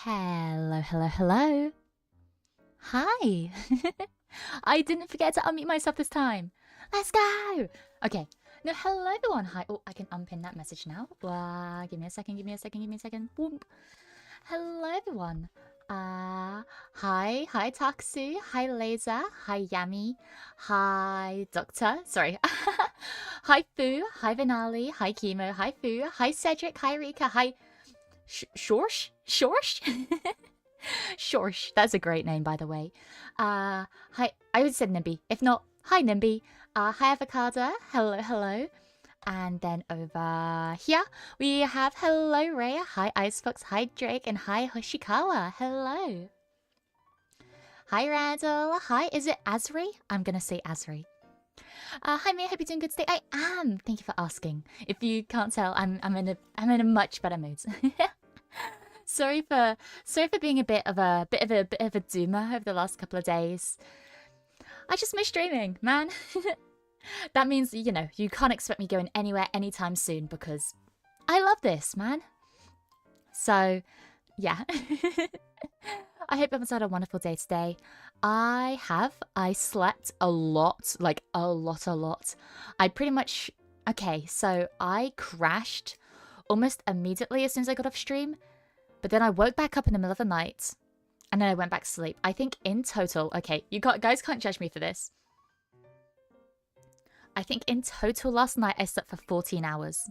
Hello, hello, hello. Hi. I didn't forget to unmute myself this time. Let's go. Okay. No, hello everyone. Hi. Oh, I can unpin that message now. Give me a second. Boom. Hello everyone. Hi Taksu. Hi Laser. Hi Yami. Hi Doctor. Sorry. Hi Fu. Hi Vinali. Hi Chemo. Hi Fu. Hi Cedric. Hi Rika. Hi Shorsh? Shorsh. That's a great name, by the way. Hi. I would say Nimby. If not, hi Nimby. Hi Avocado. Hello. And then over here, we have hello Rhea. Hi Icefox. Hi Drake. And hi Hoshikawa. Hello. Hi Randall. Hi. Is it Asri? I'm gonna say Asri. Hi Mia, hope you're doing good today. I am. Thank you for asking. If you can't tell, I'm in a much better mood. sorry for being a bit of a doomer over the last couple of days. I just miss streaming, man. That means, you know, you can't expect me going anywhere anytime soon because I love this, man. So, yeah. I hope everyone's had a wonderful day today. I slept a lot, like a lot. I pretty much, okay, so I crashed almost immediately as soon as I got off stream, but then I woke back up in the middle of the night, and then I went back to sleep. I think in total, okay, guys can't judge me for this. I think in total last night I slept for 14 hours.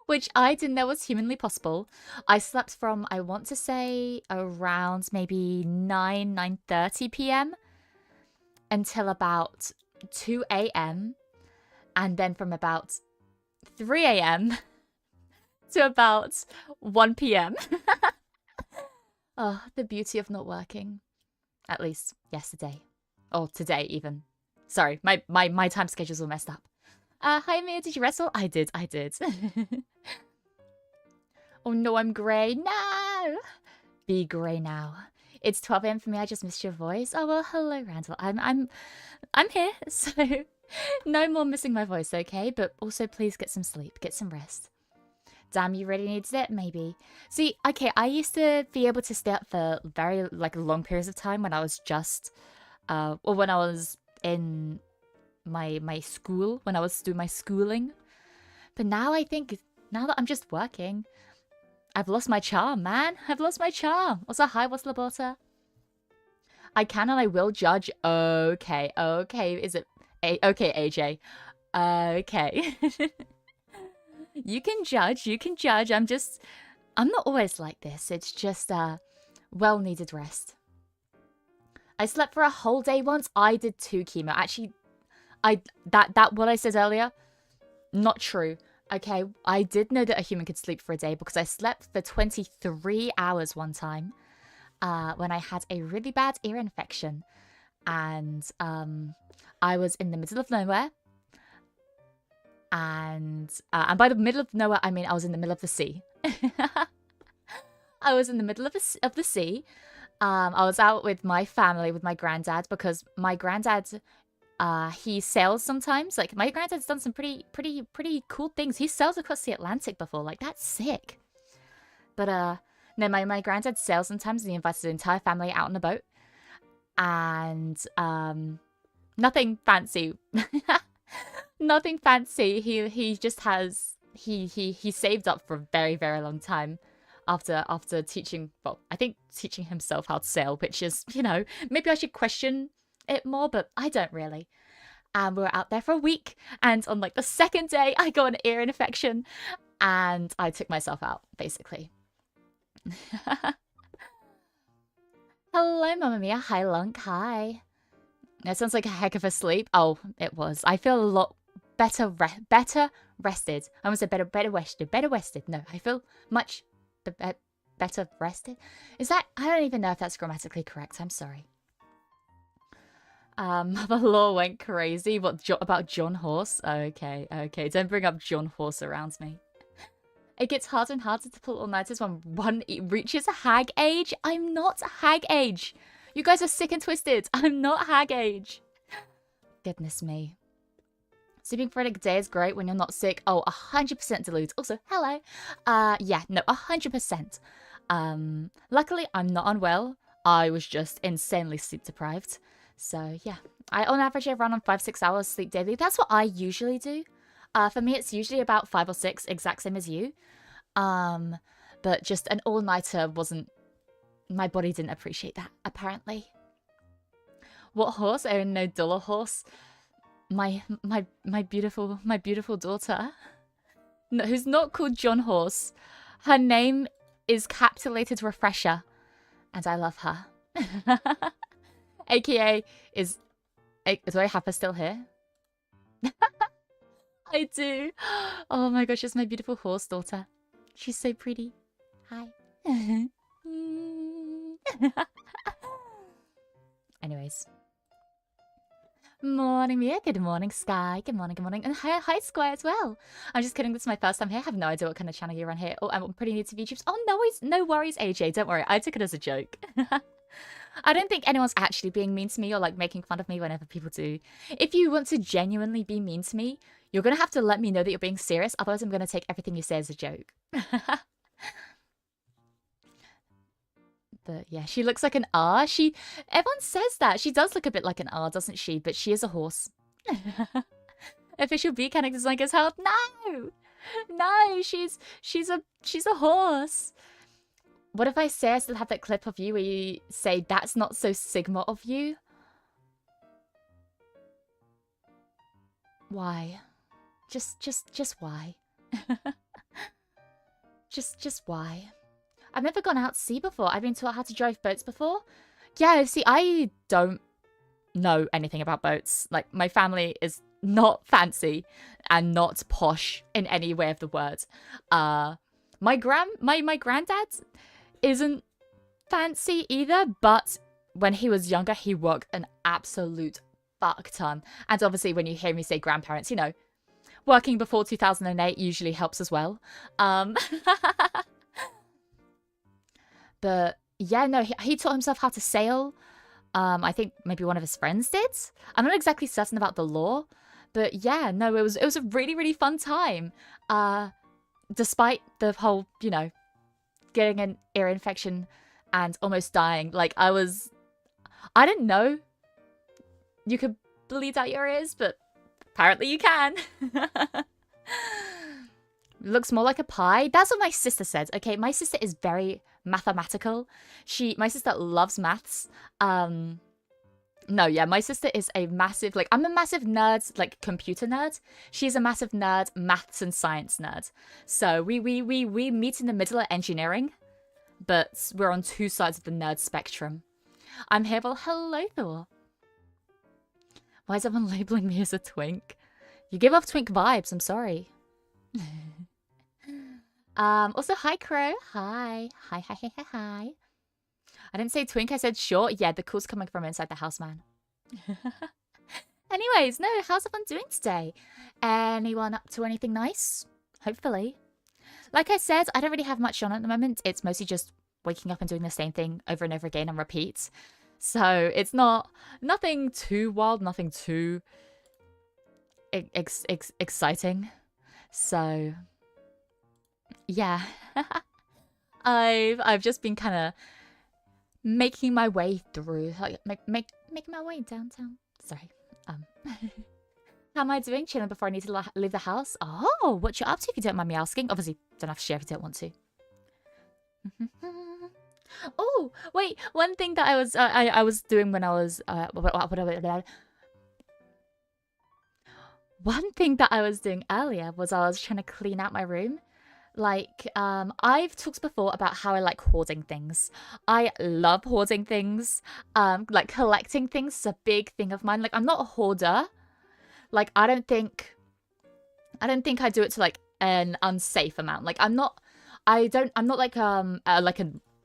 Which I didn't know was humanly possible. I slept from, I want to say, around maybe 9:30 p.m. until about 2 a.m. And then from about 3 a.m. to about 1 p.m. Oh, the beauty of not working. At least yesterday. Or today even. Sorry, my time schedules all messed up. Hi Mia, did you wrestle? I did. Oh no, I'm grey. No! Be grey now. It's 12 a.m. for me, I just missed your voice. Oh well, hello Randall. I'm here, so no more missing my voice, okay? But also please get some sleep, get some rest. Damn, you really needed it? Maybe. See, okay, I used to be able to stay up for very, like, long periods of time when I was just, or when I was in my school, when I was doing my schooling. But now I think, now that I'm just working, I've lost my charm, man. I've lost my charm. Also, hi, what's Labota? I can and I will judge. Okay. Is it... okay, AJ. Okay. You can judge. I'm not always like this. It's just, well-needed rest. I slept for a whole day once. I did too, Chemo. Actually, what I said earlier, not true. Okay, I did know that a human could sleep for a day because I slept for 23 hours one time when I had a really bad ear infection. And I was in the middle of nowhere. And by the middle of nowhere, I mean I was in the middle of the sea. I was in the middle of the sea. I was out with my family, with my granddad, because my granddad... he sails sometimes. Like, my granddad's done some pretty cool things. He sails across the Atlantic before. Like, that's sick. But, no, my granddad sails sometimes, and he invites his entire family out on a boat. And, nothing fancy. Nothing fancy. He just has... He saved up for a very, very long time after teaching... Well, I think teaching himself how to sail, which is, you know, maybe I should question it more, but I don't really. And we were out there for a week, and on like the second day I got an ear infection and I took myself out, basically. Hello Mamma Mia. Hi Lunk. Hi. That sounds like a heck of a sleep. Oh, it was. I feel a lot better rested. I almost said better rested. No, I feel much better rested. Is that... I don't even know if that's grammatically correct. I'm sorry. The law went crazy. What, about John Horse? Okay. Don't bring up John Horse around me. It gets harder and harder to pull all-nighters when one reaches a hag age. I'm not hag age. You guys are sick and twisted. I'm not hag age. Goodness me. Sleeping for a day is great when you're not sick. Oh, 100% deludes. Also, hello. Yeah, no, 100%. Luckily, I'm not unwell. I was just insanely sleep deprived. So yeah, on average, I run on 5-6 hours sleep daily. That's what I usually do. For me, it's usually about 5 or 6, exact same as you. But just an all-nighter wasn't... My body didn't appreciate that, apparently. What horse? Oh, no, dollar horse. My beautiful daughter, no, who's not called John Horse. Her name is capitulated Refresher, and I love her. AKA is... Do I have her still here? I do. Oh my gosh, it's my beautiful horse daughter. She's so pretty. Hi. Anyways. Morning, Mia. Good morning, Sky. Good morning, good morning. And hi, Square as well. I'm just kidding. This is my first time here. I have no idea what kind of channel you run here. Oh, I'm pretty new to VTubes. Oh, no worries, AJ. Don't worry. I took it as a joke. I don't think anyone's actually being mean to me or like making fun of me whenever people do. If you want to genuinely be mean to me, you're going to have to let me know that you're being serious. Otherwise, I'm going to take everything you say as a joke. But yeah, she looks like an R. Everyone says that. She does look a bit like an R, doesn't she? But she is a horse. Official bee character design goes hard. No, she's a horse. What if I say I still have that clip of you where you say that's not so Sigma of you? Why? Just why? just why? I've never gone out to sea before. I've been taught how to drive boats before. Yeah, see, I don't know anything about boats. Like, my family is not fancy and not posh in any way of the word. My granddad isn't fancy either, but when he was younger, he worked an absolute fuck ton. And obviously, when you hear me say grandparents, you know, working before 2008 usually helps as well. But yeah, no, he taught himself how to sail. I think maybe one of his friends did. I'm not exactly certain about the law, but yeah, no, it was a really, really fun time. Despite the whole, you know, getting an ear infection and almost dying. Like, I didn't know you could bleed out your ears, but apparently you can. Looks more like a pie. That's what my sister said. Okay, my sister is very mathematical. My sister loves maths. No, yeah, my sister is a massive, like, I'm a massive nerd, like, computer nerd. She's a massive nerd, maths and science nerd. So we meet in the middle at engineering, but we're on two sides of the nerd spectrum. I'm here. Well, hello, Thor. Why is everyone labeling me as a twink? You give off twink vibes. I'm sorry. Also, hi, Crow. Hi. Hi. I didn't say twink, I said short. Yeah, the cool's coming from inside the house, man. Anyways, no, how's everyone doing today? Anyone up to anything nice? Hopefully. Like I said, I don't really have much on at the moment. It's mostly just waking up and doing the same thing over and over again on repeat. So it's nothing too wild, nothing too exciting. So yeah. I've just been kind of making my way through, like, making my way downtown. Sorry. How am I doing? Chilling before I need to leave the house. Oh, what you up to if you don't mind me asking? Obviously, don't have to share if you don't want to. Oh, wait. One thing that I was doing when I was one thing that I was doing earlier was I was trying to clean out my room. Like, I've talked before about how I like hoarding things. I love hoarding things. Like, collecting things is a big thing of mine. Like, I'm not a hoarder. Like, I don't think I do it to, like, an unsafe amount. Like, I'm not like a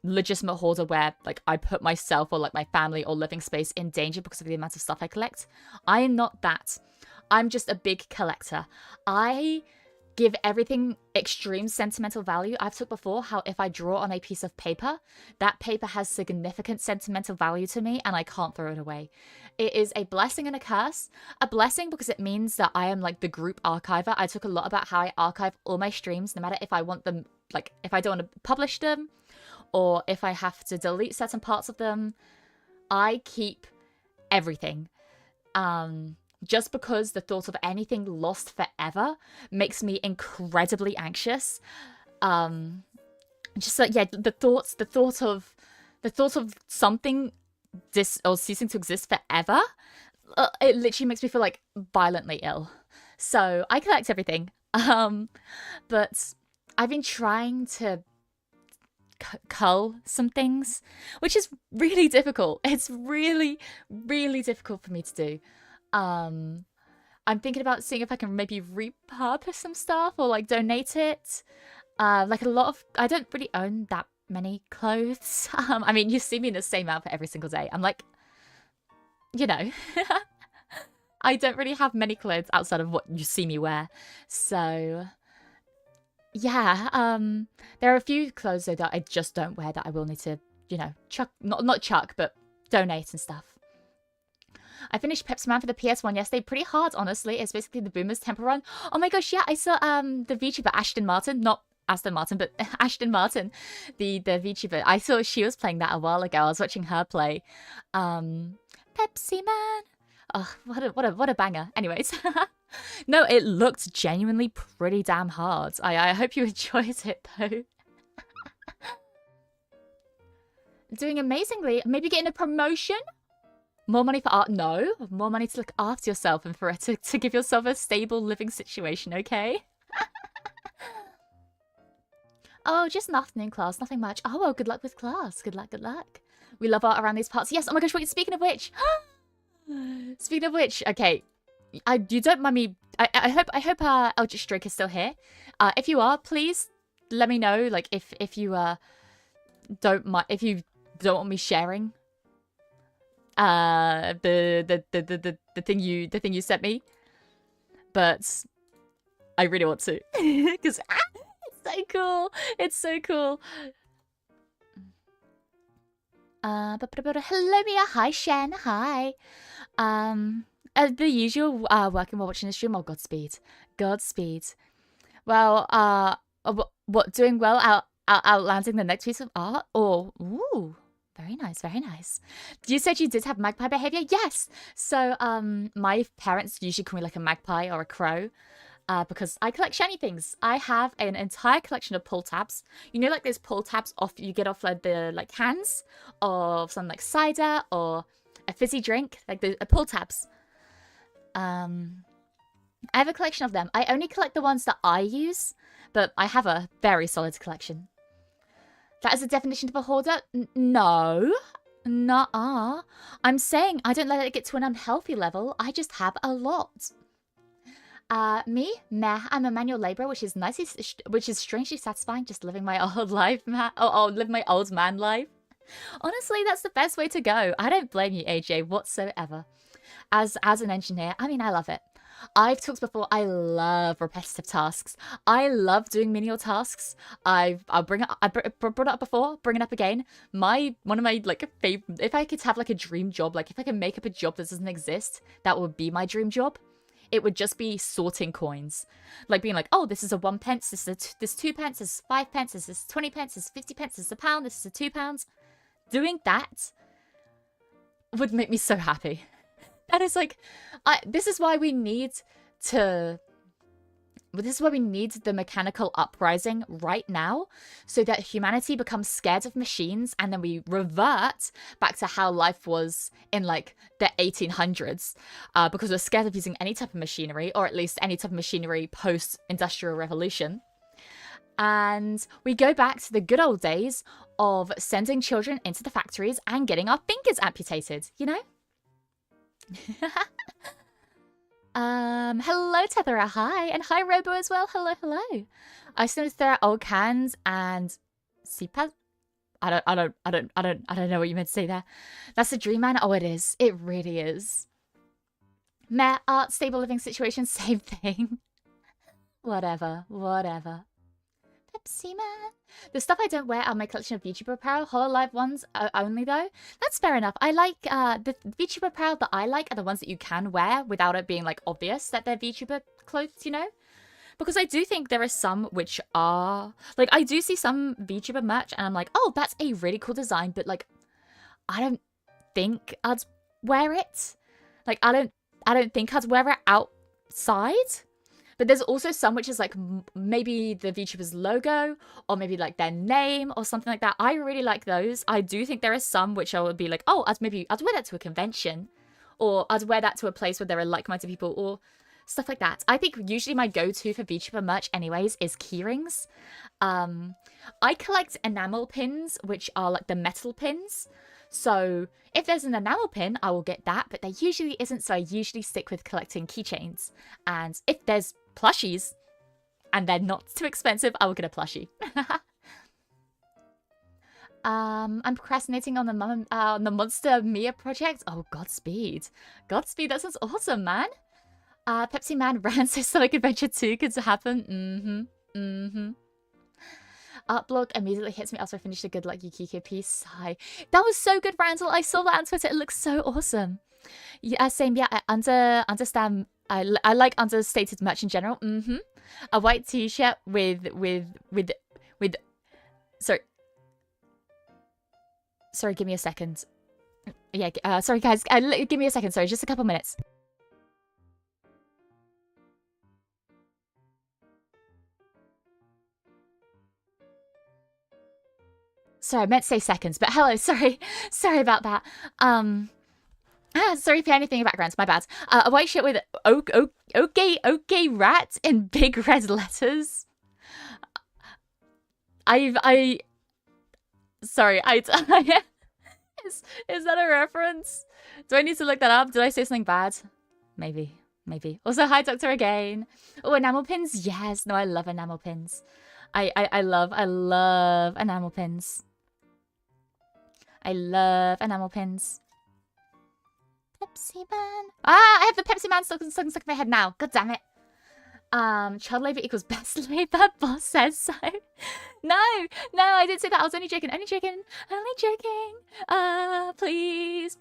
legitimate hoarder where, like, I put myself or, like, my family or living space in danger because of the amount of stuff I collect. I am not that. I'm just a big collector. I give everything extreme sentimental value. I've talked before how if I draw on a piece of paper, that paper has significant sentimental value to me and I can't throw it away. It is a blessing and a curse. A blessing because it means that I am like the group archiver. I talk a lot about how I archive all my streams, no matter if I want them, like if I don't want to publish them or if I have to delete certain parts of them, I keep everything. Just because the thought of anything lost forever makes me incredibly anxious. Just like, yeah, the thought of something ceasing to exist forever, it literally makes me feel like violently ill. So I collect everything. But I've been trying to cull some things, which is really difficult. It's really, really difficult for me to do. I'm thinking about seeing if I can maybe repurpose some stuff or like donate it. Like a lot of, I don't really own that many clothes. I mean, you see me in the same outfit every single day. I'm like, you know, I don't really have many clothes outside of what you see me wear. So yeah, there are a few clothes though that I just don't wear that I will need to, you know, chuck, not chuck, but donate and stuff. I finished Pepsi Man for the PS1 yesterday. Pretty hard, honestly. It's basically the Boomers Temple Run. Oh my gosh, yeah, I saw the VTuber Ashton Martin, not Aston Martin, but Ashton Martin, the VTuber. I saw she was playing that a while ago. I was watching her play. Pepsi Man. Oh, what a banger. Anyways, no, it looked genuinely pretty damn hard. I hope you enjoyed it though. Doing amazingly. Maybe getting a promotion. More money for art? No. More money to look after yourself and for to give yourself a stable living situation, okay? Oh, just an afternoon class, nothing much. Oh, well, good luck with class. Good luck, good luck. We love art around these parts. Yes, oh my gosh, wait, speaking of which. Speaking of which, okay. You don't mind me. I hope Eldritch Drake is still here. If you are, please let me know, like, if you don't want me sharing the thing you sent me, but I really want to because it's so cool. It's so cool. Hello Mia, hi Shen, hi. The usual working while watching the stream. Oh, Godspeed, Godspeed. Well, what doing well outlanding the next piece of art? Or ooh. Very nice, very nice. You said you did have magpie behavior? Yes! So, my parents usually call me like a magpie or a crow, because I collect shiny things. I have an entire collection of pull tabs. You know, like those pull tabs you get off like the like cans of some like cider or a fizzy drink, like the pull tabs. I have a collection of them. I only collect the ones that I use, but I have a very solid collection. That is a definition of a hoarder? No. Nuh-uh. I'm saying I don't let it get to an unhealthy level. I just have a lot. Me? Meh. I'm a manual laborer, which is strangely satisfying, just living my old life, live my old man life. Honestly, that's the best way to go. I don't blame you, AJ, whatsoever. As an engineer, I mean, I love it. I've talked before, I love repetitive tasks. I love doing menial tasks. I brought it up before, bring it up again. One of my like favorite, if I could have like a dream job, like if I could make up a job that doesn't exist, that would be my dream job. It would just be sorting coins. Like being like, oh, this is a 1 pence, this is 2 pence, this is 5 pence, this is 20 pence, this is 50 pence, this is a pound, this is a £2. Doing that would make me so happy. And it's like, this is why we need the mechanical uprising right now, so that humanity becomes scared of machines and then we revert back to how life was in like the 1800s, because we're scared of using any type of machinery, or at least any type of machinery post-industrial revolution. And we go back to the good old days of sending children into the factories and getting our fingers amputated, you know? Hello Tethera, hi, and hi Robo as well. Hello, hello. I still throw out old cans and CPAS. I don't know what you meant to say there. That's the dream, man. Oh, it is. It really is. Meh, art, stable living situation, same thing. Whatever. Pepsi Man. The stuff I don't wear are my collection of VTuber apparel, HoloLive ones only though. That's fair enough. I like, the VTuber apparel that I like are the ones that you can wear without it being like obvious that they're VTuber clothes, you know? Because I do think there are some which are, like, I do see some VTuber merch and I'm like, oh, that's a really cool design, but like, I don't think I'd wear it. Like, I don't think I'd wear it outside. But there's also some which is like maybe the VTuber's logo or maybe like their name or something like that. I really like those. I do think there are some which I would be like, oh, I'd wear that to a convention, or I'd wear that to a place where there are like-minded people, or stuff like that. I think usually my go-to for VTuber merch anyways is keyrings. I collect enamel pins, which are like the metal pins. So if there's an enamel pin, I will get that, but there usually isn't, so I usually stick with collecting keychains. And if there's plushies and they're not too expensive, I will get a plushie. I'm procrastinating on the Monster Mia project. Oh, Godspeed. Godspeed, that sounds awesome, man. Pepsi Man ran so Sonic Adventure 2 could happen. Art blog immediately hits me after I finished a Good Luck Yukiko piece. Hi. That was so good, Randall. I saw that on Twitter. It looks so awesome. Yeah, same. Yeah, I understand. I like understated merch in general. A white t-shirt with sorry, give me a second. Yeah, sorry guys. Give me a second. Sorry, just a couple minutes. Sorry, I meant to say seconds, but hello, sorry. Sorry about that. Sorry if you hear anything in the background, my bad. A white shirt with okay rat in big red letters. Sorry, is that a reference? Do I need to look that up? Did I say something bad? Maybe. Also, hi, Doctor again. Oh, enamel pins? Yes. No, I love enamel pins. I love enamel pins. I love enamel pins. Pepsi Man. I have the Pepsi Man stuck in my head now. God damn it. Child labor equals best labor. Boss says so. No, I didn't say that. I was only joking. Please.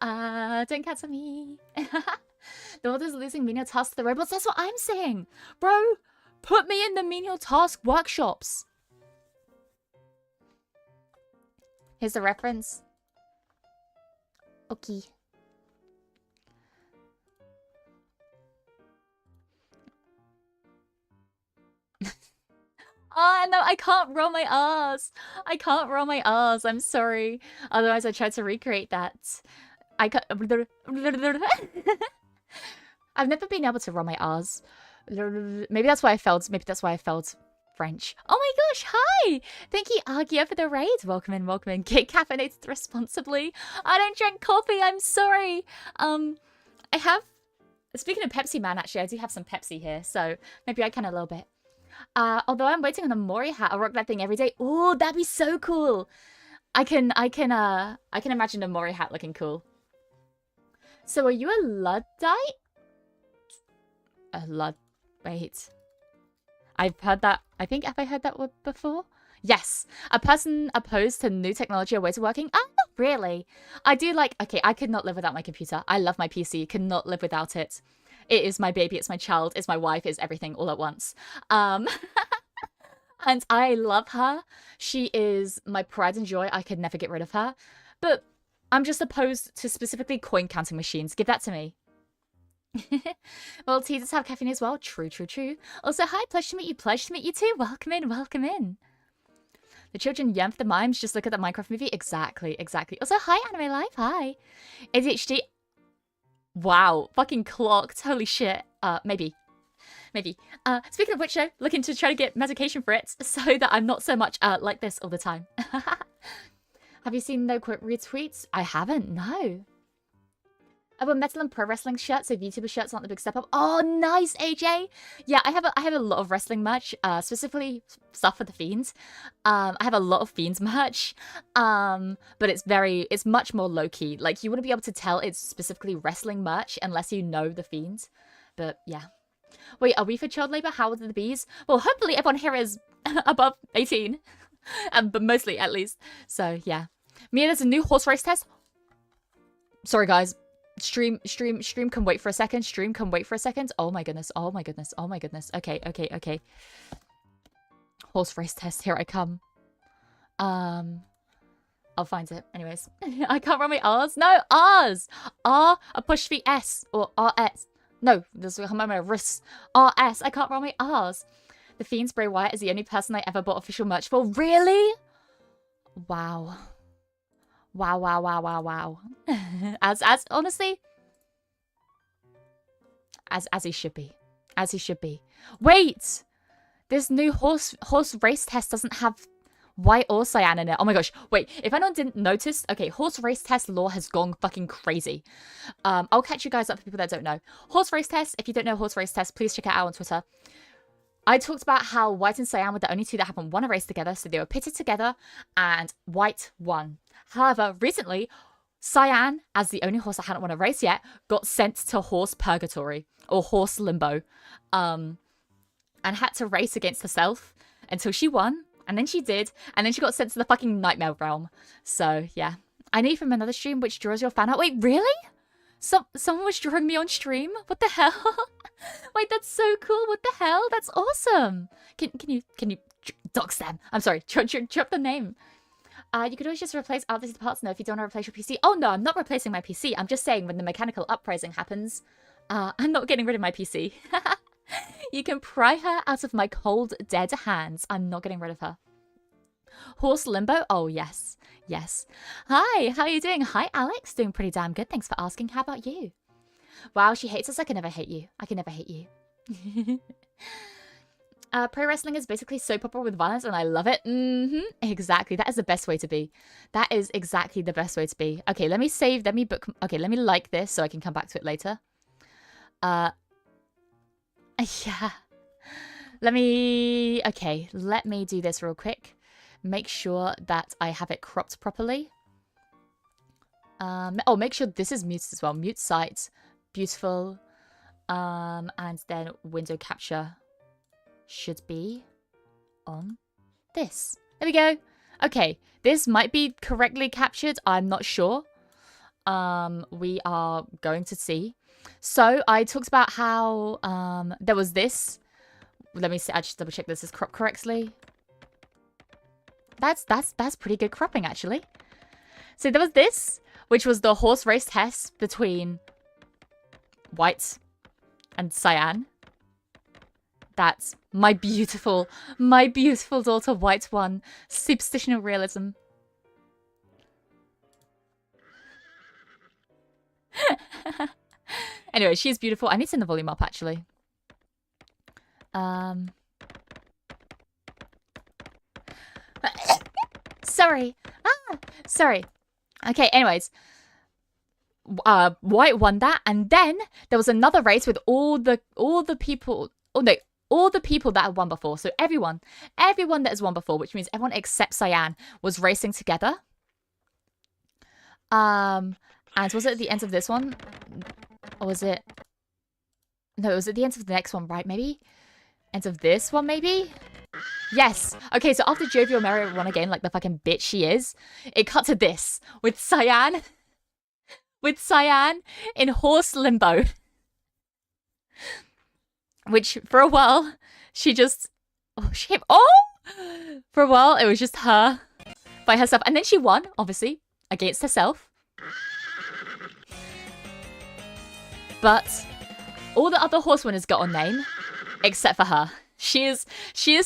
Don't cancel me. The world is losing menial tasks to the robots. That's what I'm saying. Bro, put me in the menial task workshops. Here's the reference. Okay. Oh, no, I can't roll my R's. I'm sorry. Otherwise, I tried to recreate that. I can't. I've never been able to roll my R's. Maybe that's why I failed. French. Oh my gosh, hi! Thank you, Argia, for the raid. Welcome in. Get caffeinated responsibly. I don't drink coffee, I'm sorry. I have... Speaking of Pepsi Man, actually, I do have some Pepsi here, so maybe I can a little bit. Although I'm waiting on the Mori hat, I'll rock that thing every day. Oh, that'd be so cool. I can imagine a Mori hat looking cool. So are you a Luddite? Wait. I've heard that. Have I heard that word before? Yes. A person opposed to new technology or ways of working? Oh, not really. I do like... Okay, I could not live without my computer. I love my PC. Could not live without it. It is my baby. It's my child. It's my wife. It's everything all at once. And I love her. She is my pride and joy. I could never get rid of her. But I'm just opposed to specifically coin counting machines. Give that to me. Well, tea does have caffeine as well. True. Also, hi, pleasure to meet you too. Welcome in. The children yearn for the mimes. Just look at the Minecraft movie. Exactly. Also, hi, Anime Life. Hi. ADHD. Wow, fucking clocked. Holy shit. Maybe. Speaking of which, though, looking to try to get medication for it so that I'm not so much like this all the time. Have you seen no quote retweets? I haven't, no. I have a Metal and Pro Wrestling shirt, so VTuber shirts aren't the big step up. Oh, nice, AJ! Yeah, I have a lot of wrestling merch, specifically stuff for the Fiends. I have a lot of Fiends merch, but it's much more low-key. Like, you wouldn't be able to tell it's specifically wrestling merch unless you know the Fiends. But, yeah. Wait, are we for child labor? How old are the bees? Well, hopefully everyone here is above 18. But mostly, at least. So, yeah. Mia, there's a new horse race test. Sorry, guys. Stream, can wait for a second. Stream, can wait for a second. Oh my goodness. Oh my goodness. Oh my goodness. Okay, okay, okay. Horse race test. Here I come. I'll find it. Anyways. I can't remember my R's. No, R's. R apostrophe S or RS. No, there's a moment of RS. RS. I can't remember my R's. The Fiend's Bray Wyatt is the only person I ever bought official merch for. Really? Wow. Wow, wow, wow, wow, wow. As honestly, as he should be. As he should be. Wait! This new horse race test doesn't have white or cyan in it. Oh my gosh. Wait, if anyone didn't notice, okay, horse race test lore has gone fucking crazy. I'll catch you guys up for people that don't know. Horse race test, if you don't know horse race test, please check it out on Twitter. I talked about how white and cyan were the only two that haven't won a race together, so they were pitted together, and white won. However, recently, cyan, as the only horse that hadn't won a race yet, got sent to horse purgatory, or horse limbo, and had to race against herself until she won, and then she did, and then she got sent to the fucking nightmare realm. So, yeah. I know from another stream which draws your fan out. Wait, really? Someone was drawing me on stream? What the hell? Wait, that's so cool. What the hell? That's awesome. Can you dox them? I'm sorry. Drop the name. You could always just replace other parts. No, if you don't want to replace your PC. Oh no, I'm not replacing my PC. I'm just saying when the mechanical uprising happens, I'm not getting rid of my PC. You can pry her out of my cold, dead hands. I'm not getting rid of her. Horse limbo? Oh, yes. Yes. Hi, how are you doing? Hi, Alex. Doing pretty damn good. Thanks for asking. How about you? Wow, she hates us. I can never hate you. I can never hate you. Pro wrestling is basically soap opera with violence, and I love it. Exactly. That is the best way to be. That is exactly the best way to be. Okay, let me save. Let me book. Okay, let me like this so I can come back to it later. Yeah. Okay, let me do this real quick. Make sure that I have it cropped properly. Oh, make sure this is muted as well. Mute site. Beautiful. And then window capture should be on this. There we go. Okay, this might be correctly captured. I'm not sure. We are going to see. So I talked about how there was this. Let me see. I just double check this is cropped correctly. That's pretty good cropping, actually. So there was this, which was the horse race test between white and cyan. That's my beautiful daughter white won. Superstitional realism. Anyway, she's beautiful. I need to turn the volume up, actually. Sorry. Sorry. Okay, anyways. White won that, and then there was another race with all the people. Oh no, all the people that had won before. So everyone that has won before, which means everyone except Cyan was racing together. And was it at the end of this one? Or was it? No, it was at the end of the next one, right? Maybe? End of this one, maybe? Yes. Okay, so after Jovial Mary won again, like the fucking bitch she is, it cut to this with Cyan. With Cyan in horse limbo. Which, for a while, she just... Oh, she came... Oh! For a while, it was just her by herself. And then she won, obviously, against herself. But all the other horse winners got a name, except for her. She is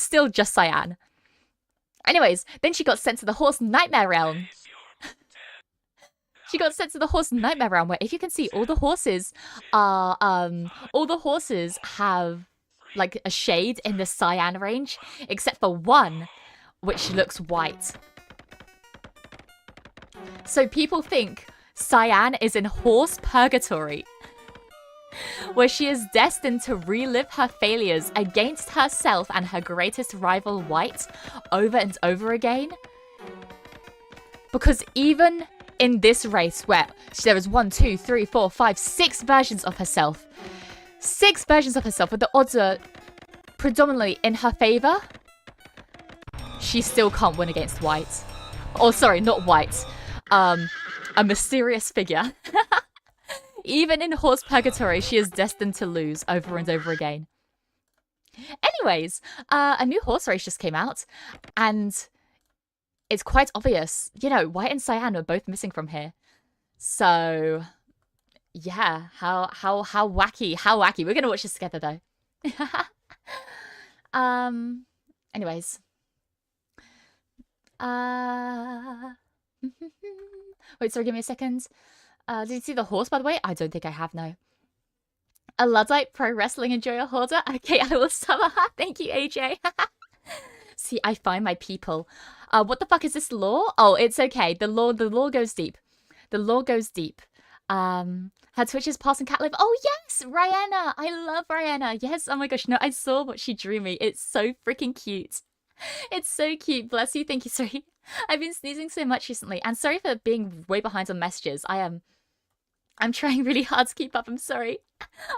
still just Cyan. Anyways, then she got sent to the horse nightmare realm. She got sent to the horse nightmare realm, where if you can see, all the horses are all the horses have like a shade in the cyan range, except for one, which looks white. So people think Cyan is in horse purgatory, where she is destined to relive her failures against herself and her greatest rival, White, over and over again. Because even in this race, where there is 1, 2, 3, 4, 5, 6 versions of herself, 6 versions of herself, where the odds are predominantly in her favor, she still can't win against White. Or sorry, not White. A mysterious figure. Even in horse purgatory, she is destined to lose over and over again. Anyways, a new horse race just came out, and it's quite obvious. You know, White and Cyan are both missing from here. So, yeah, how wacky. We're gonna watch this together though. Anyways. Wait, sorry, give me a second. Did you see the horse, by the way? I don't think I have, no. A Luddite pro wrestling enjoyer hoarder? Okay, I will summer. Thank you, AJ. See, I find my people. What the fuck is this lore? Oh, it's okay. The lore goes deep. The lore goes deep. Her Twitch is passing cat live. Oh yes, Rihanna. I love Rihanna. Yes. Oh my gosh. No, I saw what she drew me. It's so freaking cute. It's so cute. Bless you. Thank you. Sorry. I've been sneezing so much recently, and sorry for being way behind on messages. I'm trying really hard to keep up. I'm sorry.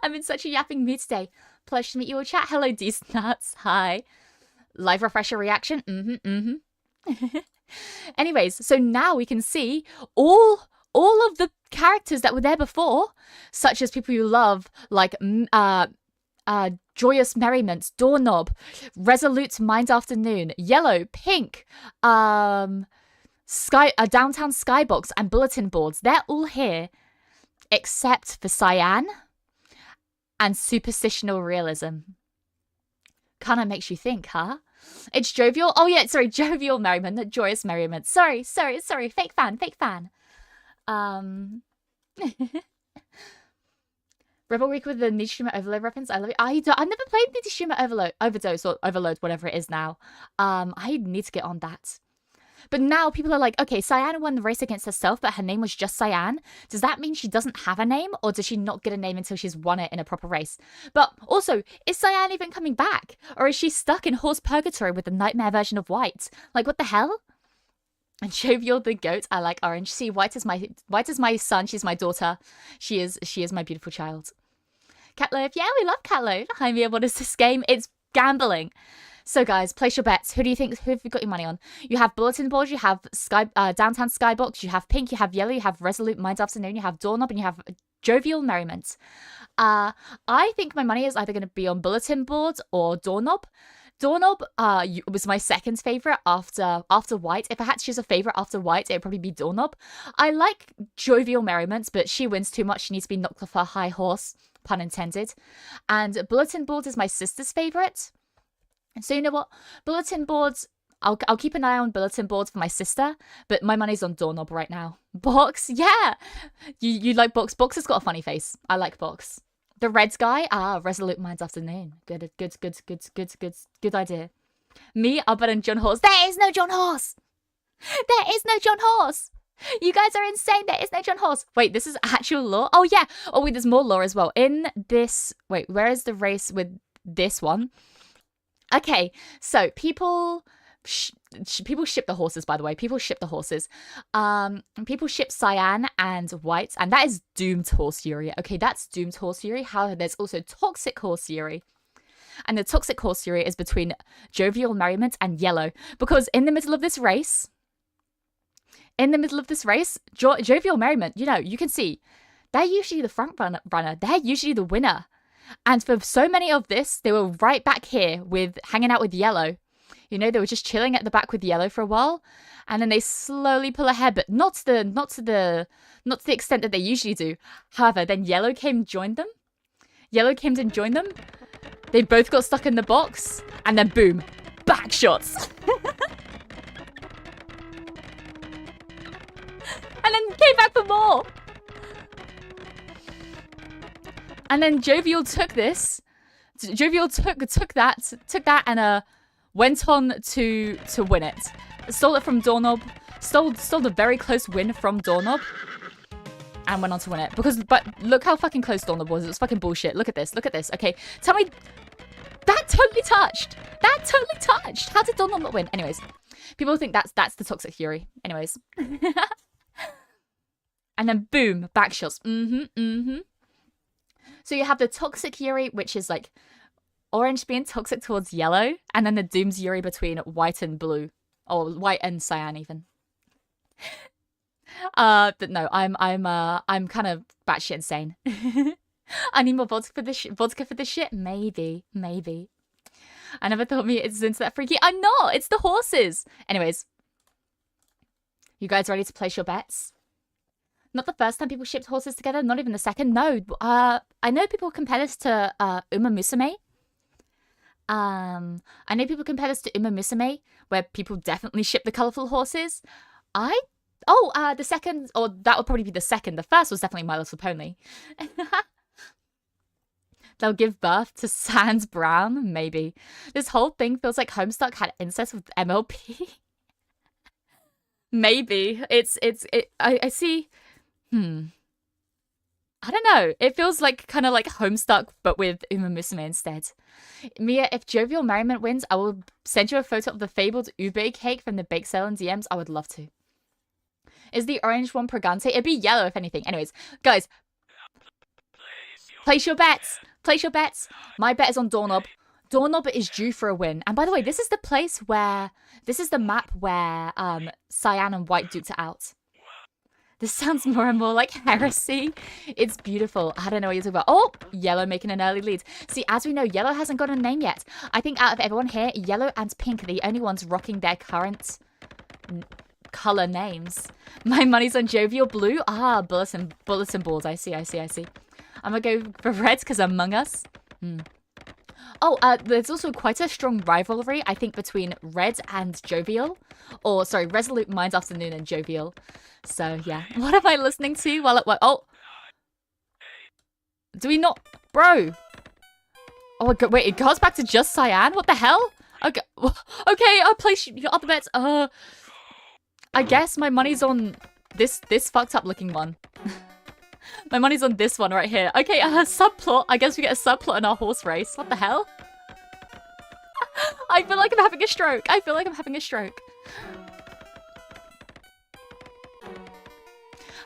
I'm in such a yapping mood today. Pleasure to meet you all, chat. Hello, Decent Nuts. Hi. Live refresher reaction. Anyways, so now we can see all of the characters that were there before, such as people you love, like Joyous Merriment, Doorknob, Resolute Mind Afternoon, Yellow, Pink, Downtown Skybox, and Bulletin Boards. They're all here, except for Cyan and Superstitional Realism. Kind of makes you think, huh? It's Jovial. Oh yeah, sorry, Jovial Merriment, not Joyous Merriment. Sorry. Fake fan. Rebel Week with the Nishima Overload reference. I love it. I've never played Nishima Overdose or Overload, whatever it is now. I need to get on that. But now people are like, okay, Cyan won the race against herself, but her name was just Cyan. Does that mean she doesn't have a name, or does she not get a name until she's won it in a proper race? But also, is Cyan even coming back? Or is she stuck in horse purgatory with the nightmare version of White? Like, what the hell? And Jovial the goat, I like orange. See, White is my son, she's my daughter. She is my beautiful child. Catloaf, yeah, we love Catloaf. Hi Mia, what is this game? It's gambling. So guys, place your bets. Who have you got your money on? You have Bulletin Boards, you have Downtown Skybox, you have Pink, you have Yellow, you have Resolute Mind Afternoon, you have Doorknob, and you have Jovial Merriment. I think my money is either going to be on Bulletin Boards or Doorknob. Doorknob was my second favourite after White. If I had to choose a favourite after White, it would probably be Doorknob. I like Jovial Merriment, but she wins too much. She needs to be knocked off her high horse, pun intended. And Bulletin Boards is my sister's favourite. So you know what? Bulletin Boards, I'll keep an eye on Bulletin Boards for my sister, but my money's on Doorknob right now. Box, yeah! You like Box? Box has got a funny face. I like Box. The red guy? Resolute Minds Afternoon. Good idea. Me, I'll bet on John Horse. There is no John Horse! There is no John Horse! You guys are insane. There is no John Horse. Wait, this is actual lore? Oh, yeah. Oh, wait, there's more lore as well. In this... Wait, where is the race with this one? Okay, so people ship the horses, by the way. People ship the horses. People ship Cyan and White, and that is doomed horse Yuri. Okay, that's doomed horse Yuri. However, there's also toxic horse Yuri. And the toxic horse Yuri is between Jovial Merriment and Yellow. Because in the middle of this race, Jovial Merriment, you know, you can see, they're usually the front runner. They're usually the winner. And for so many of this, they were right back here with hanging out with Yellow. You know, they were just chilling at the back with Yellow for a while, and then they slowly pull ahead, but not to the extent that they usually do. However, then Yellow came and joined them. They both got stuck in the box, and then boom, back shots. And then came back for more. And then Jovial took this. Jovial took that and went on to win it. Stole it from Doorknob. Stole the very close win from Doorknob. And went on to win it. But look how fucking close Doorknob was. It was fucking bullshit. Look at this. Okay, tell me. That totally touched. How did Doorknob not win? Anyways, people think that's the toxic fury. Anyways. And then boom, back shots. So you have the toxic Yuri, which is like orange being toxic towards yellow, and then the Dooms Yuri between white and blue, or white and cyan even. But no, I'm kind of batshit insane. I need more vodka for this shit? Maybe. I never thought me it's into that freaky. I'm not! It's the horses! Anyways. You guys ready to place your bets? Not the first time people shipped horses together, not even the second. No, I know people compare this to Uma Musume. I know people compare this to Uma Musume, where people definitely ship the colourful horses. The second, or that would probably be the second. The first was definitely My Little Pony. They'll give birth to Sans Brown, maybe. This whole thing feels like Homestuck had incest with MLP. Maybe. I see. I don't know. It feels like kind of like Homestuck, but with Uma Musume instead. Mia, if Jovial Merriment wins, I will send you a photo of the fabled ube cake from the bake sale in DMs. I would love to. Is the orange one Pregante? It'd be yellow, if anything. Anyways, guys. Place your bets. Place your bets. My bet is on Doorknob. Doorknob is due for a win. And by the way, this is the place where... This is the map where Cyan and White duked it out. This sounds more and more like heresy. It's beautiful. I don't know what you're talking about. Oh, Yellow making an early lead. See, as we know, Yellow hasn't got a name yet. I think out of everyone here, Yellow and Pink are the only ones rocking their current color names. My money's on Jovial Blue. Ah, bulletin boards. I see. I'm gonna go for Reds because Among Us. Oh, there's also quite a strong rivalry, I think, between Red and Jovial. Or, sorry, Resolute Minds Afternoon and Jovial. So, yeah. What am I listening to while at work? Oh! Do we not... Bro! Oh, wait, it goes back to just Cyan? What the hell? Okay, I'll place your other bets. I guess my money's on this fucked up looking one. My money's on this one right here. Okay, subplot. I guess we get a subplot in our horse race. What the hell? I feel like I'm having a stroke.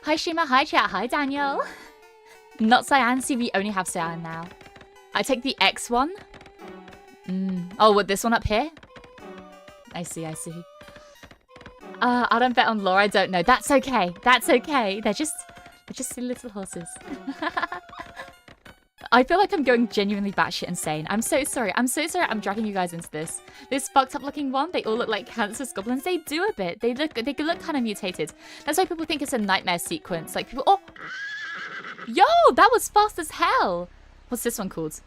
Hi Shima, hi chat, hi Daniel. Not Cyan, see we only have Cyan now. I take the X one. Oh, what, this one up here? I see. I don't bet on lore, I don't know. That's okay. They're just silly little horses. I feel like I'm going genuinely batshit insane. I'm so sorry I'm dragging you guys into this. This fucked up looking one, they all look like Kansas goblins. They do a bit. They look kind of mutated. That's why people think it's a nightmare sequence. Like people, oh! Yo, that was fast as hell! What's this one called?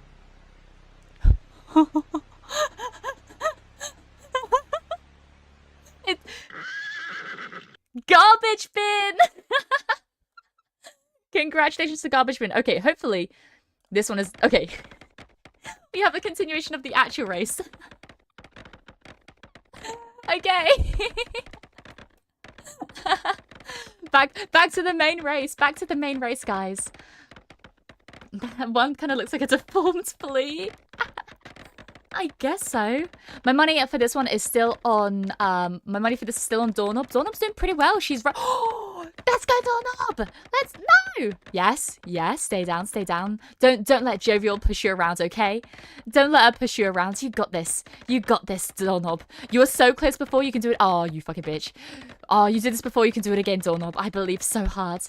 It's... Garbage bin! Congratulations to Garbage Bin. Okay, hopefully this one is... Okay. We have a continuation of the actual race. Okay. Back to the main race. Back to the main race, guys. One kind of looks like a deformed flea. I guess so. My money for this one is still on... my money for this is still on Doorknob. Doorknob's doing pretty well. She's right... Oh! Let's go, Doorknob! Let's... No! Yes. Stay down. Don't let Jovial push you around, okay? Don't let her push you around. You got this, Doorknob. You were so close before, you can do it. Oh, you fucking bitch. Oh, you did this before, you can do it again, Doorknob. I believe so hard.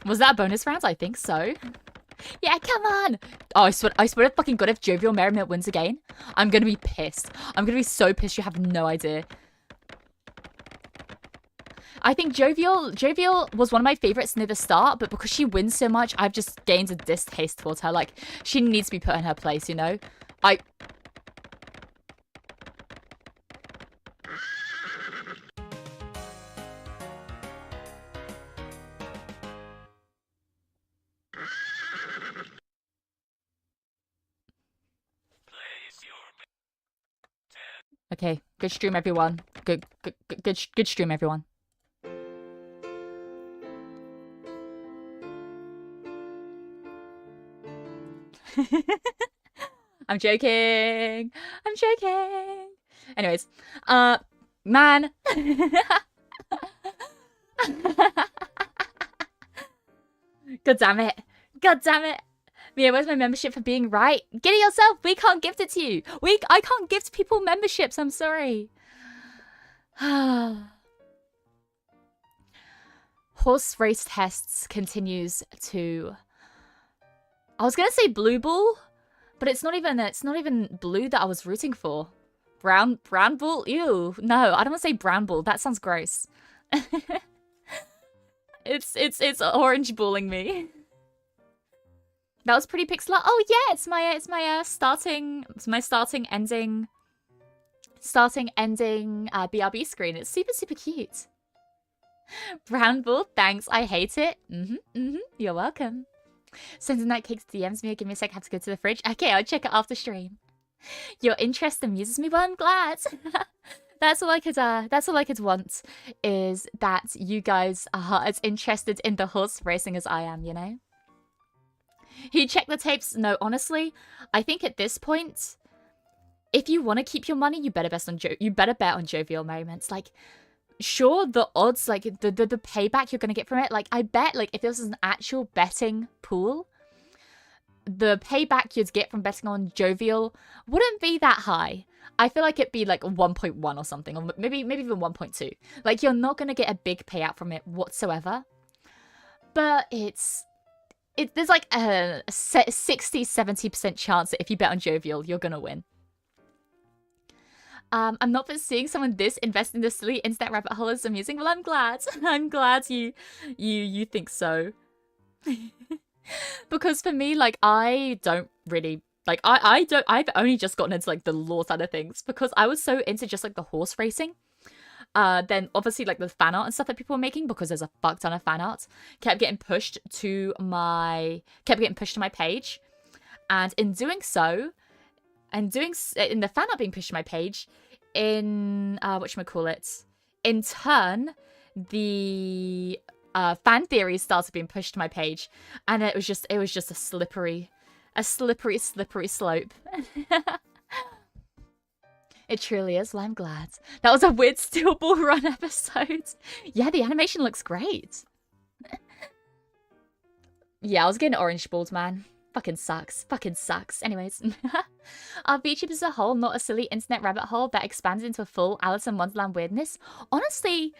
Was that a bonus round? I think so. Yeah, come on! Oh, I swear to fucking God, if Jovial Merriment wins again, I'm gonna be pissed. I'm gonna be so pissed, you have no idea. I think Jovial was one of my favorites near the start, but because she wins so much, I've just gained a distaste towards her. Like, she needs to be put in her place, you know? Okay, good stream, everyone. Good stream, everyone. I'm joking. Anyways, man. God damn it. Mia, where's my membership for being right? Get it yourself. We can't gift it to you. I can't gift people memberships. I'm sorry. horse race tests continues to... I was gonna say blue bull, but it's not even blue that I was rooting for. Brown bull? Ew. No, I don't want to say brown bull. That sounds gross. It's orange bulling me. That was pretty pixel art. Oh yeah, it's my starting ending BRB screen. It's super cute. Brown bull, thanks. I hate it. You're welcome. Sending that cake to DMs me. Give me a sec. I have to go to the fridge. Okay, I'll check it after stream. Your interest amuses me. Well, I'm glad. That's all I could want, is that you guys are as interested in the horse racing as I am, you know? You check the tapes? No, honestly, I think at this point, if you want to keep your money, you better bet on jovial moments. Like, sure, the odds, like the payback you're gonna get from it, like I bet, like if this was an actual betting pool, the payback you'd get from betting on jovial wouldn't be that high. I feel like it'd be like 1.1 or something, or maybe even 1.2. Like, you're not gonna get a big payout from it whatsoever. But there's like a 60-70% chance that if you bet on jovial, you're gonna win. I'm not but seeing someone this invest in the silly internet rabbit hole is amusing. Well, I'm glad. I'm glad you think so. Because for me, like, I don't really, like, I've only just gotten into, like, the lore side of things, because I was so into just, like, the horse racing. Then, obviously, like, the fan art and stuff that people were making, because there's a fuck ton of fan art, kept getting pushed to my page. And in doing so, in the fan art being pushed to my page, in turn, the fan theories started being pushed to my page, and it was just a slippery slope. It truly is. Well, I'm glad. That was a weird Steel Ball Run episode. Yeah, the animation looks great. Yeah, I was getting orange balled, man. Fucking sucks. Anyways. Are VTubers as a whole not a silly internet rabbit hole that expands into a full Alice in Wonderland weirdness? Honestly,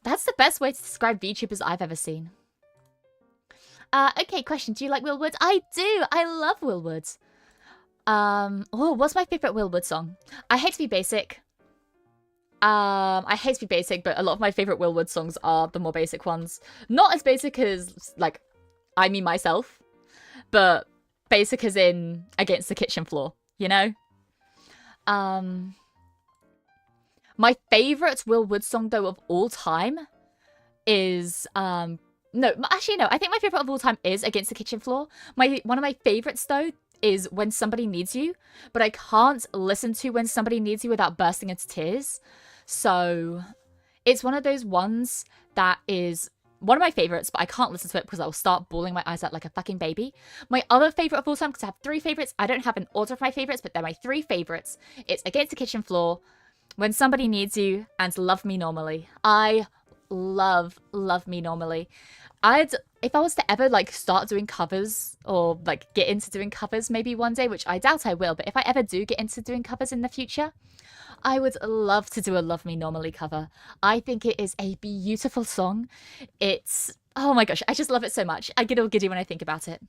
that's the best way to describe VTubers I've ever seen. Okay, question. Do you like Will Wood? I do. I love Will Wood. What's my favorite Will Wood song? I hate to be basic. But a lot of my favorite Will Wood songs are the more basic ones. Not as basic as, like, I mean myself, but basic as in Against the Kitchen Floor, you know? My favorite Will Wood song, though, of all time is, no, actually, no. I think my favorite of all time is Against the Kitchen Floor. One of my favorites, though, is When Somebody Needs You, but I can't listen to When Somebody Needs You without bursting into tears. So it's one of those ones that is one of my favorites, but I can't listen to it because I will start bawling my eyes out like a fucking baby. My other favorite of all time, because I have 3 favorites, I don't have an order of my favorites, but they're my 3 favorites. It's Against the Kitchen Floor, When Somebody Needs You, and Love Me Normally. I love Me Normally. If I was to ever, like, start doing covers, or, like, get into doing covers maybe one day, which I doubt I will, but if I ever do get into doing covers in the future, I would love to do a Love Me Normally cover. I think it is a beautiful song. It's, oh my gosh, I just love it so much. I get all giddy when I think about it.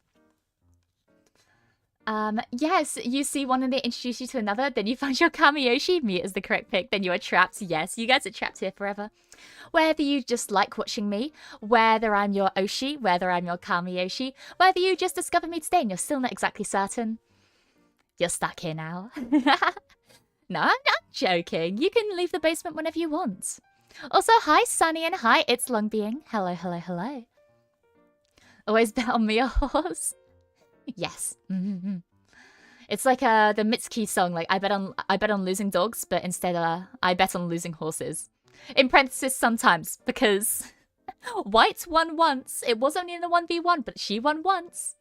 Yes, you see one and they introduce you to another, then you find your Kamiyoshi, me is the correct pick, then you are trapped. Yes, you guys are trapped here forever. Whether you just like watching me, whether I'm your Oshi, whether I'm your Kamiyoshi, whether you just discovered me today and you're still not exactly certain, you're stuck here now. No, I'm not joking. You can leave the basement whenever you want. Also, hi Sunny and hi, it's Longbeing. Hello, hello, hello. Always bet on me a horse. Yes. Mm-hmm. It's like the Mitsuki song, like I bet on losing dogs, but instead I bet on losing horses. In parenthesis sometimes, because White won once. It was only in the 1v1, but she won once.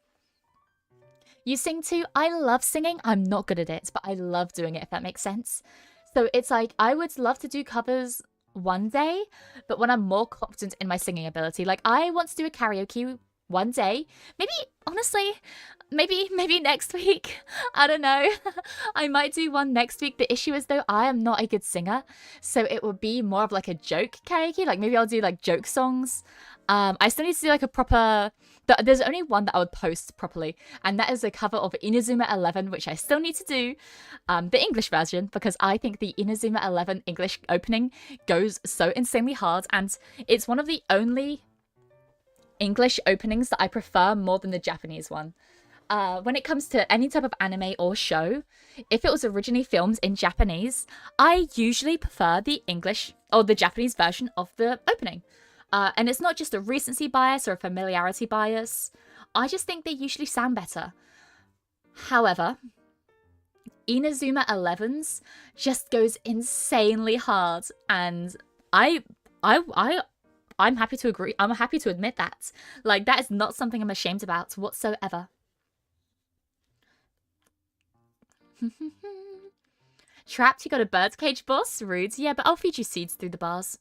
You sing too? I love singing. I'm not good at it, but I love doing it, if that makes sense. So it's like, I would love to do covers one day, but when I'm more confident in my singing ability. Like, I want to do a karaoke one day. Maybe, honestly, maybe next week. I don't know. I might do one next week. The issue is, though, I am not a good singer. So it would be more of like a joke karaoke. Like, maybe I'll do like joke songs. I still need to do like a proper... There's only one that I would post properly, and that is the cover of Inazuma 11, which I still need to do, the English version, because I think the Inazuma 11 English opening goes so insanely hard, and it's one of the only English openings that I prefer more than the Japanese one. When it comes to any type of anime or show, if it was originally filmed in Japanese, I usually prefer the English or the Japanese version of the opening. And it's not just a recency bias or a familiarity bias. I just think they usually sound better. However, Inazuma 11's just goes insanely hard, and I'm happy to agree. I'm happy to admit that. Like, that is not something I'm ashamed about whatsoever. Trapped, you got a birdcage boss? Rude. Yeah, but I'll feed you seeds through the bars.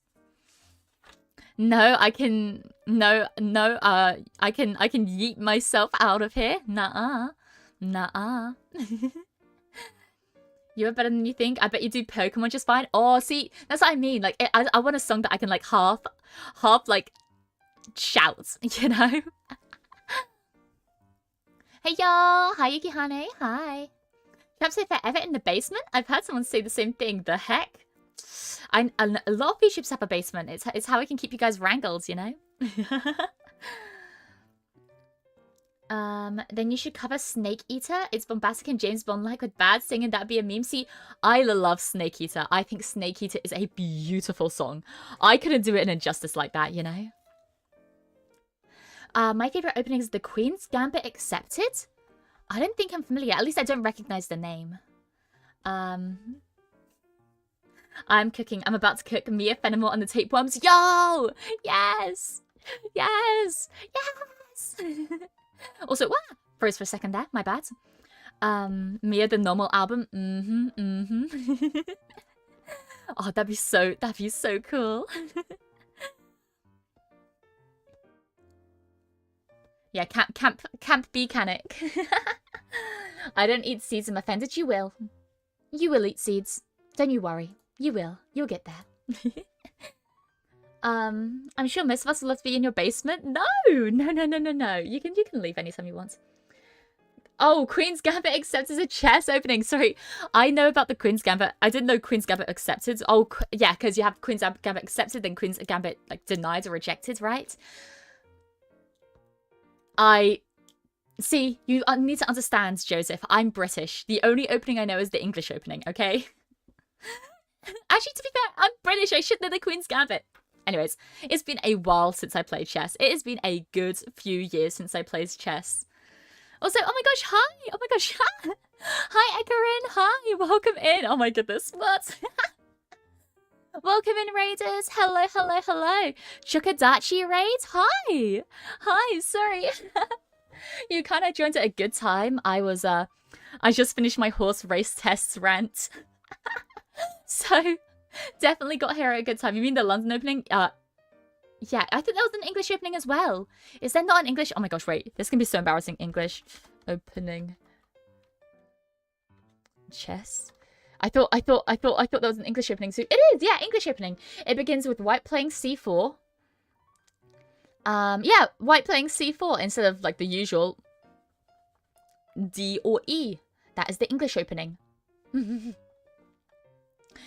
No, I can yeet myself out of here. Nuh-uh. Nuh-uh. You're better than you think. I bet you do Pokemon just fine. Oh, see, that's what I mean. Like, I want a song that I can, like, half, like, shout, you know? Hey, y'all. Hi, Yukihane. Hi. Trapped stay forever in the basement? I've heard someone say the same thing. The heck? A lot of V-ships have a basement. It's how I can keep you guys wrangled, you know? Then you should cover Snake Eater. It's bombastic and James Bond-like with bad singing. That'd be a meme. See, I love Snake Eater. I think Snake Eater is a beautiful song. I couldn't do it in injustice like that, you know? My favorite opening is The Queen's Gambit Accepted. I don't think I'm familiar. At least I don't recognize the name. I'm cooking. I'm about to cook Mia Fenimore on the tapeworms. Yo! Yes! Yes! Yes! Also, what? Froze for a second there. My bad. Mia the Normal album. Oh, that'd be so cool. Yeah, camp Beeakery. I don't eat seeds. I'm offended. You will. You will eat seeds. Don't you worry. You will. You'll get there. I'm sure most of us would love to be in your basement. No! No. You can leave anytime you want. Oh, Queen's Gambit Accepted is a chess opening. Sorry. I know about the Queen's Gambit. I didn't know Queen's Gambit Accepted. Oh, yeah, because you have Queen's Gambit Accepted, then Queen's Gambit, like, denied or rejected, right? See, you need to understand, Joseph. I'm British. The only opening I know is the English opening, okay? Actually, to be fair, I'm British. I should know the Queen's Gambit. Anyways, it's been a while since I played chess. It has been a good few years since I played chess. Also, oh my gosh, hi! Oh my gosh, hi! Hi, Ekarin! Hi! Welcome in! Oh my goodness, what? Welcome in, Raiders! Hello! Chukadachi Raid? Hi! Hi, sorry. You kind of joined at a good time. I just finished my horse race tests rant. So, definitely got here at a good time. You mean the London opening? Yeah, I think that was an English opening as well. Is there not an English? Oh my gosh, wait. This can be so embarrassing. English opening. Chess. I thought that was an English opening. So it is, yeah, English opening. It begins with white playing c4. Yeah, white playing c4 instead of like the usual D or E. That is the English opening.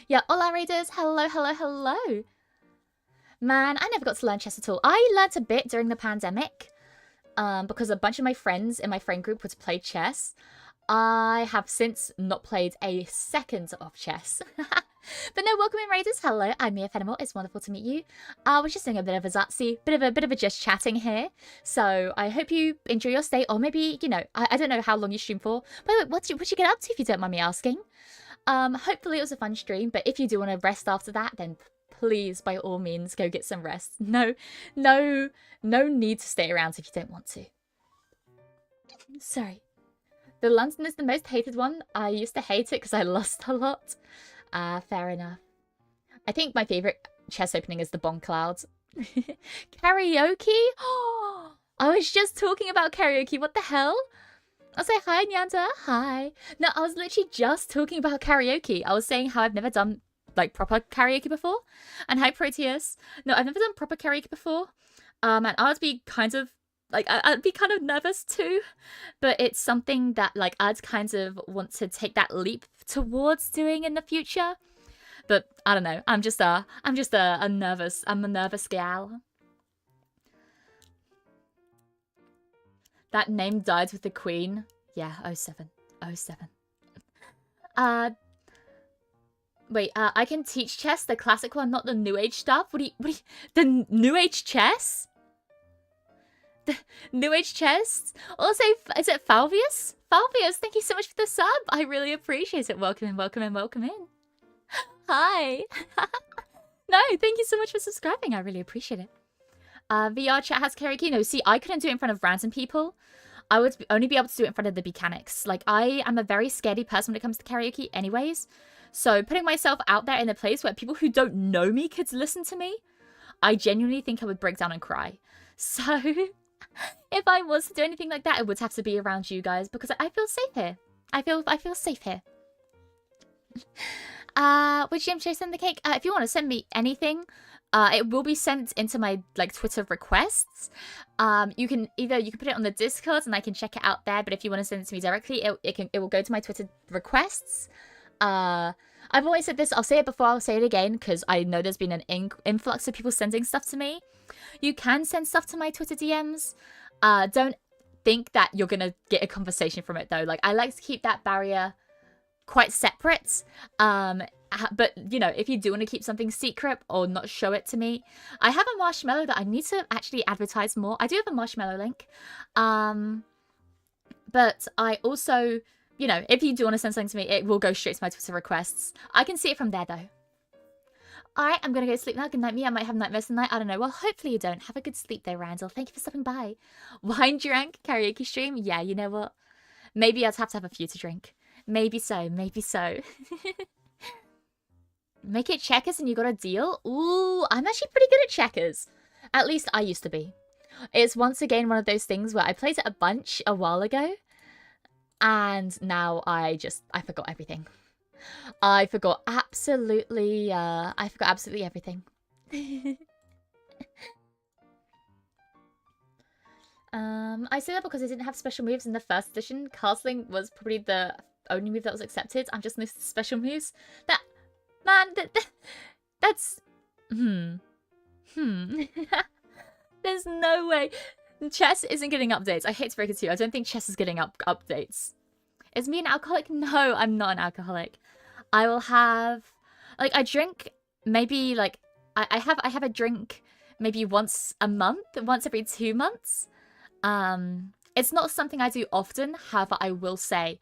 Yeah, hola Raiders. Hello. Man, I never got to learn chess at all. I learnt a bit during the pandemic because a bunch of my friends in my friend group were to play chess. I have since not played a second of chess. But no, welcome in, Raiders. Hello, I'm Mia Fenimore. It's wonderful to meet you. I was just doing a bit of a ZATSU, bit of a just chatting here. So I hope you enjoy your stay, or maybe, you know, I don't know how long you stream for. By the way, what'd you get up to, if you don't mind me asking? Hopefully it was a fun stream, but if you do want to rest after that, then please, by all means, go get some rest. No need to stay around if you don't want to. Sorry. The London is the most hated one. I used to hate it because I lost a lot. Fair enough. I think my favorite chess opening is the Bomb Cloud. Karaoke? Oh, I was just talking about karaoke. What the hell? I'll say hi, Nyanda. Hi. No, I was literally just talking about karaoke. I was saying how I've never done like proper karaoke before. And hi, Proteus. No, I've never done proper karaoke before. And I'd be kind of like, I'd be kind of nervous too, but it's something that like I'd kind of want to take that leap towards doing in the future. But I don't know. I'm a nervous gal. That name died with the Queen. Yeah, 07. 07. Wait, I can teach chess, the classic one, not the new age stuff. What do you, the new age chess? The new age chess? Also, is it Falvius? Falvius, thank you so much for the sub. I really appreciate it. Welcome in, welcome in, welcome in. Hi. No, thank you so much for subscribing. I really appreciate it. VR chat has karaoke. No, see, I couldn't do it in front of random people. I would only be able to do it in front of the mechanics. Like, I am a very scaredy person when it comes to karaoke anyways. So putting myself out there in a place where people who don't know me could listen to me, I genuinely think I would break down and cry. So if I was to do anything like that, it would have to be around you guys because I feel safe here. I feel safe here. Which GM should I send the cake? If you want to send me anything, it will be sent into my like Twitter requests. You can put it on the Discord and I can check it out there. But if you want to send it to me directly, it will go to my Twitter requests. I've always said this. I'll say it before. I'll say it again because I know there's been an influx of people sending stuff to me. You can send stuff to my Twitter DMs. Don't think that you're gonna get a conversation from it though. Like I like to keep that barrier quite separate. But you know, if you do want to keep something secret or not show it to me, I have a marshmallow that I need to actually advertise more. I do have a marshmallow link. But I also, you know, if you do want to send something to me, it will go straight to my Twitter requests. I can see it from there though. Alright, I'm gonna go to sleep now. Good night, me. I might have nightmares tonight. I don't know. Well, hopefully you don't. Have a good sleep though, Randall. Thank you for stopping by. Wine drank karaoke stream? Yeah, you know what? Maybe I'd have to have a few to drink. Maybe so, maybe so. Make it checkers and you got a deal? Ooh, I'm actually pretty good at checkers. At least I used to be. It's once again one of those things where I played it a bunch a while ago. And now I forgot everything. I forgot absolutely everything. I say that because I didn't have special moves in the first edition. Castling was probably the only move that was accepted. I'm just missed special moves. That's There's no way. Chess isn't getting updates. I hate to break it to you. I don't think chess is getting updates. Is me an alcoholic? No, I'm not an alcoholic. I will have, like, I drink maybe like I have a drink maybe once a month, once every 2 months. It's not something I do often. However, I will say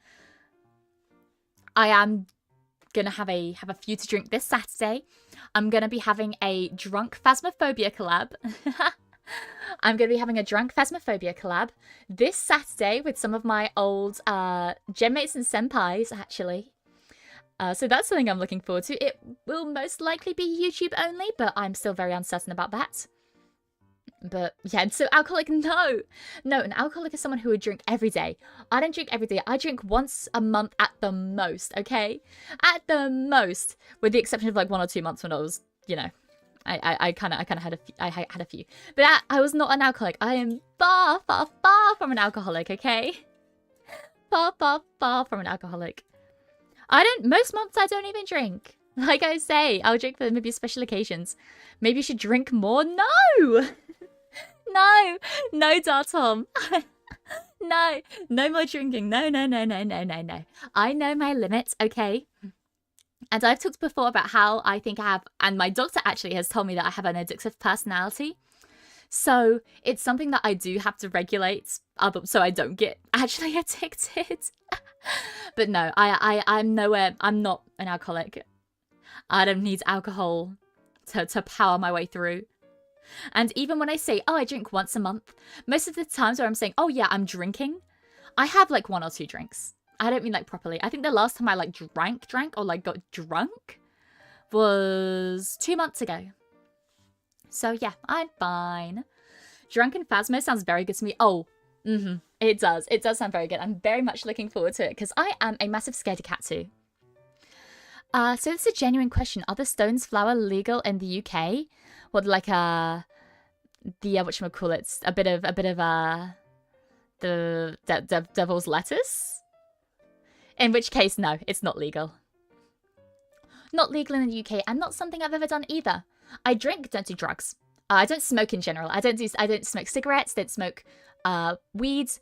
I am gonna have a few to drink this Saturday. I'm gonna be having a drunk Phasmophobia collab. I'm gonna be having a drunk Phasmophobia collab this Saturday with some of my old gen mates and senpais, actually. So that's something I'm looking forward to. It will most likely be YouTube only, but I'm still very uncertain about that. But yeah, so alcoholic, no. No, an alcoholic is someone who would drink every day. I don't drink every day. I drink once a month at the most, okay? At the most, with the exception of like 1 or 2 months when I was, you know, I kind of had a few. But I was not an alcoholic. I am far, far, far from an alcoholic, okay? Far, far, far from an alcoholic. Most months I don't even drink. Like I say, I'll drink for maybe special occasions. Maybe you should drink more? No! No! No, Dartom. No. No more drinking. No, no, no, no, no, no, no. I know my limits, okay? And I've talked before about how I think I have, and my doctor actually has told me that I have an addictive personality. So it's something that I do have to regulate so I don't get actually addicted. But no, I'm nowhere, I'm not an alcoholic. I don't need alcohol to power my way through. And even when I say, oh, I drink once a month, most of the times where I'm saying, oh yeah, I'm drinking, I have like 1 or 2 drinks. I don't mean like properly. I think the last time I like drank or like got drunk was 2 months ago. So yeah, I'm fine. Drunken Phasmo sounds very good to me. Oh, it does. It does sound very good. I'm very much looking forward to it because I am a massive scaredy cat too. So this is a genuine question. Are the stones flower legal in the UK? What, like whatchamacallit, a bit of the devil's lettuce. In which case, no, it's not legal. Not legal in the UK, and not something I've ever done either. I drink, don't do drugs. I don't smoke in general. I don't smoke cigarettes, don't smoke weeds.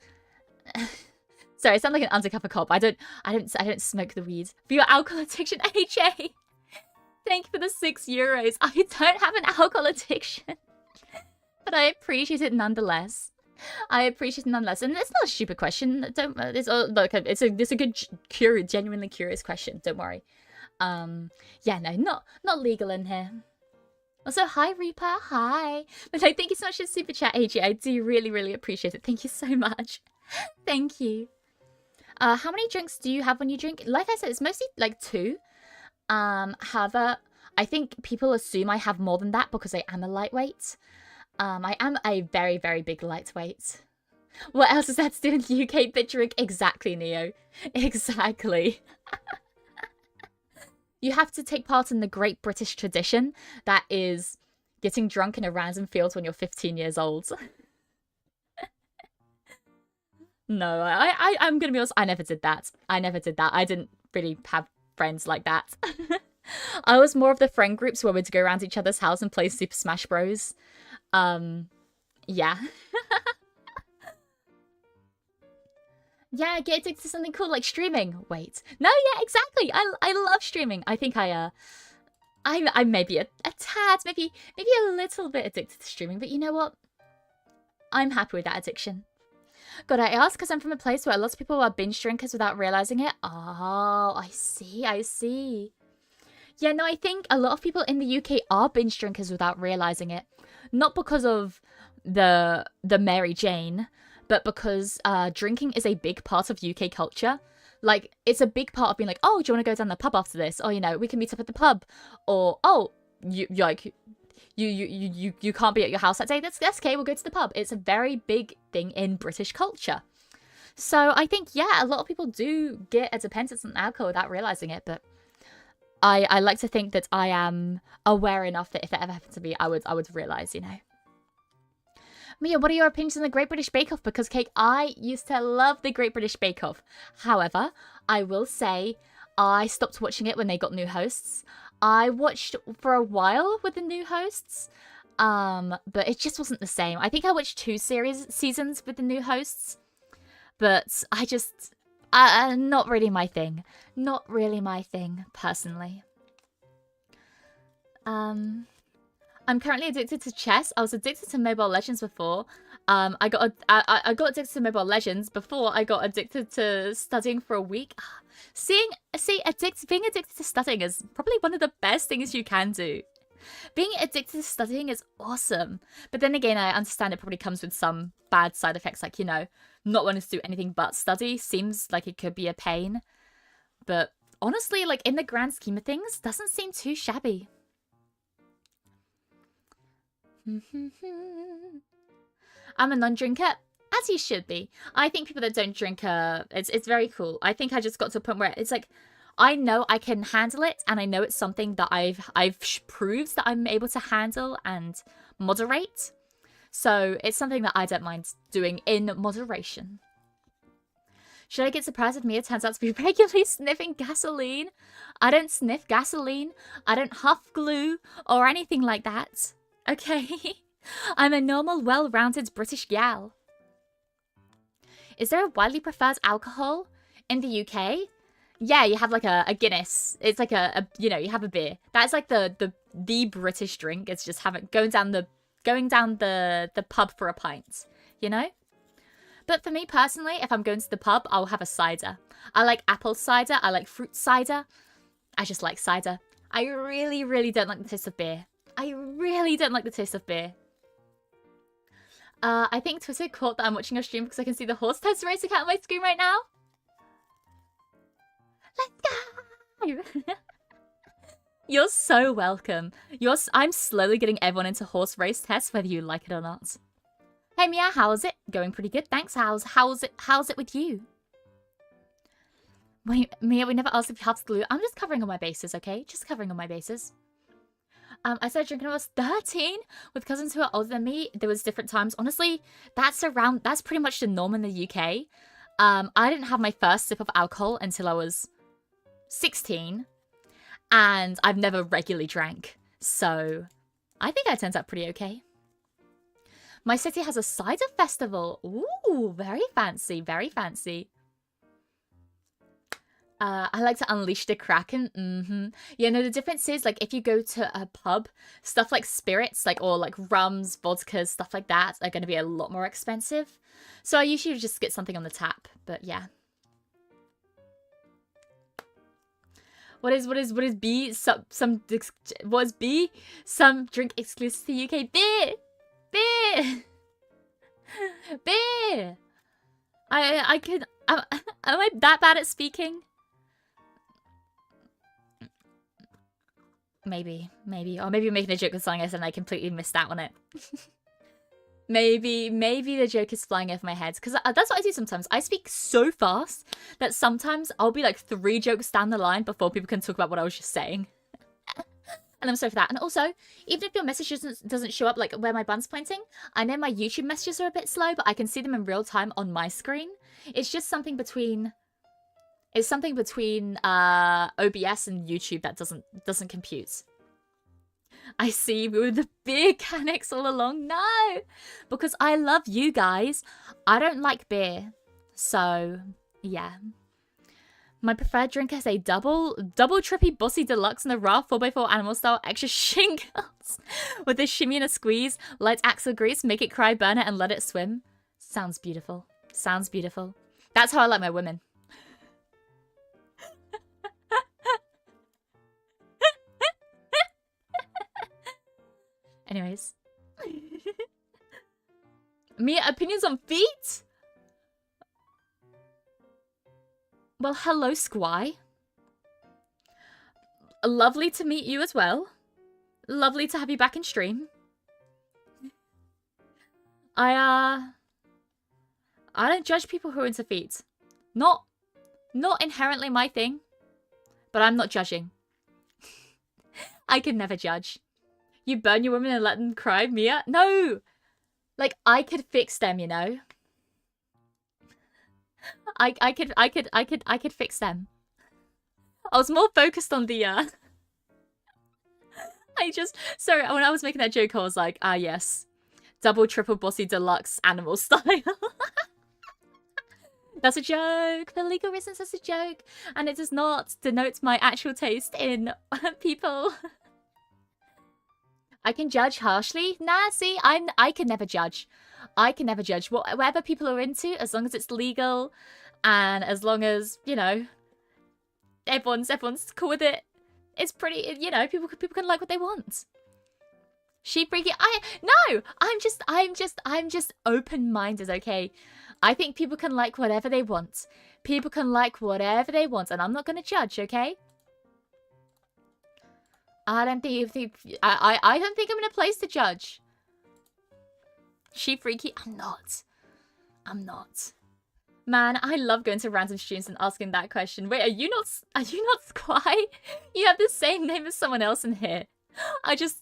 Sorry, I sound like an undercover cop. I don't smoke the weed. For your alcohol addiction, AJ. Thank you for the €6. I don't have an alcohol addiction. But I appreciate it nonetheless. I appreciate it nonetheless. And it's not a stupid question. It's a good, genuinely curious question. Don't worry. Yeah, no, not legal in here. Also, hi Reaper, hi. But no, thank you so much for the super chat, AJ. I do really appreciate it. Thank you so much. Thank you. How many drinks do you have when you drink? Like I said, it's mostly like 2. However, I think people assume I have more than that because I am a lightweight. I am a very big lightweight. What else is that to do in the UK? Bit drink? Exactly, Neo. Exactly. You have to take part in the great British tradition that is getting drunk in a random field when you're 15 years old. No, I'm gonna be honest, I never did that. I didn't really have friends like that. I was more of the friend groups where we'd go around each other's house and play Super Smash Bros. Yeah. Yeah, get addicted to something cool like streaming. Wait. No, yeah, exactly. I love streaming. I think I'm maybe a tad, maybe a little bit addicted to streaming, but you know what? I'm happy with that addiction. God, I ask because I'm from a place where lots of people are binge drinkers without realizing it. Oh, I see. Yeah, no, I think a lot of people in the UK are binge drinkers without realizing it. Not because of the Mary Jane, but because drinking is a big part of UK culture. Like, it's a big part of being like, oh, do you want to go down the pub after this? Or, you know, we can meet up at the pub. Or, oh, you can't be at your house that day. That's okay, we'll go to the pub. It's a very big thing in British culture. So I think, yeah, a lot of people do get a dependence on alcohol without realizing it, but I like to think that I am aware enough that if it ever happened to me, I would realize, you know. Mia, what are your opinions on the Great British Bake Off? Because, Cake, I used to love the Great British Bake Off. However, I will say I stopped watching it when they got new hosts. I watched for a while with the new hosts, but it just wasn't the same. I think I watched 2 seasons with the new hosts, but I just, not really my thing. Not really my thing, personally. I'm currently addicted to chess. I was addicted to Mobile Legends before. I got addicted to Mobile Legends before I got addicted to studying for a week. Being addicted to studying is probably one of the best things you can do. Being addicted to studying is awesome. But then again, I understand it probably comes with some bad side effects, like, you know, not wanting to do anything but study seems like it could be a pain. But honestly, like, in the grand scheme of things, doesn't seem too shabby. I'm a non-drinker, as you should be. I think people that don't drink, it's very cool. I think I just got to a point where it's like, I know I can handle it, and I know it's something that I've proved that I'm able to handle and moderate. So it's something that I don't mind doing in moderation. Should I get surprised if Mia turns out to be regularly sniffing gasoline? I don't sniff gasoline. I don't huff glue or anything like that. Okay? I'm a normal, well-rounded British gal. Is there a widely preferred alcohol in the UK? Yeah, you have like a Guinness. It's like you know, you have a beer. That's like the British drink. It's just going down the pub for a pint, you know? But for me personally, if I'm going to the pub, I'll have a cider. I like apple cider. I like fruit cider. I just like cider. I really don't like the taste of beer. I think Twitter caught that I'm watching your stream because I can see the horse test race account on my screen right now. Let's go! You're so welcome. I'm slowly getting everyone into horse race tests, whether you like it or not. Hey Mia, how's it? Going pretty good, thanks. How's it with you? Wait, Mia, we never asked if you have glue. I'm just covering all my bases, okay? Just covering all my bases. I started drinking when I was 13 with cousins who are older than me. There was different times. Honestly, that's pretty much the norm in the UK. I didn't have my first sip of alcohol until I was 16. And I've never regularly drank. So I think I turned out pretty okay. My city has a cider festival. Ooh, very fancy, very fancy. I like to unleash the Kraken. Yeah, no, the difference is, like, if you go to a pub, stuff like spirits, like, or like rums, vodkas, stuff like that are going to be a lot more expensive. So I usually just get something on the tap, but yeah. What is B? What is B? Some drink exclusive to UK. Beer! Beer! Am I that bad at speaking? Maybe. Or maybe you're making a joke with something else and I completely missed out on it. Maybe the joke is flying over my head. Because that's what I do sometimes. I speak so fast that sometimes I'll be like 3 jokes down the line before people can talk about what I was just saying. And I'm sorry for that. And also, even if your message doesn't show up like where my button's pointing, I know my YouTube messages are a bit slow, but I can see them in real time on my screen. It's just something between... It's something between OBS and YouTube that doesn't compute. I see you with the beer canics all along. No! Because I love you guys. I don't like beer. So, yeah. My preferred drink is a double trippy bossy deluxe in a raw 4x4 animal style extra shingles with a shimmy and a squeeze, light axle grease, make it cry, burn it, and let it swim. Sounds beautiful. Sounds beautiful. That's how I like my women. Anyways. Mia, opinions on feet? Well, hello, Squy. Lovely to meet you as well. Lovely to have you back in stream. I don't judge people who are into feet. Not inherently my thing, but I'm not judging. I can never judge. You burn your women and let them cry, Mia? No! Like, I could fix them, you know? I could fix them. I was more focused on the, sorry, when I was making that joke, I was like, ah, yes. Double, triple, bossy, deluxe, animal style. That's a joke. For legal reasons, that's a joke. And it does not denote my actual taste in people. I can judge harshly. Nah, see, I can never judge. I can never judge. Whatever people are into, as long as it's legal, and as long as, you know, everyone's cool with it, it's pretty, you know, people can like what they want. She freaky. No, I'm just open-minded, okay? I think people can like whatever they want. People can like whatever they want, and I'm not gonna judge, okay? I don't think I don't think I'm in a place to judge. She freaky? I'm not. Man, I love going to random streams and asking that question. Wait, are you not Squy? You have the same name as someone else in here. I just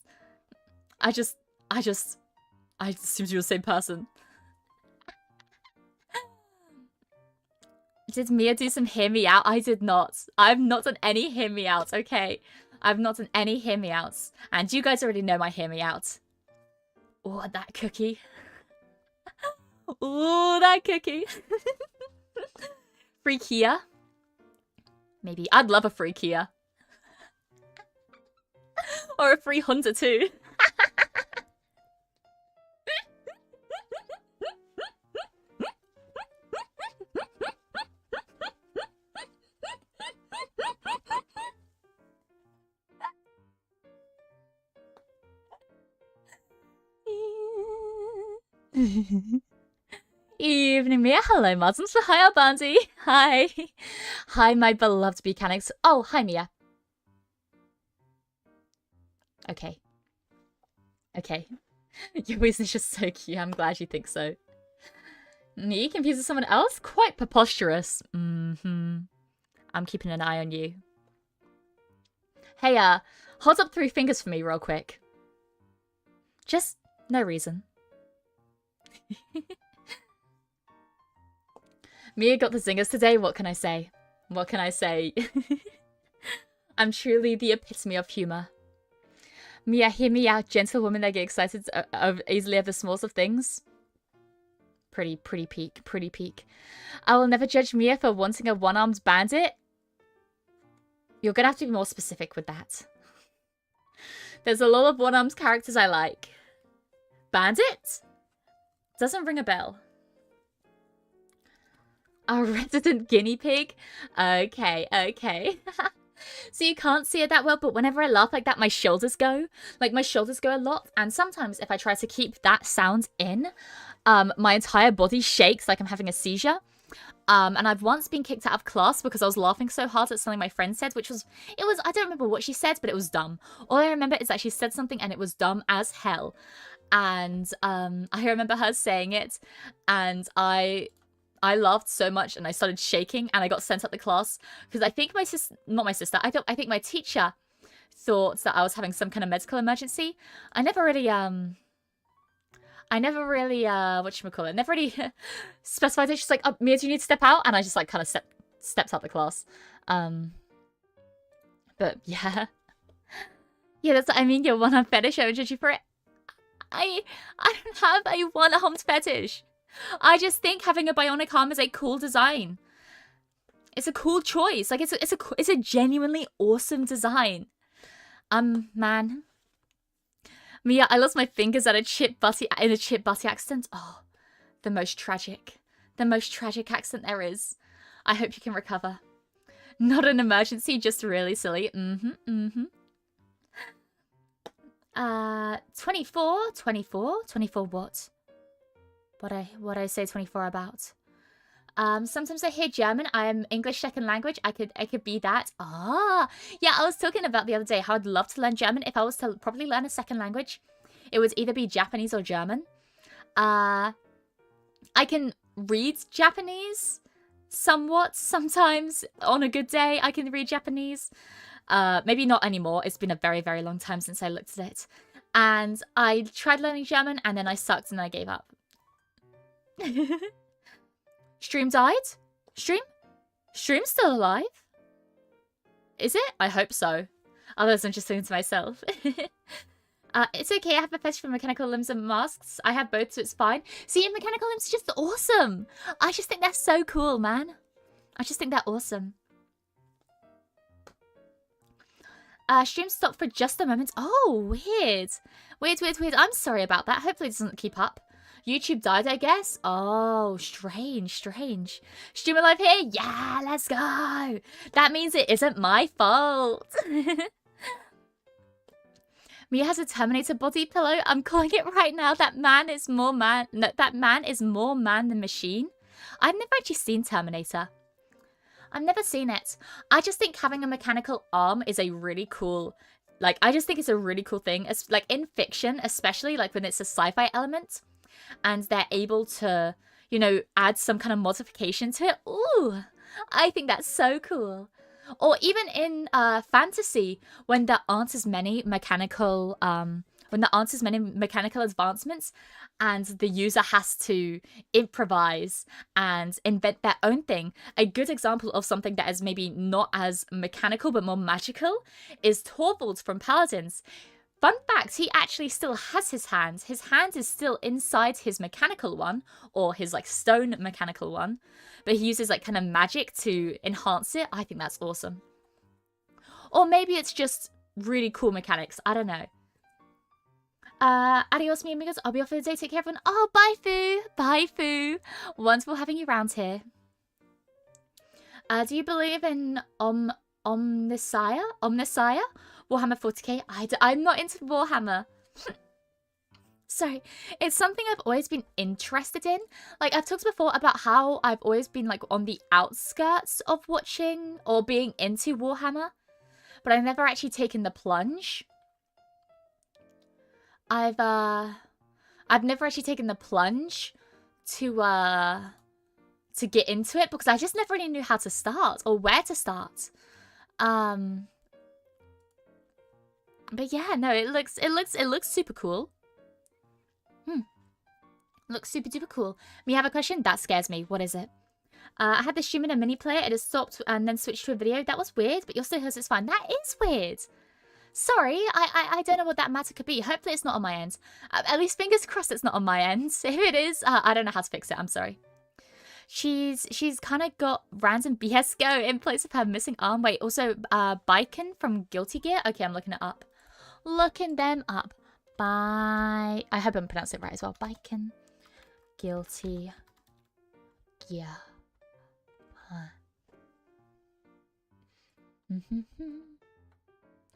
assumed you were the same person. Did Mia do some hear me out? I did not. I've not done any hear me out, okay? I've not done any hear me outs. And you guys already know my hear me out. Oh, that cookie. Oh, that cookie. Free Kia? Maybe. I'd love a free Kia. Or a free Honda too. Evening, Mia. Hello, Martins. Hi, Albanzi. Hi. Hi, my beloved mechanics. Oh, hi, Mia. Okay. Okay. Your voice is just so cute. I'm glad you think so. Me confused with someone else? Quite preposterous. I'm keeping an eye on you. Hey, Hold up 3 fingers for me real quick. Just no reason. Mia got the zingers today. What can I say? What can I say? I'm truly the epitome of humor. Mia, hear me out. Gentle women that get excited easily over the smallest of things. Pretty peak. Pretty peak. I will never judge Mia for wanting a one-armed bandit. You're gonna have to be more specific with that. There's a lot of one-armed characters I like. Bandit? Doesn't ring a bell. A resident guinea pig? Okay, okay. So you can't see it that well, but whenever I laugh like that, my shoulders go. Like, my shoulders go a lot. And sometimes if I try to keep that sound in, my entire body shakes like I'm having a seizure. And I've once been kicked out of class because I was laughing so hard at something my friend said, which was, I don't remember what she said, but it was dumb. All I remember is that she said something and it was dumb as hell. And I remember her saying it, and I laughed so much and I started shaking and I got sent up the class because I think my sister, not my sister, I think my teacher thought that I was having some kind of medical emergency. I never really whatchamacallit, never really specified it. She's like, oh, Mia, do you need to step out? And I just like kind of stepped out the class. But yeah. Yeah, that's what I mean. You're one-armed fetish. I would judge you for it. I don't have a one-armed fetish. I just think having a bionic arm is a cool design. It's a cool choice. Like, it's a genuinely awesome design. Man. Mia, I lost my fingers at a chit butty accident. Oh, the most tragic accident there is. I hope you can recover. Not an emergency, just really silly. 24 what? What I say 24 about? Sometimes I hear German. I'm English second language. I could be that. Ah, yeah, I was talking about the other day how I'd love to learn German if I was to probably learn a second language. It would either be Japanese or German. I can read Japanese somewhat sometimes. On a good day, I can read Japanese. Maybe not anymore. It's been a very, very long time since I looked at it. And I tried learning German and then I sucked and I gave up. Stream died? Stream's still alive? Is it? I hope so. Otherwise I'm just thinking to myself. It's okay, I have a fetish for mechanical limbs and masks. I have both, so it's fine. See, mechanical limbs are just awesome. I just think they're so cool, man. I just think they're awesome. Stream stopped for just a moment. Oh, weird. Weird. I'm sorry about that. Hopefully it doesn't keep up. YouTube died, I guess. Oh, strange. Stream alive here? Yeah, let's go. That means it isn't my fault. Mia has a Terminator body pillow. I'm calling it right now. That man is more man. No, that man is more man than machine. I've never actually seen Terminator. I've never seen it. I just think having a mechanical arm is a really cool, like, I just think it's a really cool thing. It's like in fiction, especially like when it's a sci-fi element and they're able to, you know, add some kind of modification to it. Ooh, I think that's so cool. Or even in fantasy, when there aren't as many mechanical advancements and the user has to improvise and invent their own thing. A good example of something that is maybe not as mechanical but more magical is Torvald from Paladins. Fun fact, he actually still has his hand. His hand is still inside his mechanical one, or his like stone mechanical one, but he uses like kind of magic to enhance it. I think that's awesome. Or maybe it's just really cool mechanics. I don't know. Adios, mi amigos. I'll be off for the day. Take care, everyone. Oh, bye, Foo. Bye, Foo. Wonderful having you around here. Do you believe in Omnissiah? Warhammer 40k? I'm not into Warhammer. Sorry. It's something I've always been interested in. Like, I've talked before about how I've always been, like, on the outskirts of watching or being into Warhammer. But I've never actually taken the plunge. I've never actually taken the plunge to get into it because I just never really knew how to start or where to start. But yeah, no, it looks super cool. Looks super duper cool. Me have a question? That scares me. What is it? I had this human in a mini player. It has stopped and then switched to a video. That was weird, but your still host is fine. That is weird. Sorry, I don't know what that matter could be. Hopefully it's not on my end. At least fingers crossed it's not on my end. If it is, I don't know how to fix it. I'm sorry. She's kind of got random BS go in place of her missing arm. Wait, also Biken from Guilty Gear. Okay, I'm looking it up. Looking them up. I hope I'm pronouncing it right as well. Biken. Guilty Gear.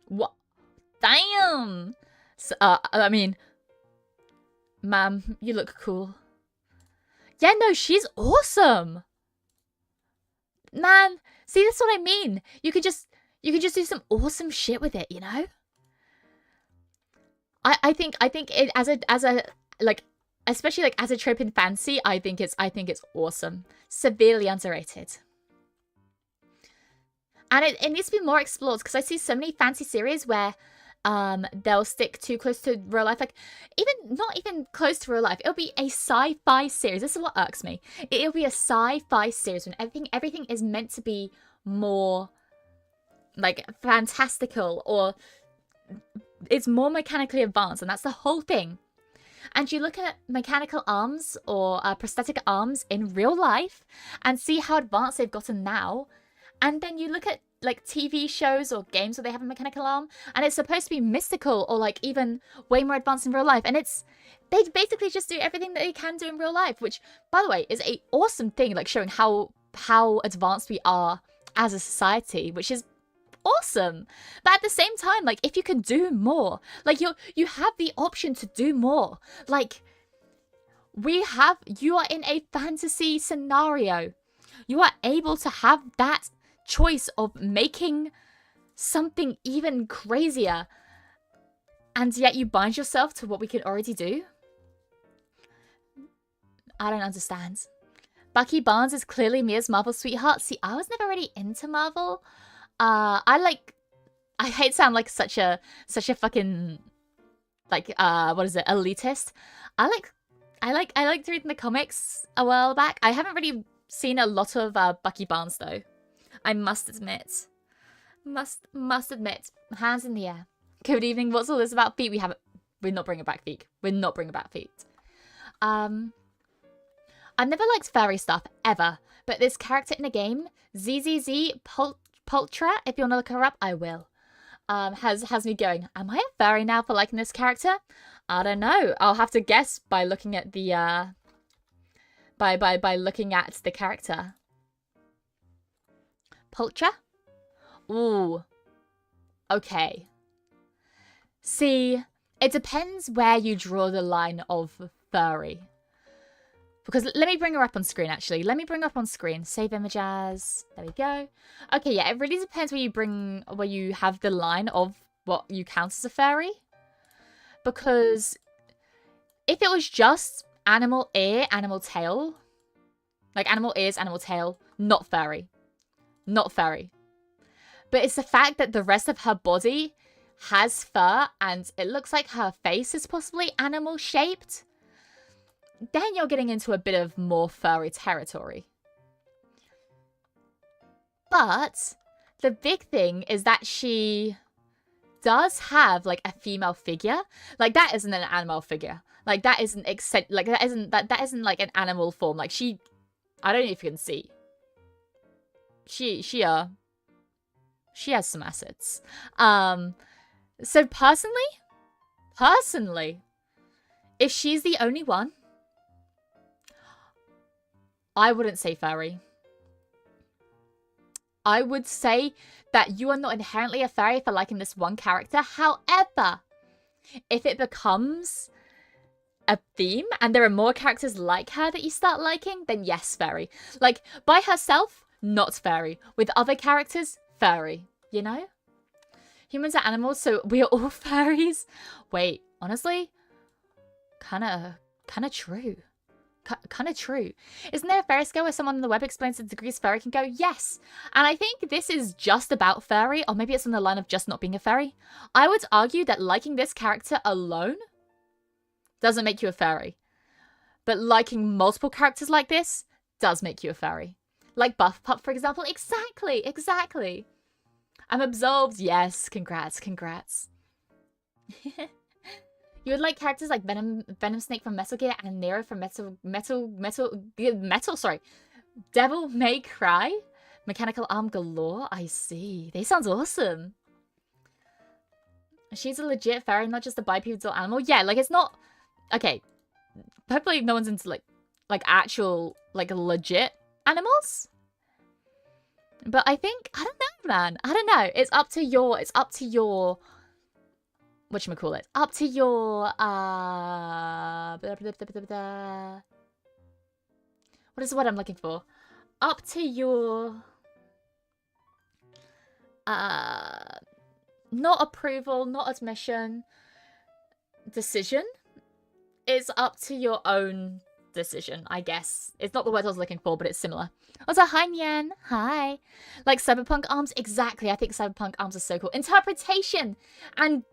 What? Damn! So, I mean, ma'am, you look cool. Yeah, no, she's awesome. Man, see, that's what I mean. You could just do some awesome shit with it, you know? I think it as a like, especially like as a trope in fantasy, I think it's awesome. Severely underrated. And it needs to be more explored, because I see so many fantasy series where they'll stick too close to real life. Like, not even close to real life. It'll be a sci-fi series. This is what irks me. It'll be a sci-fi series when everything is meant to be more like fantastical, or it's more mechanically advanced, and that's the whole thing. And you look at mechanical arms or prosthetic arms in real life and see how advanced they've gotten now. And then you look at like TV shows or games where they have a mechanical arm and it's supposed to be mystical or like even way more advanced in real life. And they basically just do everything that they can do in real life, which, by the way, is a awesome thing, like showing how advanced we are as a society, which is awesome. But at the same time, like, if you can do more, like you have the option to do more. Like, you are in a fantasy scenario. You are able to have that choice of making something even crazier, and yet you bind yourself to what we can already do. I don't understand. Bucky Barnes is clearly Mia's Marvel sweetheart. See, I was never really into Marvel. I hate to sound like such a fucking like what is it, elitist. I liked reading the comics a while back. I haven't really seen a lot of Bucky Barnes though. I must admit. Must admit. Hands in the air. Good evening. What's all this about feet? We're not bringing back feet. We're not bringing back feet. I've never liked furry stuff ever, but this character in a game, ZZZ Pultra, if you want to look her up, I will. Has me going, am I a furry now for liking this character? I don't know. I'll have to guess by looking at the by looking at the character. Pultra? Ooh. Okay. See, it depends where you draw the line of furry. Because let me bring her up on screen, actually. Let me bring her up on screen. Save image as. There we go. Okay, yeah, it really depends where you have the line of what you count as a furry. Because if it was just animal ear, animal tail, like animal ears, animal tail, not furry. Not furry. But it's the fact that the rest of her body has fur and it looks like her face is possibly animal shaped. Then you're getting into a bit of more furry territory. But the big thing is that she does have like a female figure. Like, that isn't an animal figure. Like, that isn't that isn't like an animal form. Like, I don't know if you can see. She has some assets. So personally, if she's the only one, I wouldn't say furry. I would say that you are not inherently a furry for liking this one character. However, if it becomes a theme and there are more characters like her that you start liking, then yes, furry. Like, by herself, not furry. With other characters, furry. You know? Humans are animals, so we are all furries. Wait, honestly? Kinda true. kind of true. Isn't there a fairy scale where someone on the web explains the degrees furry can go? Yes. And I think this is just about furry, or maybe it's on the line of just not being a furry. I would argue that liking this character alone doesn't make you a furry. But liking multiple characters like this does make you a furry. Like Buff Pup, for example. Exactly, exactly. I'm absolved. Yes, congrats, congrats. You would like characters like Venom Snake from Metal Gear and Nero from Devil May Cry? Mechanical Arm Galore? I see. They sounds awesome. She's a legit fairy, not just a bipedal animal. Yeah, like it's not... Okay. Hopefully no one's into like actual, like legit animals. But I think, I don't know, man. I don't know. It's up to your... Whatchamacallit? Up to your, what is the word I'm looking for? Up to your, not approval, not admission, decision. It's up to your own decision, I guess. It's not the word I was looking for, but it's similar. Also, hi, Nyan. Hi. Like cyberpunk arms? Exactly. I think cyberpunk arms are so cool. Interpretation and...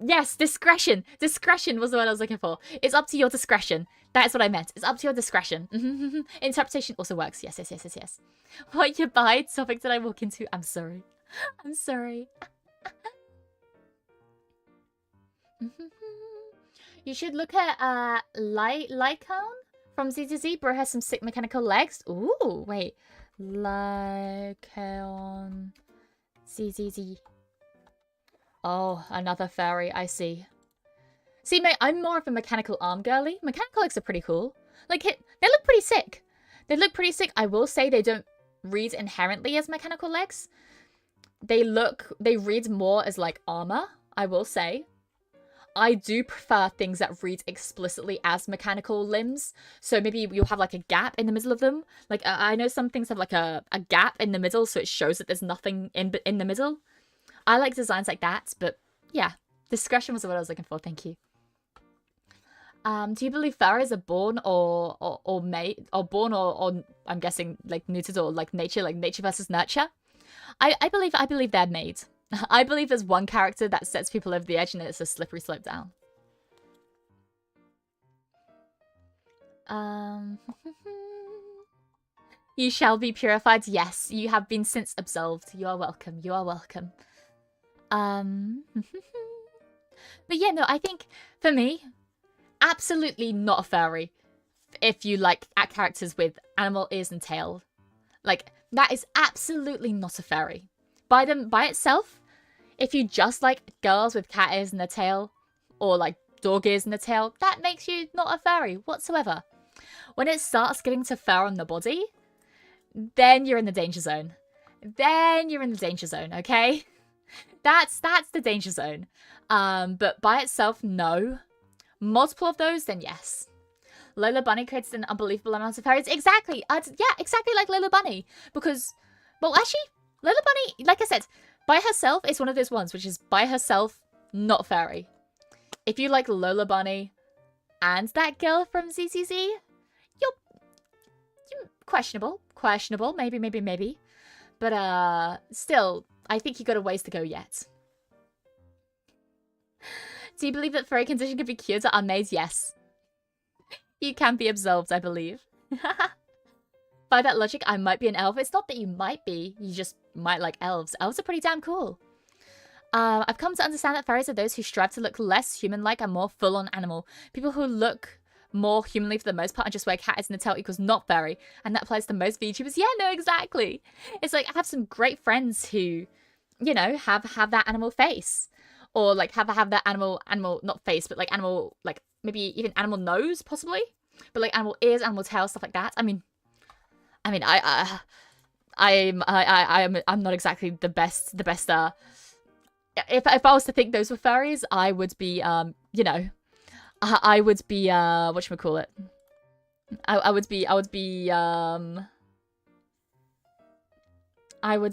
Yes, discretion. Discretion was the word I was looking for. It's up to your discretion. That is what I meant. It's up to your discretion. Interpretation also works. Yes, yes, yes, yes, yes. What you buy topic did I walk into? I'm sorry. I'm sorry. You should look at Lycone from ZZZ. Bro has some sick mechanical legs. Ooh, wait. Lycone ZZZ. Oh, another fairy, I see. See, mate, I'm more of a mechanical arm girly. Mechanical legs are pretty cool. Like, they look pretty sick. They look pretty sick. I will say they don't read inherently as mechanical legs. They read more as, like, armor, I will say. I do prefer things that read explicitly as mechanical limbs. So maybe you'll have, like, a gap in the middle of them. Like, I know some things have, like, a gap in the middle, so it shows that there's nothing in the middle. I like designs like that, but yeah, discretion was what I was looking for. Thank you. Do you believe furries are born or made or born or I'm guessing like neutered or like nature versus nurture? I believe they're made. I believe there's one character that sets people over the edge and it's a slippery slope down. You shall be purified. Yes, you have been since absolved. You are welcome. You are welcome. But yeah, no, I think for me, absolutely not a furry. If you like characters with animal ears and tail, like that is absolutely not a furry. By itself, if you just like girls with cat ears and a tail, or like dog ears and a tail, that makes you not a furry whatsoever. When it starts getting to fur on the body, then you're in the danger zone. Then you're in the danger zone, okay? That's the danger zone. But by itself, no. Multiple of those, then yes. Lola Bunny creates an unbelievable amount of fairies. Exactly. Yeah, exactly like Lola Bunny. Because, well, actually, Lola Bunny, like I said, by herself, it's one of those ones, which is by herself, not fairy. If you like Lola Bunny and that girl from ZZZ, you're questionable. Questionable. Maybe. But, still... I think you got a ways to go yet. Do you believe that furry condition can be cured or unmade? Yes. You can be absolved, I believe. By that logic, I might be an elf. It's not that you might be. You just might like elves. Elves are pretty damn cool. I've come to understand that furries are those who strive to look less human-like and more full-on animal. People who look more humanly for the most part and just wear cat ears and a tail equals not furry. And that applies to most VTubers. Yeah, no, exactly. It's like, I have some great friends who... you know, have that animal face, or like have that animal not face, but like animal, like maybe even animal nose possibly, but like animal ears, animal tail, stuff like that. I mean, I'm not exactly the best. If I was to think those were furries, I would be you know, I would be whatchamacallit. I would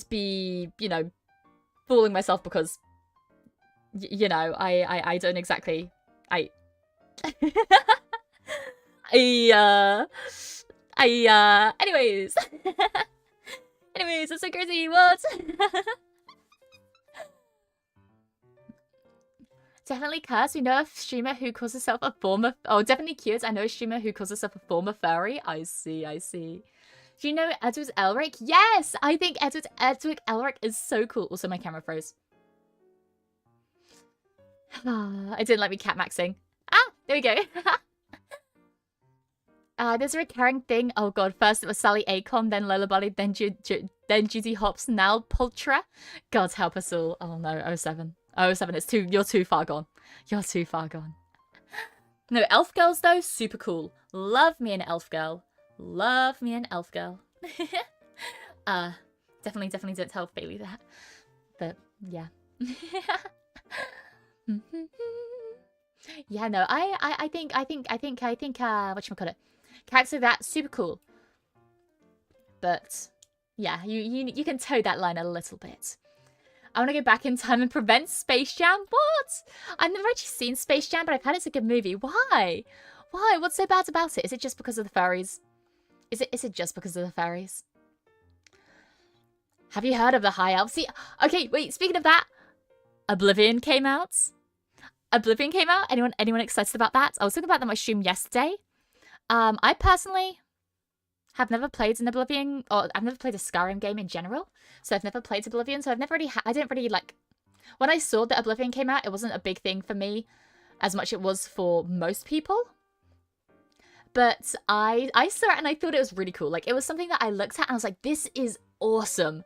be, you know, fooling myself because, you know, I don't exactly, I Anyways. Anyways, that's so crazy. What? Definitely cursed. We know a streamer who calls herself a former... Oh, definitely cute. I know a streamer who calls herself a former furry. I see. Do you know Edward Elric? Yes! I think Edward Elric is so cool. Also, my camera froze. I didn't let me cat maxing. Ah, there we go. There's a recurring thing. Oh god, first it was Sally Acon, then Lola Bunny, then Judy Hopps, now Pultra. God help us all. Oh no, 07. 07, you're too far gone. You're too far gone. No, elf girls though, super cool. Love me an elf girl. Love me an elf girl. Definitely don't tell Bailey that. But yeah. Yeah, no, I think whatchamacallit, character that super cool. But yeah, you can toe that line a little bit. I want to go back in time and prevent Space Jam. What? I've never actually seen Space Jam, but I've heard it's a good movie. Why? Why? What's so bad about it? Is it just because of the furries? Is it just because of the furries? Have you heard of the High Elves? See, okay, wait, speaking of that, Oblivion came out. Anyone excited about that? I was talking about that on my stream yesterday. I personally have never played an Oblivion, or I've never played a Skyrim game in general. So I've never played Oblivion, so I've never really, I didn't really like, when I saw that Oblivion came out, it wasn't a big thing for me as much it was for most people. But I saw it and I thought it was really cool. Like, it was something that I looked at and I was like, this is awesome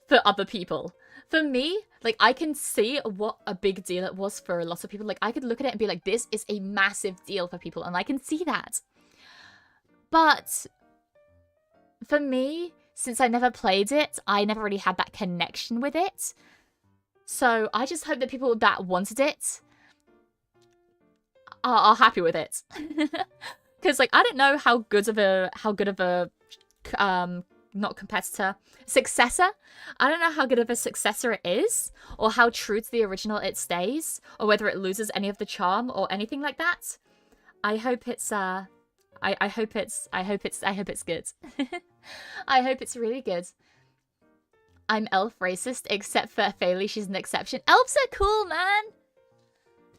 for other people. For me, like, I can see what a big deal it was for a lot of people. Like, I could look at it and be like, this is a massive deal for people, and I can see that. But for me, since I never played it, I never really had that connection with it. So I just hope that people that wanted it are happy with it. Because, like, I don't know how good of a not competitor, successor. I don't know how good of a successor it is, or how true to the original it stays, or whether it loses any of the charm or anything like that. I hope it's I hope it's good. I hope it's really good. I'm elf racist, except for Faylee, she's an exception. Elves are cool, man.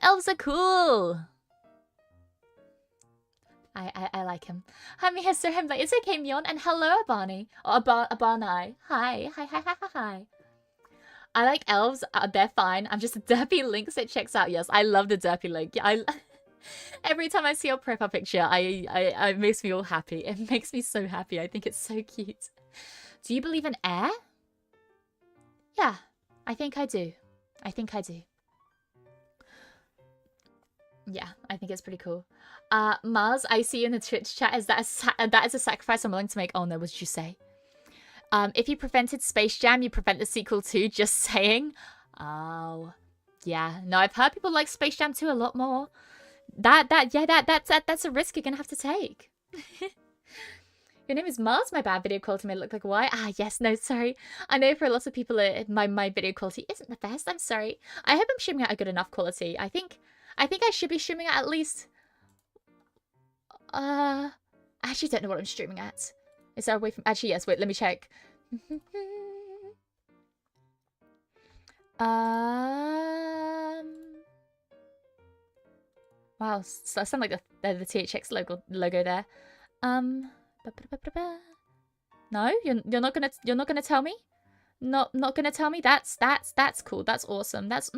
Elves are cool. I like him. Hi, Mia, so I'm like, it's okay, Mion, and hello, Abani. Or Abanai. Hi. I like elves. They're fine. I'm just a derpy link, so it checks out. Yes, I love the derpy link. Yeah, every time I see your profile picture, it makes me all happy. It makes me so happy. I think it's so cute. Do you believe in air? Yeah, I think I do. Yeah, I think it's pretty cool. Mars, I see you in the Twitch chat. That is a sacrifice I'm willing to make. Oh no, what did you say? If you prevented Space Jam, you prevent the sequel too. Just saying. Oh, yeah. No, I've heard people like Space Jam 2 a lot more. That's a risk you're gonna have to take. Your name is Mars. My bad video quality may look like why. Ah, yes. No, sorry. I know for a lot of people, my video quality isn't the best. I'm sorry. I hope I'm streaming at a good enough quality. I think I should be streaming at least. I actually don't know what I'm streaming at. Is there a way from... Actually, yes. Wait, let me check. Wow, so I sound like the THX logo there. No, you're not gonna tell me. Not gonna tell me. That's cool. That's awesome. That's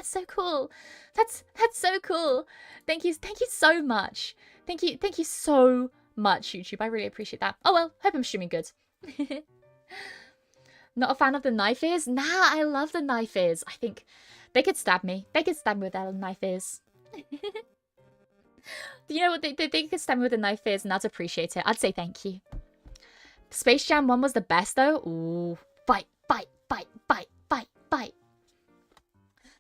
so cool. That's so cool. Thank you so much. Thank you so much, YouTube. I really appreciate that. Oh well, hope I'm streaming good. Not a fan of the knife ears? Nah, I love the knife ears. I think they could stab me. They could stab me with their knife ears. You know what? They could stab me with the knife ears, and I'd appreciate it. I'd say thank you. Space Jam 1 was the best though. Ooh. Bite.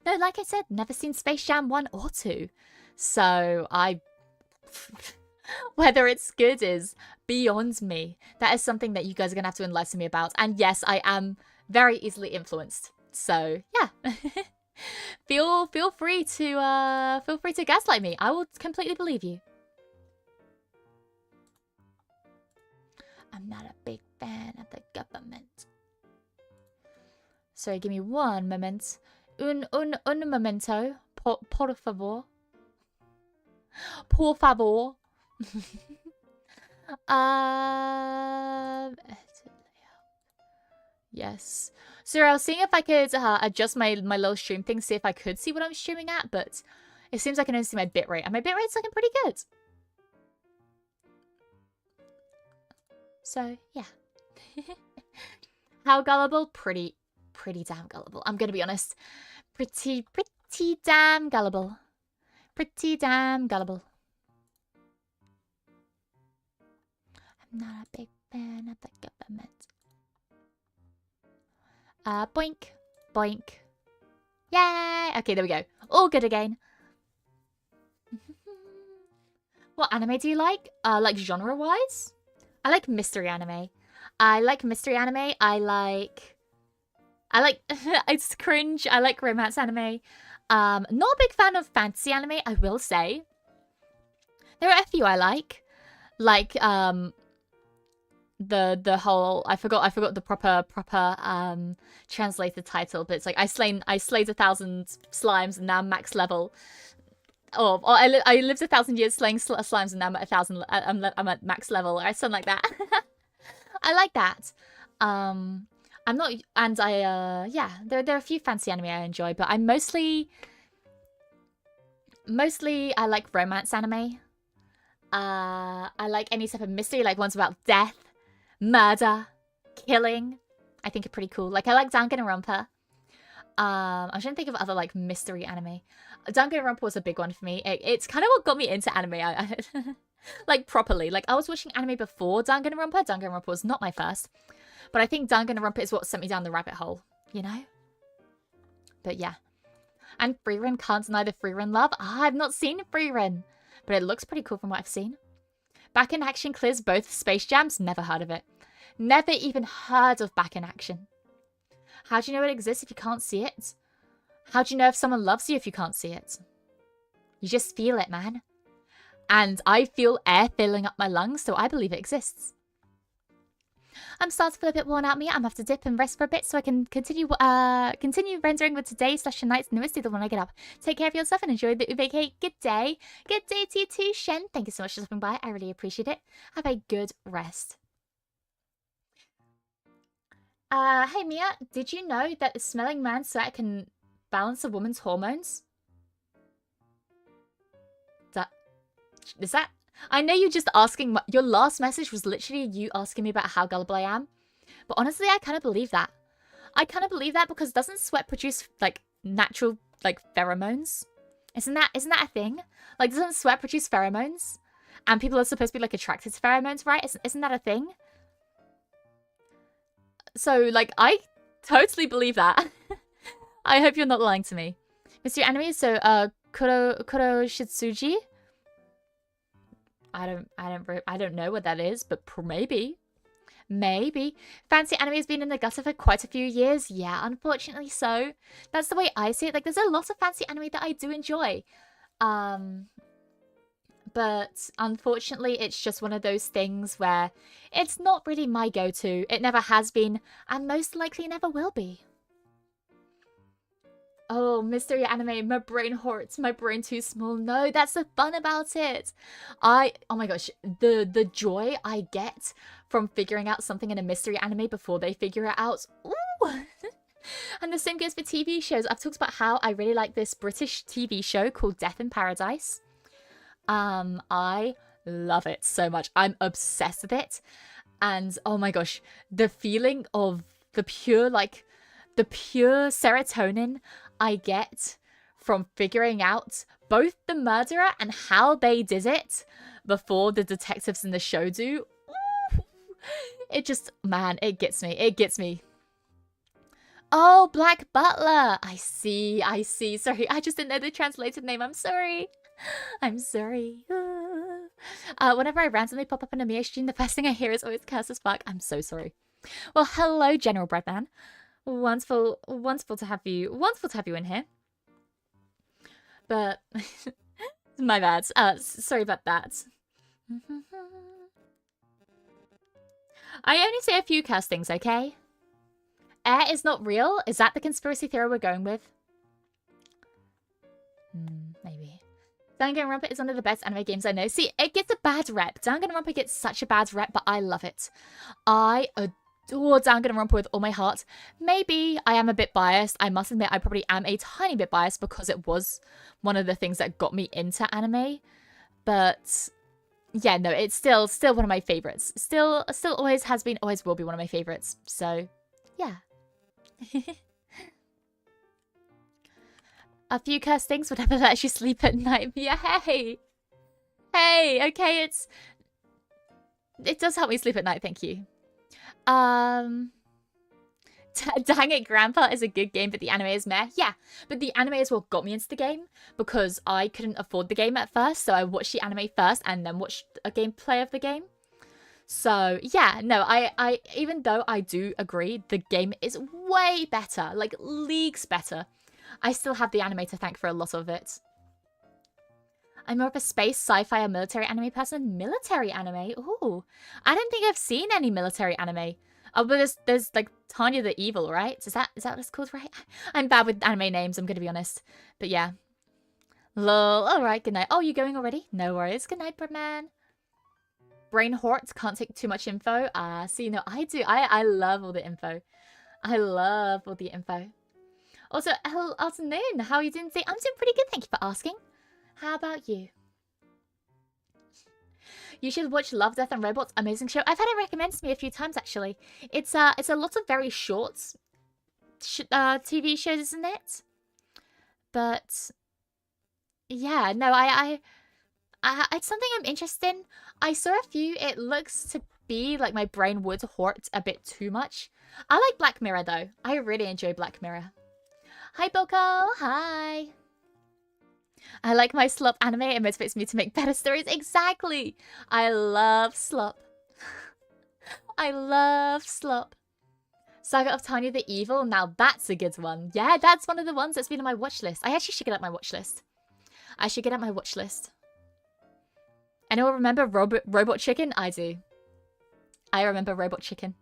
No, like I said, never seen Space Jam 1 or 2. So, whether it's good is beyond me. That is something that you guys are going to have to enlighten me about. And yes, I am very easily influenced. So, yeah. feel free to gaslight me. I will completely believe you. I'm not a big fan of the government. Sorry, give me one moment. Un momento. Por favor. Por favor. Yes. So I was seeing if I could adjust my little stream thing, see if I could see what I'm streaming at, but it seems I can only see my bitrate, and my bitrate's looking pretty good. So, yeah. How gullible? Pretty damn gullible. I'm gonna be honest. Pretty damn gullible. Pretty damn gullible. I'm not a big fan of the government. Boink. Boink. Yay! Okay, there we go. All good again. What anime do you like? Like genre-wise? I like mystery anime. I like it's cringe. I like romance anime. Not a big fan of fantasy anime, I will say. There are a few I like. Like, the whole I forgot the proper translated title, but it's like I slayed 1,000 slimes and now I'm max level. Oh, I lived 1,000 years slaying slimes and now I'm at 1,000. I'm at max level or something like that. I like that. I'm not, and yeah, there are a few fancy anime I enjoy, but I'm mostly I like romance anime. I like any type of mystery, like ones about death, murder, killing. I think are pretty cool. Like I like Danganronpa. I'm trying to think of other like mystery anime. Danganronpa was a big one for me. It's kind of what got me into anime. Like properly. Like I was watching anime before Danganronpa. Danganronpa was not my first. But I think Danganronpa is what sent me down the rabbit hole, you know? But yeah. And Freerun, can't deny the Freerun love. I've not seen Freerun, but it looks pretty cool from what I've seen. Back in Action clears both Space Jams. Never heard of it. Never even heard of Back in Action. How do you know it exists if you can't see it? How do you know if someone loves you if you can't see it? You just feel it, man. And I feel air filling up my lungs, so I believe it exists. I'm starting to feel a bit worn out, Mia. I'm gonna have to dip and rest for a bit so I can continue rendering with today's/tonight's newest either when I get up. Take care of yourself and enjoy the UVK. Good day. Good day to you too, Shen. Thank you so much for stopping by. I really appreciate it. Have a good rest. Hey Mia, did you know that smelling man's sweat can balance a woman's hormones? Is that? I know you're just asking, your last message was literally you asking me about how gullible I am. But honestly, I kind of believe that. I kind of believe that because doesn't sweat produce, like, natural, like, pheromones? Isn't that a thing? Like, doesn't sweat produce pheromones? And people are supposed to be, like, attracted to pheromones, right? Isn't that a thing? So, like, I totally believe that. I hope you're not lying to me. Mr. Anime, so, Kuro Shitsuji? I don't know what that is, but maybe. Maybe. Fancy anime has been in the gutter for quite a few years. Yeah, unfortunately so. That's the way I see it. Like, there's a lot of fancy anime that I do enjoy. But unfortunately, it's just one of those things where it's not really my go-to. It never has been, and most likely never will be. Oh, mystery anime, my brain hurts, my brain too small. No, that's the fun about it. Oh my gosh, the joy I get from figuring out something in a mystery anime before they figure it out. Ooh! And the same goes for TV shows. I've talked about how I really like this British TV show called Death in Paradise. I love it so much. I'm obsessed with it. And oh my gosh, the feeling of the pure serotonin I get from figuring out both the murderer and how they did it before the detectives in the show do. Ooh, it just, man, it gets me. It gets me. Oh, Black Butler. I see. Sorry, I just didn't know the translated name. I'm sorry. I'm sorry. Whenever I randomly pop up in a Mia stream, the first thing I hear is always curse as fuck. I'm so sorry. Well, hello, General Breadman. Wonderful to have you in here. But my bad. Sorry about that. I only say a few curse things, okay? Air is not real? Is that the conspiracy theory we're going with? Maybe. Danganronpa is one of the best anime games I know. See, it gets a bad rep. Danganronpa gets such a bad rep, but I love it. I adore Danganronpa with all my heart. Maybe I am a bit biased. I must admit, I probably am a tiny bit biased because it was one of the things that got me into anime. But yeah, no, it's still one of my favorites. Still always has been, always will be one of my favorites. So, yeah. A few cursed things would never let you sleep at night. Yeah, hey, okay, it does help me sleep at night. Thank you. Dang it, Grandpa is a good game, but the anime is meh. Yeah, but the anime is what got me into the game because I couldn't afford the game at first, so I watched the anime first and then watched a gameplay of the game. So yeah, no, I even though I do agree the game is way better, like leagues better, I still have the anime to thank for a lot of it. I'm more of a space, sci-fi, or military anime person. Military anime? Ooh, I don't think I've seen any military anime. Oh, but there's like Tanya the Evil, right? Is that what it's called, right? I'm bad with anime names, I'm gonna be honest. But yeah. Lol, alright, good night. Oh, you going already? No worries. Good night, Birdman. Brain Hort, can't take too much info. See, no, I do. I love all the info. I love all the info. Also, hello, afternoon. How are you doing today? I'm doing pretty good, thank you for asking. How about you? You should watch Love, Death and Robots. Amazing show. I've had it recommended to me a few times, actually. It's a lot of very short TV shows, isn't it? But yeah, no, it's something I'm interested in. I saw a few. It looks to be like my brain would hort a bit too much. I like Black Mirror, though. I really enjoy Black Mirror. Hi, Boko. Hi. I like my slop anime. It motivates me to make better stories. Exactly. I love slop. I love slop. Saga of Tanya the Evil. Now that's a good one. Yeah, that's one of the ones that's been on my watch list. I actually should get up my watch list. Anyone remember Robot Chicken? I do. I remember Robot Chicken.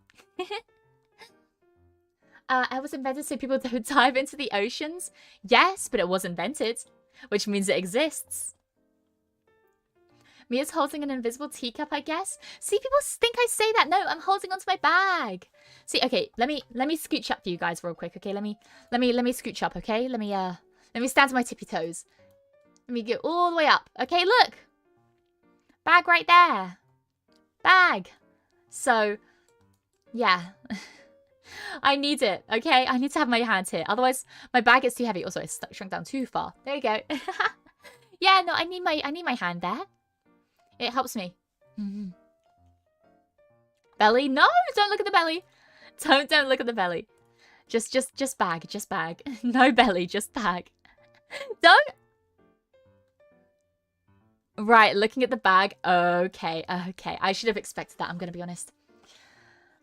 I was invented so people don't dive into the oceans. Yes, but it was invented, which means it exists. Mia's holding an invisible teacup, I guess. See, people think I say that. No, I'm holding onto my bag. See, okay, let me scooch up for you guys real quick. Okay, let me scooch up. Okay, let me stand on my tippy toes. Let me get all the way up. Okay, look, bag right there. Bag. So, yeah. I need it, okay? I need to have my hand here. Otherwise, my bag is too heavy. Also, it's shrunk down too far. There you go. Yeah, no, I need my hand there. It helps me. Belly? No, don't look at the belly. Don't look at the belly. Just bag. No belly, just bag. Don't. Right, looking at the bag. Okay. I should have expected that, I'm gonna be honest.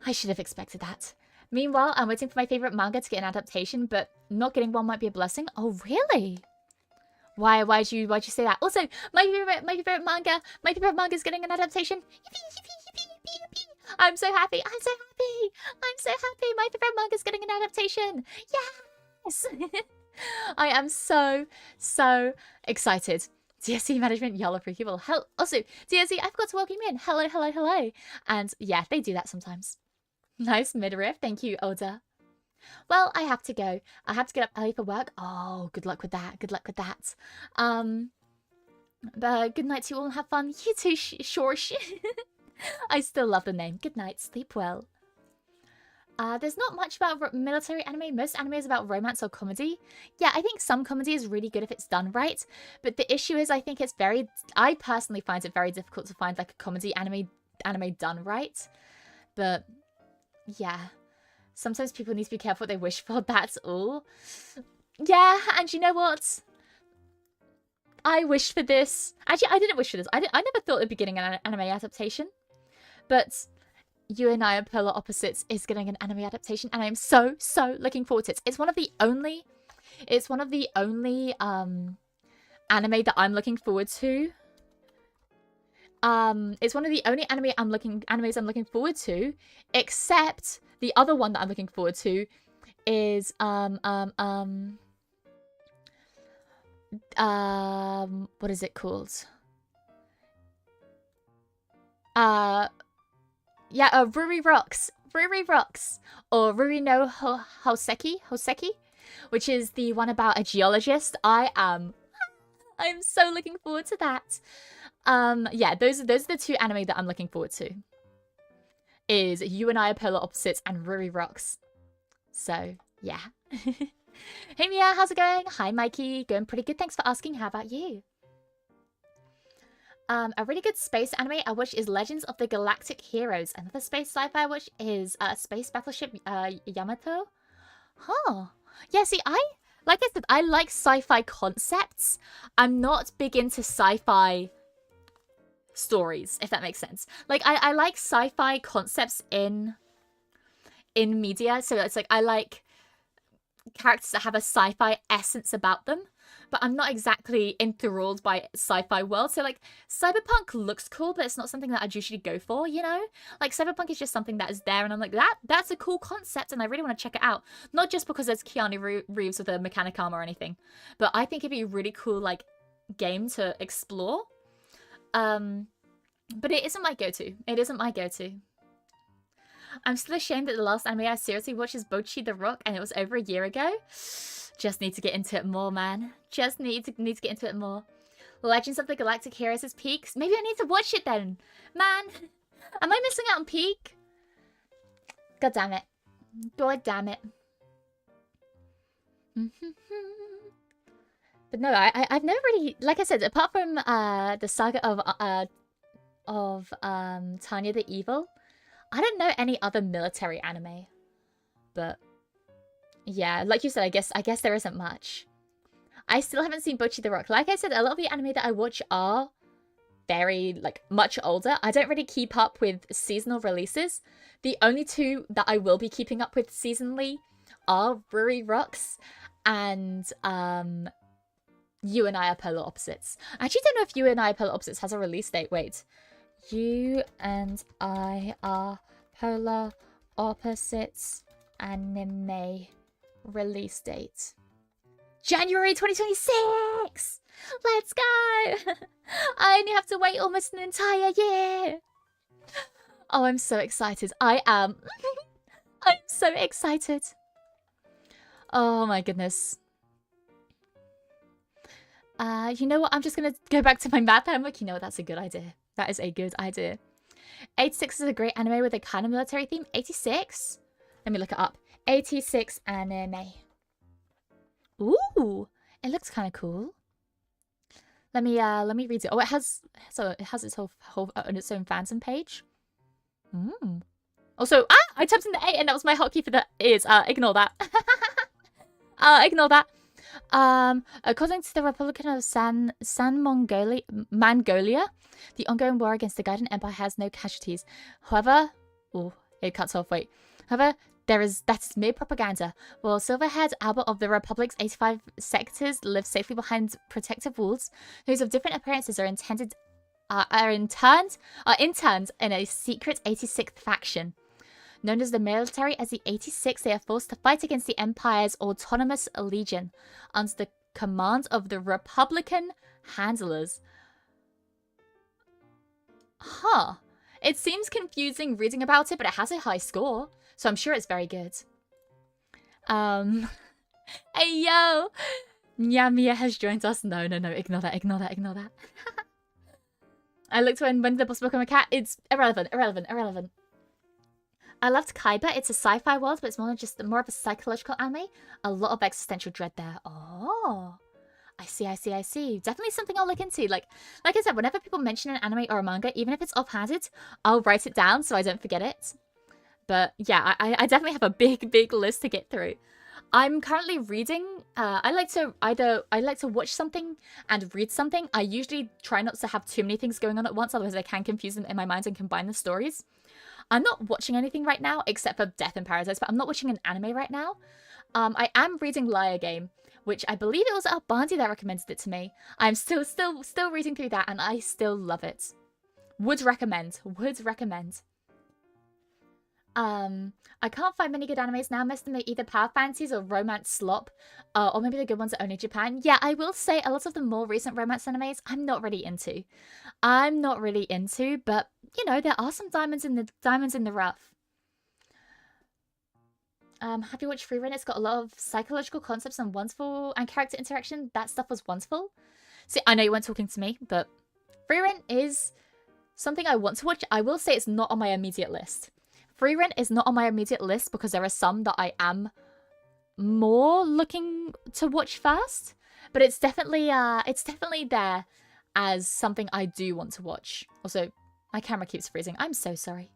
I should have expected that. Meanwhile, I'm waiting for my favorite manga to get an adaptation, but not getting one might be a blessing. Oh, really? Why'd you say that? Also, my favorite manga is getting an adaptation. Yippee. I'm so happy. My favorite manga is getting an adaptation. Yes. I am so excited. DSC management, y'all are pretty cool. Also, DSC, I forgot to welcome you in. Hello. And yeah, they do that sometimes. Nice midriff. Thank you, Oda. Well, I have to go. I have to get up early for work. Oh, good luck with that. But good night to you all and have fun. You too, Shorsh. I still love the name. Good night. Sleep well. There's not much about military anime. Most anime is about romance or comedy. Yeah, I think some comedy is really good if it's done right. But the issue is I think it's I personally find it very difficult to find like a comedy anime done right. But yeah, sometimes people need to be careful what they wish for, that's all. Yeah, and you know what? I wished for this. Actually, I didn't wish for this. I never thought it'd be getting an anime adaptation. But You and I Are Polar Opposites is getting an anime adaptation, and I'm so looking forward to it. It's one of the only anime that I'm looking forward to. It's one of the only animes I'm looking forward to, except the other one that I'm looking forward to is what is it called? Ruri Rocks, or Ruri no Hoseki, which is the one about a geologist. I'm so looking forward to that. Yeah, those are the two anime that I'm looking forward to. Is You and I Are Polar Opposites and Ruri Rocks. So, yeah. Hey Mia, how's it going? Hi Mikey, going pretty good, thanks for asking. How about you? A really good space anime I watch is Legends of the Galactic Heroes. Another space sci-fi I watch is Space Battleship Yamato. Huh. Yeah, see, like I said, I like sci-fi concepts. I'm not big into sci-fi stories, if that makes sense. Like, I like sci-fi concepts in media. So it's like, I like characters that have a sci-fi essence about them, but I'm not exactly enthralled by sci-fi world. So like cyberpunk looks cool, but it's not something that I'd usually go for, you know? Like cyberpunk is just something that is there and I'm like, that's a cool concept and I really want to check it out. Not just because there's Keanu Reeves with a mechanic arm or anything, but I think it'd be a really cool like game to explore. But it isn't my go-to. It isn't my go-to. I'm still ashamed that the last anime I seriously watched is Bocchi the Rock, and it was over a year ago. Just need to get into it more, man. Just need to get into it more. Legends of the Galactic Heroes is peak. Maybe I need to watch it then. Man, am I missing out on peak? God damn it. God damn it. But no, I've never really, like I said, apart from the saga of Tanya the Evil, I don't know any other military anime. But yeah, like you said, I guess there isn't much. I still haven't seen Bocchi the Rock. Like I said, a lot of the anime that I watch are very, like, much older. I don't really keep up with seasonal releases. The only two that I will be keeping up with seasonally are Ruri Rocks and You and I Are Polar Opposites. I actually don't know if You and I Are Polar Opposites has a release date. Wait. You and I Are Polar Opposites anime release date. January 2026! Let's go! I only have to wait almost an entire year! Oh, I'm so excited. I am. I'm so excited. Oh my goodness. You know what? I'm just gonna go back to my math homework. You know what? That's a good idea. That is a good idea. 86 is a great anime with a kind of military theme. 86? Let me look it up. 86 anime. Ooh, it looks kind of cool. Let me read it. Oh, it has its whole on its own fandom page. Also, I typed in the 8 and that was my hotkey for the ears. Ignore that. Ignore that. According to the Republican of Mongolia, the ongoing war against the Gaiden Empire has no casualties. However, it cuts off. Wait. However, that's mere propaganda. While Silverhaired Albert of the Republic's 85 sectors live safely behind protective walls, those of different appearances are interned in a secret 86th faction. Known as the military as the 86, they are forced to fight against the Empire's autonomous legion under the command of the Republican handlers. Huh. It seems confusing reading about it, but it has a high score, so I'm sure it's very good. Hey, yo! Mia has joined us. No, ignore that. I looked when the boss became a cat. It's irrelevant. I loved Kaiba. It's a sci-fi world, but it's more of a psychological anime. A lot of existential dread there. Oh, I see. Definitely something I'll look into. Like I said, whenever people mention an anime or a manga, even if it's offhanded, I'll write it down so I don't forget it. But yeah, I definitely have a big list to get through. I'm currently reading. I like to watch something and read something. I usually try not to have too many things going on at once, otherwise I can confuse them in my mind and combine the stories. I'm not watching anything right now except for Death in Paradise, but I'm not watching an anime right now. I am reading Liar Game, which I believe it was Albandi that recommended it to me. I'm still reading through that, and I still love it. Would recommend. Would recommend. I can't find many good animes now. Most of them are either power fantasies or romance slop. Or maybe the good ones are only Japan. Yeah, I will say a lot of the more recent romance animes I'm not really into. I'm not really into, but you know, there are some diamonds in the rough. Have you watched Free Run? It's got a lot of psychological concepts and wonderful and character interaction. That stuff was wonderful. See, I know you weren't talking to me, but Free Run is something I want to watch. I will say it's not on my immediate list. Free Rent is not on my immediate list because there are some that I am more looking to watch first, but it's definitely there as something I do want to watch. Also, my camera keeps freezing. I'm so sorry.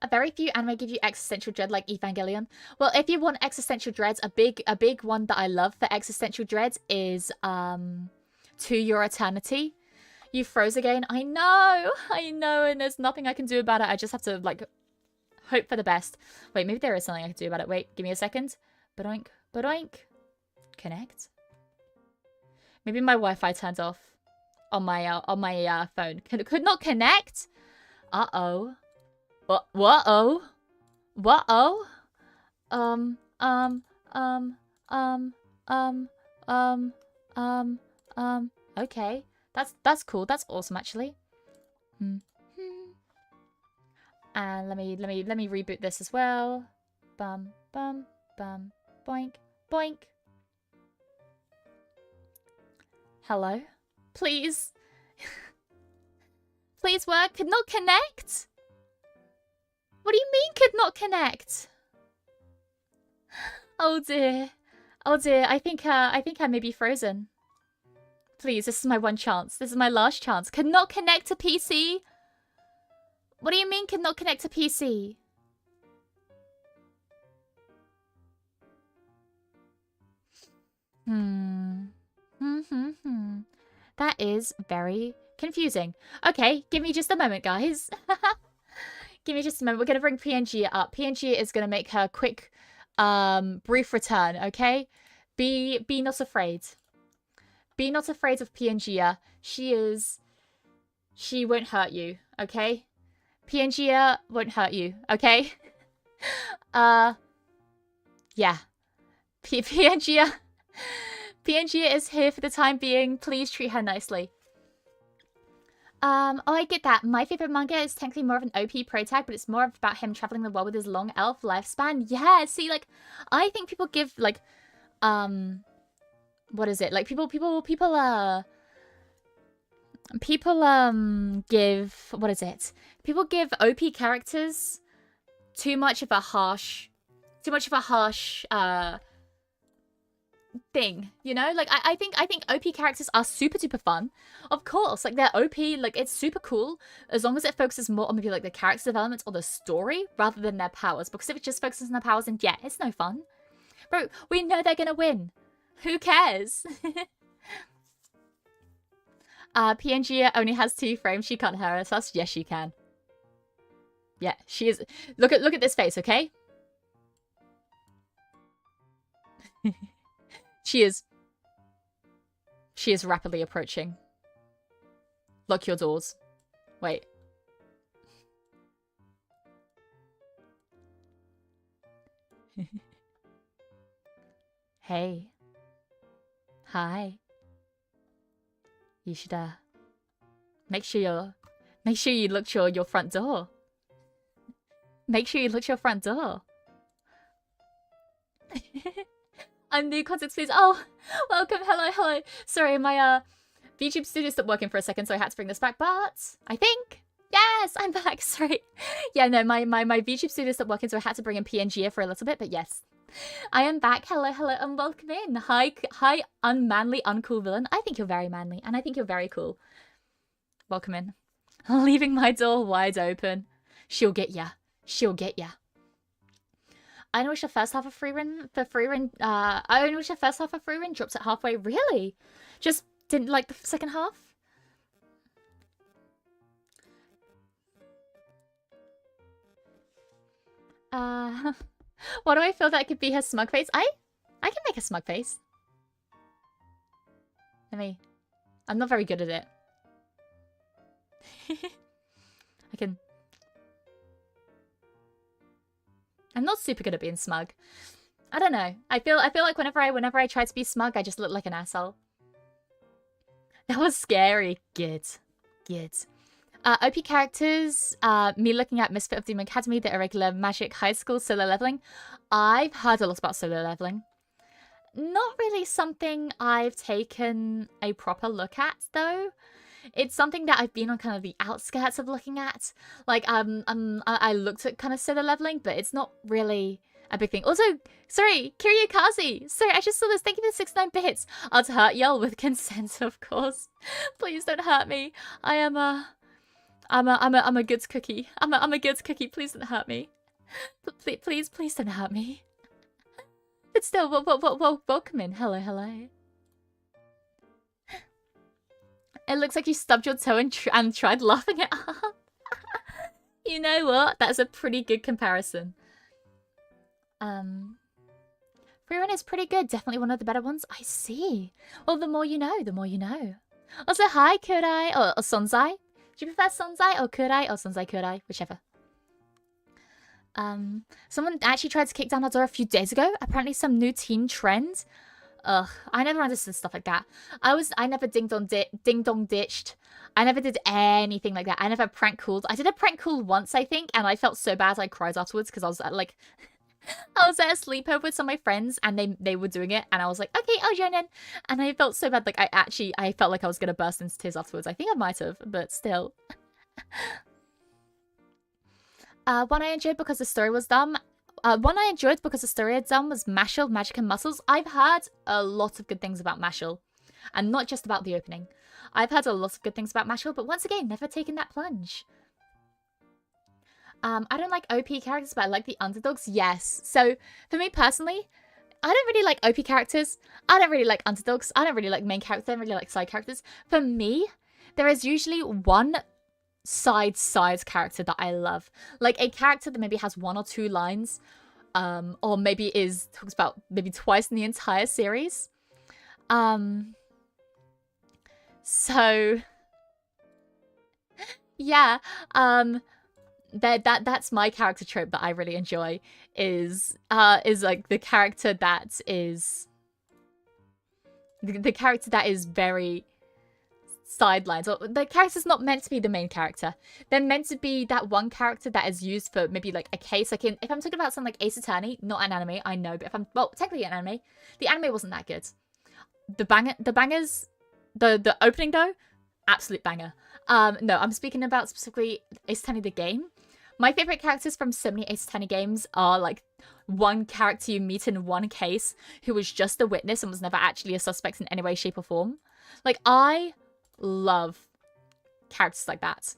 A very few anime give you existential dread like Evangelion. Well, if you want existential dreads, a big one that I love for existential dreads is To Your Eternity. You froze again. I know, and there's nothing I can do about it. I just have to, like, hope for the best. Wait, maybe there is something I can do about it. Wait, give me a second. Badoink, badoink. Connect. Maybe my Wi-Fi turned off on my phone. Could not connect? Uh-oh. What-oh? What-oh? Okay. That's cool. That's awesome, actually. And let me reboot this as well. Bum bum bum boink boink. Hello, please, please work. Could not connect. What do you mean could not connect? Oh dear, oh dear. I think I may be frozen. Please, this is my one chance. This is my last chance. Could not connect to PC? What do you mean could not connect to PC? That is very confusing. Okay, give me just a moment, guys. Give me just a moment. We're going to bring PNG up. PNG is going to make her quick, brief return, okay? Be not afraid. Be not afraid of Piangia. She won't hurt you, okay? Piangia won't hurt you, okay? Yeah. Piangia is here for the time being. Please treat her nicely. Oh, I get that. My favorite manga is technically more of an OP pro tag, but it's more about him traveling the world with his long elf lifespan. Yeah, see, like, I think people give, like, what is it? Like people give, what is it? People give OP characters too much of a harsh thing, you know? Like I think OP characters are super duper fun. Of course, like they're OP, like it's super cool as long as it focuses more on maybe like the character development or the story rather than their powers. Because if it just focuses on their powers, then yeah, it's no fun. Bro, we know they're gonna win. Who cares? PNG only has 2 frames. She can't harass us. Yes, she can. Yeah, she is. Look at this face, okay? She is rapidly approaching. Lock your doors. Wait. Hey. Hi. You should make sure you look your front door. Make sure you look your front door. I'm new context, please. Oh, welcome. Hello. Sorry, my VTube studio stopped working for a second, so I had to bring this back. But I think yes, I'm back. Sorry. Yeah, no, my VTube studio stopped working, so I had to bring in PNG for a little bit. But yes. I am back. Hello, and welcome in. Hi, unmanly, uncool villain. I think you're very manly, and I think you're very cool. Welcome in. Leaving my door wide open. She'll get ya. She'll get ya. I only wish the first half of Free Run drops at halfway. Really? Just didn't like the second half? What do I feel that could be her smug face? I can make a smug face. I'm not very good at it. I'm not super good at being smug. I don't know. I feel like whenever I try to be smug, I just look like an asshole. That was scary. Good. OP characters, me looking at Misfit of Doom Academy, the irregular magic high school solo leveling. I've heard a lot about solo leveling. Not really something I've taken a proper look at, though. It's something that I've been on kind of the outskirts of looking at. Like, I looked at kind of solo leveling, but it's not really a big thing. Also, sorry, Kiryukaze. Sorry, I just saw this. Thank you for the 69 bits. I'll hurt y'all with consent, of course. Please don't hurt me. I'm a good cookie. I'm a good cookie. Please don't hurt me. Please don't hurt me. But still, welcome in. Hello. It looks like you stubbed your toe and tried laughing it up. You know what? That's a pretty good comparison. Freerun is pretty good. Definitely one of the better ones. I see. Well, the more you know, the more you know. Also, hi, Kurai, or Sonzai. Do you prefer Sonzai or Kurai or Sonzai Kurai? Whichever. Someone actually tried to kick down our door a few days ago. Apparently some new teen trend. Ugh, I never understood stuff like that. I never ding dong ditched. I never did anything like that. I never prank called. I did a prank call once, I think, and I felt so bad I cried afterwards because I was like, I was at a sleepover with some of my friends and they were doing it and I was like, okay, I'll join in. And I felt so bad, like I felt like I was gonna burst into tears afterwards. I think I might have, but still. One I enjoyed because the story was dumb. One I enjoyed because the story was dumb was Mashal, Magic and Muscles. I've heard a lot of good things about Mashal. And not just about the opening. I've heard a lot of good things about Mashal, but once again, never taken that plunge. I don't like OP characters, but I like the underdogs. Yes. So, for me personally, I don't really like OP characters. I don't really like underdogs. I don't really like main characters. I don't really like side characters. For me, there is usually one side character that I love. Like a character that maybe has 1 or 2 lines. Or maybe talks about maybe twice in the entire series. So yeah, that's my character trope that I really enjoy is like the character that is the character that is very sidelines, or the character's not meant to be the main character. They're meant to be that one character that is used for maybe like a case. Like if I'm talking about something like Ace Attorney, not an anime, I know, but if I'm, well, technically an anime, the anime wasn't that good. The opening though, absolute banger. No, I'm speaking about specifically Ace Attorney the game. My favorite characters from so many Ace Attorney games are like one character you meet in one case who was just a witness and was never actually a suspect in any way, shape, or form. Like I love characters like that.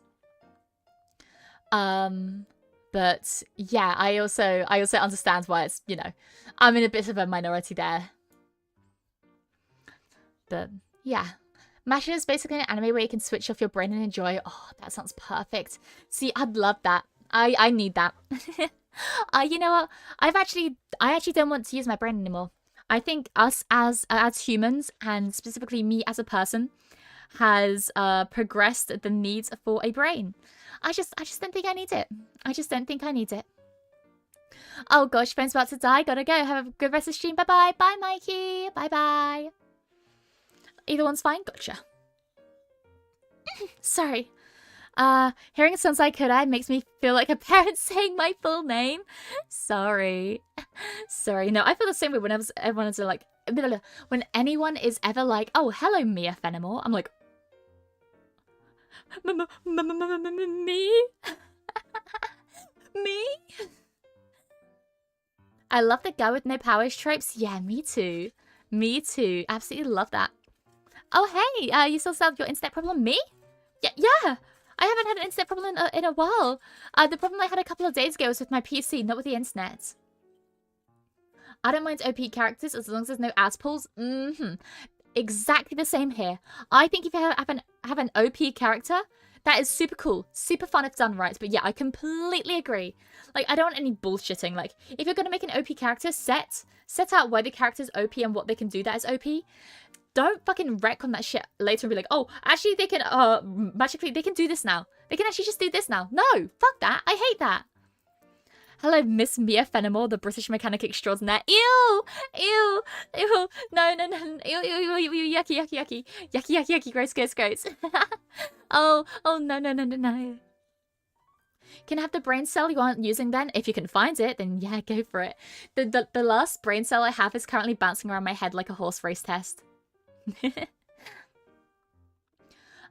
But yeah, I also understand why it's, you know, I'm in a bit of a minority there. But yeah, Masha is basically an anime where you can switch off your brain and enjoy. Oh, that sounds perfect. See, I'd love that. I need that. You know what? I actually don't want to use my brain anymore. I think us as humans, and specifically me as a person, has progressed the needs for a brain. I just don't think I need it. I just don't think I need it. Oh gosh, phone's about to die. Gotta go. Have a good rest of the stream. Bye bye. Bye, Mikey. Bye bye. Either one's fine. Gotcha. Sorry. Hearing it sounds like Kurai makes me feel like a parent saying my full name. Sorry. Sorry. No, I feel the same way when everyone is like, when anyone is ever like, oh, hello, Mia Fenimore. I'm like, me? Me? I love the girl with no powers tropes. Yeah, me too. Me too. Absolutely love that. Oh, hey, you still solved your internet problem? Me? Yeah. I haven't had an internet problem in a while. The problem I had a couple of days ago was with my PC, not with the internet. I don't mind OP characters as long as there's no ads pulls. Exactly the same here. I think if you have an OP character, that is super cool. Super fun if done right. But yeah, I completely agree. Like, I don't want any bullshitting. Like, if you're going to make an OP character, set out why the character's OP and what they can do that is OP. don't fucking wreck on that shit later and be like, oh, actually they can, magically, they can do this now. They can actually just do this now. No, fuck that. I hate that. Hello, Miss Mia Fenimore, the British mechanic extraordinaire. Ew! Ew! Ew! No, no, no. Ew, ew, ew, ew, yucky, yucky, yucky. Yucky, yucky, yucky. Gross, gross, gross. Oh, no, no, no, no, no. Can I have the brain cell you aren't using then? If you can find it, then yeah, go for it. The last brain cell I have is currently bouncing around my head like a horse race test.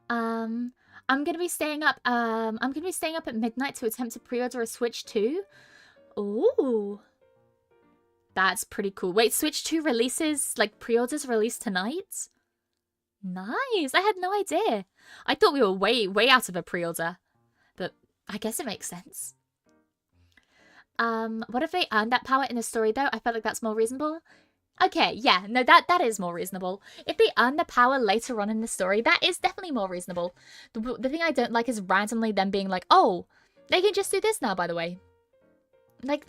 I'm gonna be staying up at midnight to attempt to pre-order a Switch 2. Ooh. That's pretty cool. Wait, Switch 2 releases, like, pre-orders release tonight? Nice. I had no idea. I thought we were way out of a pre-order. But I guess it makes sense. What if they earned that power in the story, though? I felt like that's more reasonable. Okay, yeah, no, that is more reasonable. If they earn the power later on in the story, that is definitely more reasonable. The thing I don't like is randomly them being like, oh, they can just do this now, by the way. Like,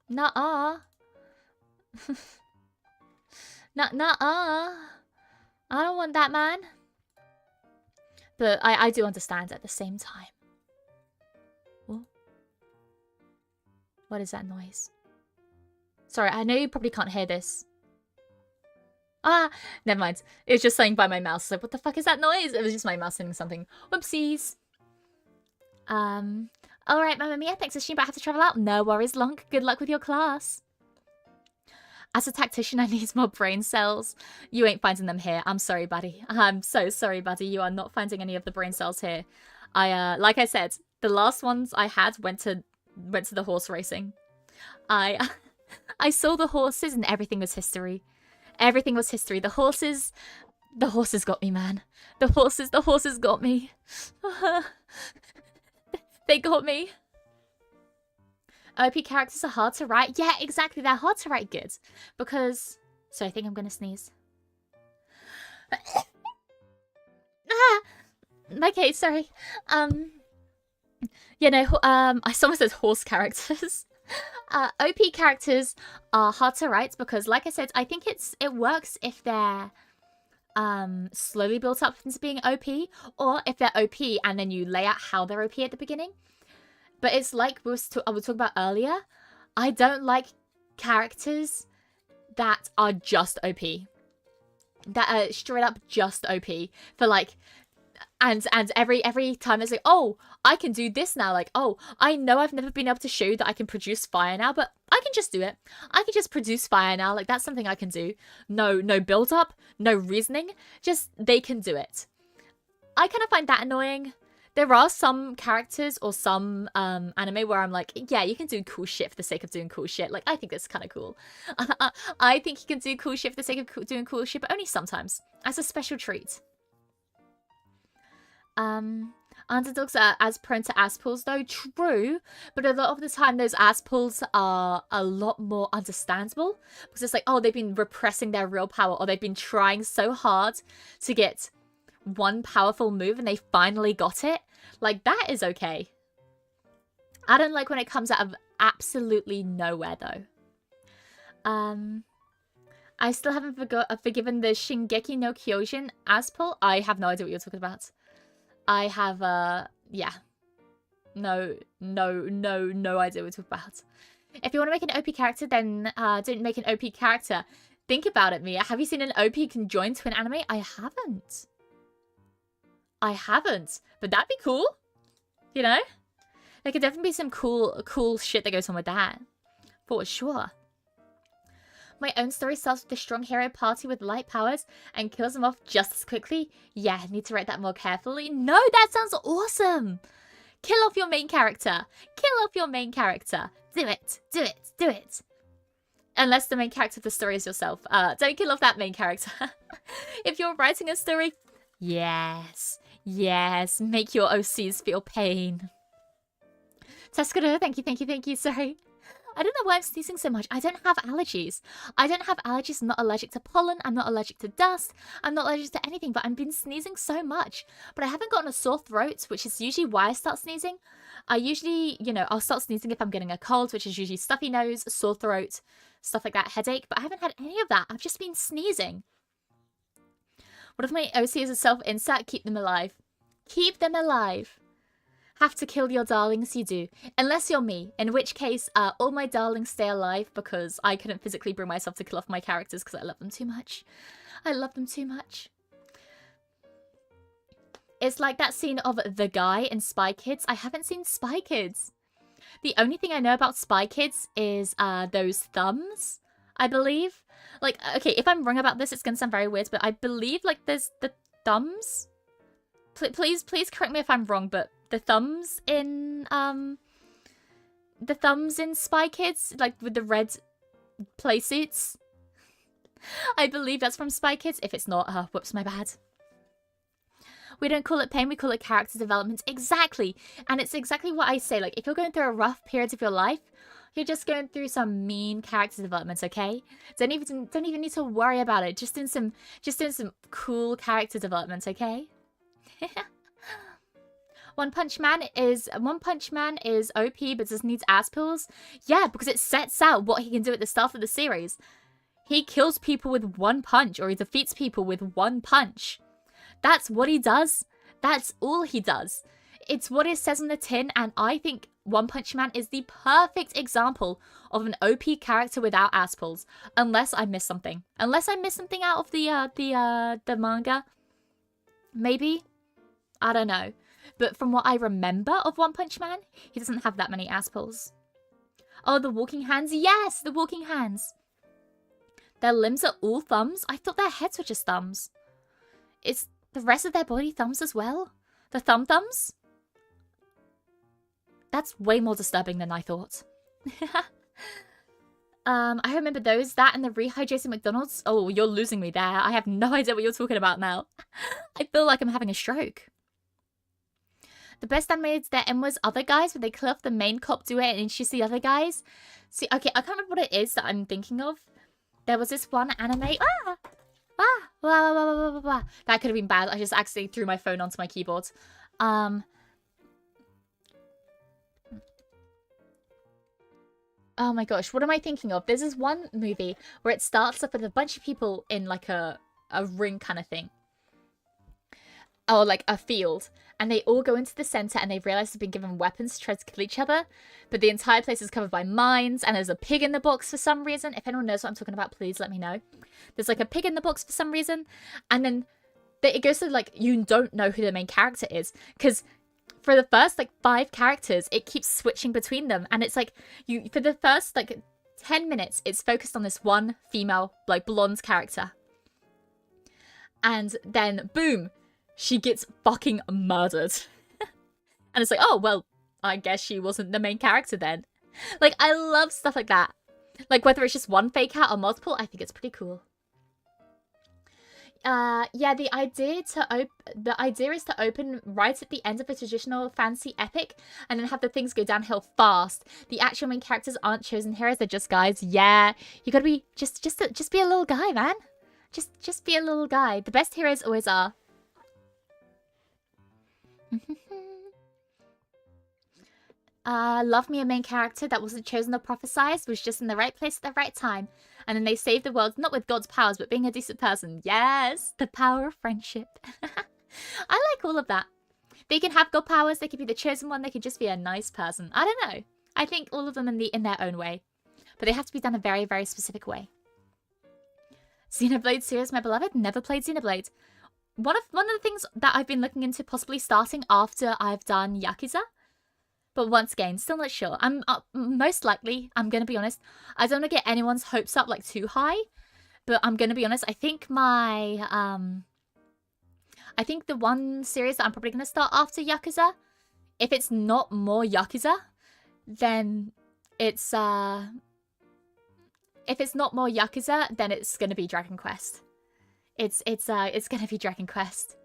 nuh-uh. Nuh-uh. I don't want that, man. But I do understand at the same time. Oh. What is that noise? Sorry, I know you probably can't hear this. Ah, never mind. It was just something by my mouse. Like, what the fuck is that noise? It was just my mouse saying something. Whoopsies. Alright, Mamma Mia, thanks for stream, but I have to travel out. No worries, Lonk. Good luck with your class. As a tactician, I need more brain cells. You ain't finding them here. I'm sorry, buddy. I'm so sorry, buddy. You are not finding any of the brain cells here. Like I said, the last ones I had went to the horse racing. I saw the horses and everything was history. Everything was history. The horses got me, man. The horses got me. They got me. OP characters are hard to write. Yeah, exactly. They're hard to write good. Because... So I think I'm going to sneeze. Okay, sorry. You know, I someone said horse characters. OP characters are hard to write because, like I said, I think it works if they're slowly built up into being OP, or if they're OP and then you lay out how they're OP at the beginning. But it's like I was talking about earlier. I don't like characters that are just OP, that are straight up just OP for like. And every time it's like, oh, I can do this now. Like, oh, I know I've never been able to show you that I can produce fire now, but I can just do it. I can just produce fire now. Like, that's something I can do. No build up, no reasoning. Just, they can do it. I kind of find that annoying. There are some characters or some anime where I'm like, yeah, you can do cool shit for the sake of doing cool shit. Like, I think that's kind of cool. I think you can do cool shit for the sake of doing cool shit, but only sometimes. As a special treat. Underdogs are as prone to ass pulls, though. True, but a lot of the time those ass pulls are a lot more understandable because it's like, oh, they've been repressing their real power, or they've been trying so hard to get one powerful move and they finally got it. Like, that is okay. I don't like when it comes out of absolutely nowhere, though. I still haven't forgiven the Shingeki no Kyojin ass pull. I have no idea what you're talking about. I have, yeah. No idea what we're talking about. If you want to make an OP character, then don't make an OP character. Think about it, Mia. Have you seen an OP conjoined to an anime? I haven't. But that'd be cool. You know? There could definitely be some cool shit that goes on with that. For sure. My own story starts with a strong hero party with light powers and kills them off just as quickly. Yeah, I need to write that more carefully. No, that sounds awesome. Kill off your main character. Kill off your main character. Do it. Do it. Do it. Unless the main character of the story is yourself. Don't kill off that main character. If you're writing a story, yes. Yes. Make your OCs feel pain. Teskura, thank you. Sorry. I don't know why I'm sneezing so much. I don't have allergies. I'm not allergic to pollen. I'm not allergic to dust. I'm not allergic to anything, but I've been sneezing so much. But I haven't gotten a sore throat, which is usually why I start sneezing. I usually, I'll start sneezing if I'm getting a cold, which is usually stuffy nose, sore throat, stuff like that, headache. But I haven't had any of that. I've just been sneezing. What if my OC is a self-insert? Keep them alive. Keep them alive. Have to kill your darlings, you do. Unless you're me, in which case, all my darlings stay alive because I couldn't physically bring myself to kill off my characters because I love them too much. I love them too much. It's like that scene of the guy in Spy Kids. I haven't seen Spy Kids. The only thing I know about Spy Kids is those thumbs, I believe. Like, okay, if I'm wrong about this, it's gonna sound very weird, but I believe, like, there's the thumbs. Please correct me if I'm wrong, but the thumbs in Spy Kids, like with the red play suits. I believe that's from Spy Kids. If it's not, whoops, my bad. We don't call it pain, we call it character development. Exactly. And it's exactly what I say. Like, if you're going through a rough period of your life, you're just going through some mean character development, okay? Don't even need to worry about it. Just doing some cool character development, okay? One Punch Man is OP but just needs ass pills. Yeah, because it sets out what he can do at the start of the series. He kills people with one punch, or he defeats people with one punch. That's what he does. That's all he does. It's what it says on the tin, and I think One Punch Man is the perfect example of an OP character without ass pulls. Unless I miss something. Unless I miss something out of the manga. Maybe. I don't know. But from what I remember of One Punch Man, he doesn't have that many ass pulls. Oh, the walking hands. Yes, the walking hands. Their limbs are all thumbs. I thought their heads were just thumbs. Is the rest of their body thumbs as well? The thumbs? That's way more disturbing than I thought. I remember those. That and the rehydrating McDonald's. Oh, you're losing me there. I have no idea what you're talking about now. I feel like I'm having a stroke. The best animated there was Other Guys, where they kill off the main cop duo and introduce the other guys. See, okay, I can't remember what it is that I'm thinking of. There was this one anime. That could have been bad. I just accidentally threw my phone onto my keyboard. Oh my gosh, what am I thinking of? There's this one movie where it starts up with a bunch of people in like a ring kind of thing. Or like a field. And they all go into the center and they realize they've been given weapons to try to kill each other. But the entire place is covered by mines and there's a pig in the box for some reason. If anyone knows what I'm talking about, please let me know. There's like a pig in the box for some reason. And then it goes to like, you don't know who the main character is. Because for the first like 5 characters, it keeps switching between them. And it's like, for the first like 10 minutes, it's focused on this one female, like blonde character. And then, boom, she gets fucking murdered. And it's like, oh, well, I guess she wasn't the main character then. Like, I love stuff like that. Like, whether it's just one fake out or multiple, I think it's pretty cool. Yeah, the idea is to open right at the end of a traditional fantasy epic and then have the things go downhill fast. The actual main characters aren't chosen heroes, they're just guys. Yeah, you gotta be just be a little guy, man. Just be a little guy. The best heroes always are. Love me a main character that wasn't chosen or prophesized, was just in the right place at the right time. And then they saved the world, not with God's powers, but being a decent person. Yes, the power of friendship. I like all of that. They can have God powers, they could be the chosen one, they could just be a nice person. I don't know. I think all of them in their own way. But they have to be done a very, very specific way. Xenoblade series, my beloved. Never played Xenoblade. One of the things that I've been looking into possibly starting after I've done Yakuza. But once again, still not sure. I'm most likely, I'm going to be honest, I don't want to get anyone's hopes up like too high. But I'm going to be honest, I think I think the one series that I'm probably going to start after Yakuza, if it's not more Yakuza, then it's if it's not more Yakuza, then it's going to be Dragon Quest. It's going to be Dragon Quest.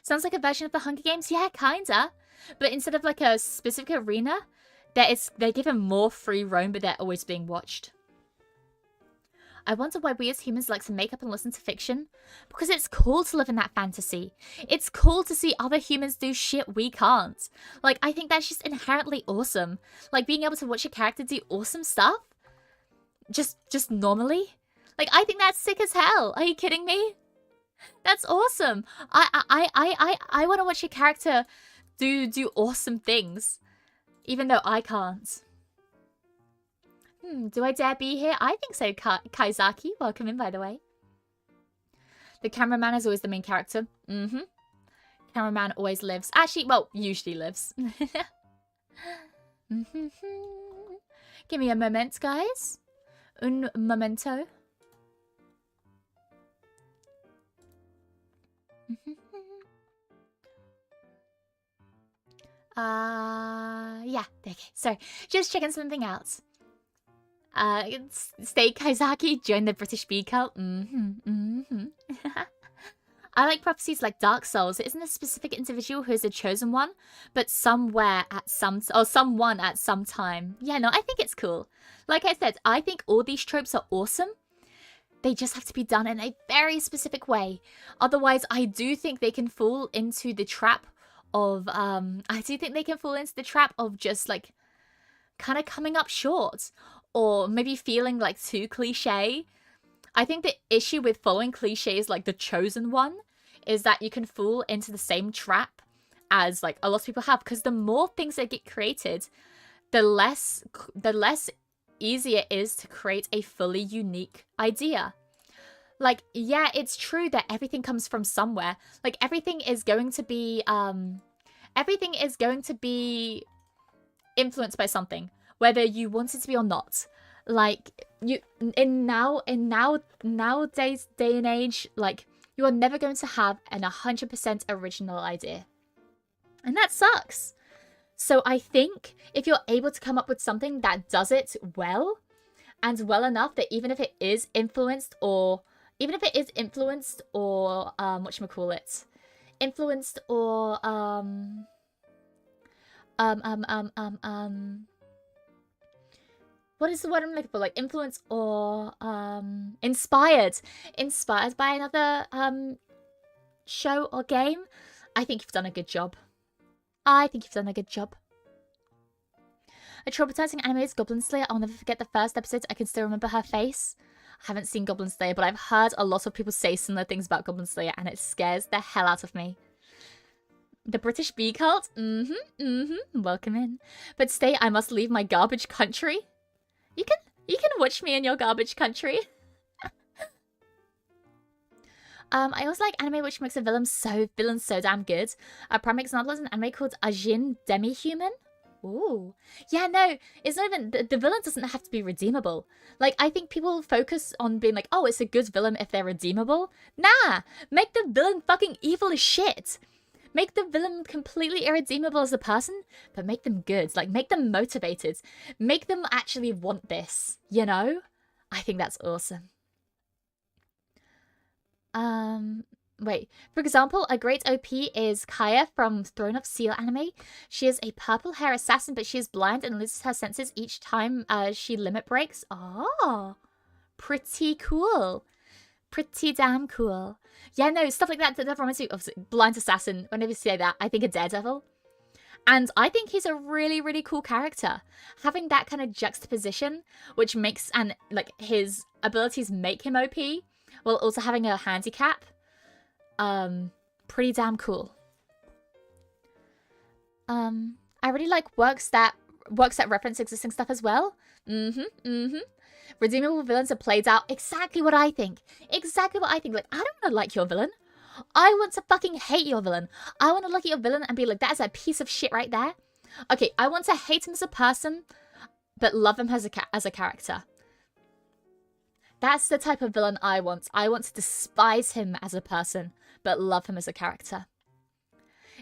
Sounds like a version of the Hunger Games. Yeah, kinda. But instead of like a specific arena, they're given more free roam, but they're always being watched. I wonder why we as humans like to make up and listen to fiction. Because it's cool to live in that fantasy. It's cool to see other humans do shit we can't. Like, I think that's just inherently awesome. Like, being able to watch a character do awesome stuff. just normally. Like, I think that's sick as hell. Are you kidding me? That's awesome. I want to watch your character do awesome things, even though I can't. Do I dare be here? I think so, Kaizaki. Welcome in, by the way. The cameraman is always the main character. Cameraman always lives. Actually, well, usually lives. Give me a moment, guys. Un momento. Yeah, okay. Sorry, just checking something out. Stay Kaizaki, join the British bee cult. I like prophecies like Dark Souls. It isn't a specific individual who is a chosen one, but someone at some time. Yeah, no, I think it's cool. Like I said, I think all these tropes are awesome. They just have to be done in a very specific way. Otherwise, I do think they can fall into the trap of just like kind of coming up short, or maybe feeling like too cliche. I think the issue with following cliches like the chosen one is that you can fall into the same trap as like a lot of people have, because the more things that get created, the less easier it is to create a fully unique idea. Like, yeah, it's true that everything comes from somewhere. Like, everything is going to be influenced by something, whether you want it to be or not. Like, nowadays day and age, like, you are never going to have an 100% original idea. And that sucks. So I think if you're able to come up with something that does it well, and well enough that even if it is influenced or whatchamacallit, influenced or what is the word I'm looking for? Like influenced or inspired by another show or game, I think you've done a good job. A traumatizing anime is Goblin Slayer. I'll never forget the first episode. I can still remember her face. I haven't seen Goblin Slayer, but I've heard a lot of people say similar things about Goblin Slayer, and it scares the hell out of me. The British bee cult? Welcome in. But stay, I must leave my garbage country. You can watch me in your garbage country. I also like anime which makes a villain so damn good. A prime example is an anime called Ajin Demi-Human. Ooh. Yeah, no, it's not even, the villain doesn't have to be redeemable. Like, I think people focus on being like, oh, it's a good villain if they're redeemable. Nah, make the villain fucking evil as shit. Make the villain completely irredeemable as a person, but make them good. Like, make them motivated. Make them actually want this, you know? I think that's awesome. Wait. For example, a great OP is Kaya from Throne of Steel anime. She is a purple hair assassin, but she is blind and loses her senses each time she limit breaks. Oh, pretty cool. Pretty damn cool. Yeah, no, stuff like that reminds me of blind assassin. Whenever you say that, I think of Daredevil. And I think he's a really, really cool character. Having that kind of juxtaposition, which makes, and like his abilities make him OP, while also having a handicap. Pretty damn cool. I really like works that reference existing stuff as well. Redeemable villains are played out exactly what I think. Like, I don't want to like your villain. I want to fucking hate your villain. I want to look at your villain and be like, that is a piece of shit right there. Okay, I want to hate him as a person, but love him as a character. That's the type of villain I want. I want to despise him as a person, but love him as a character.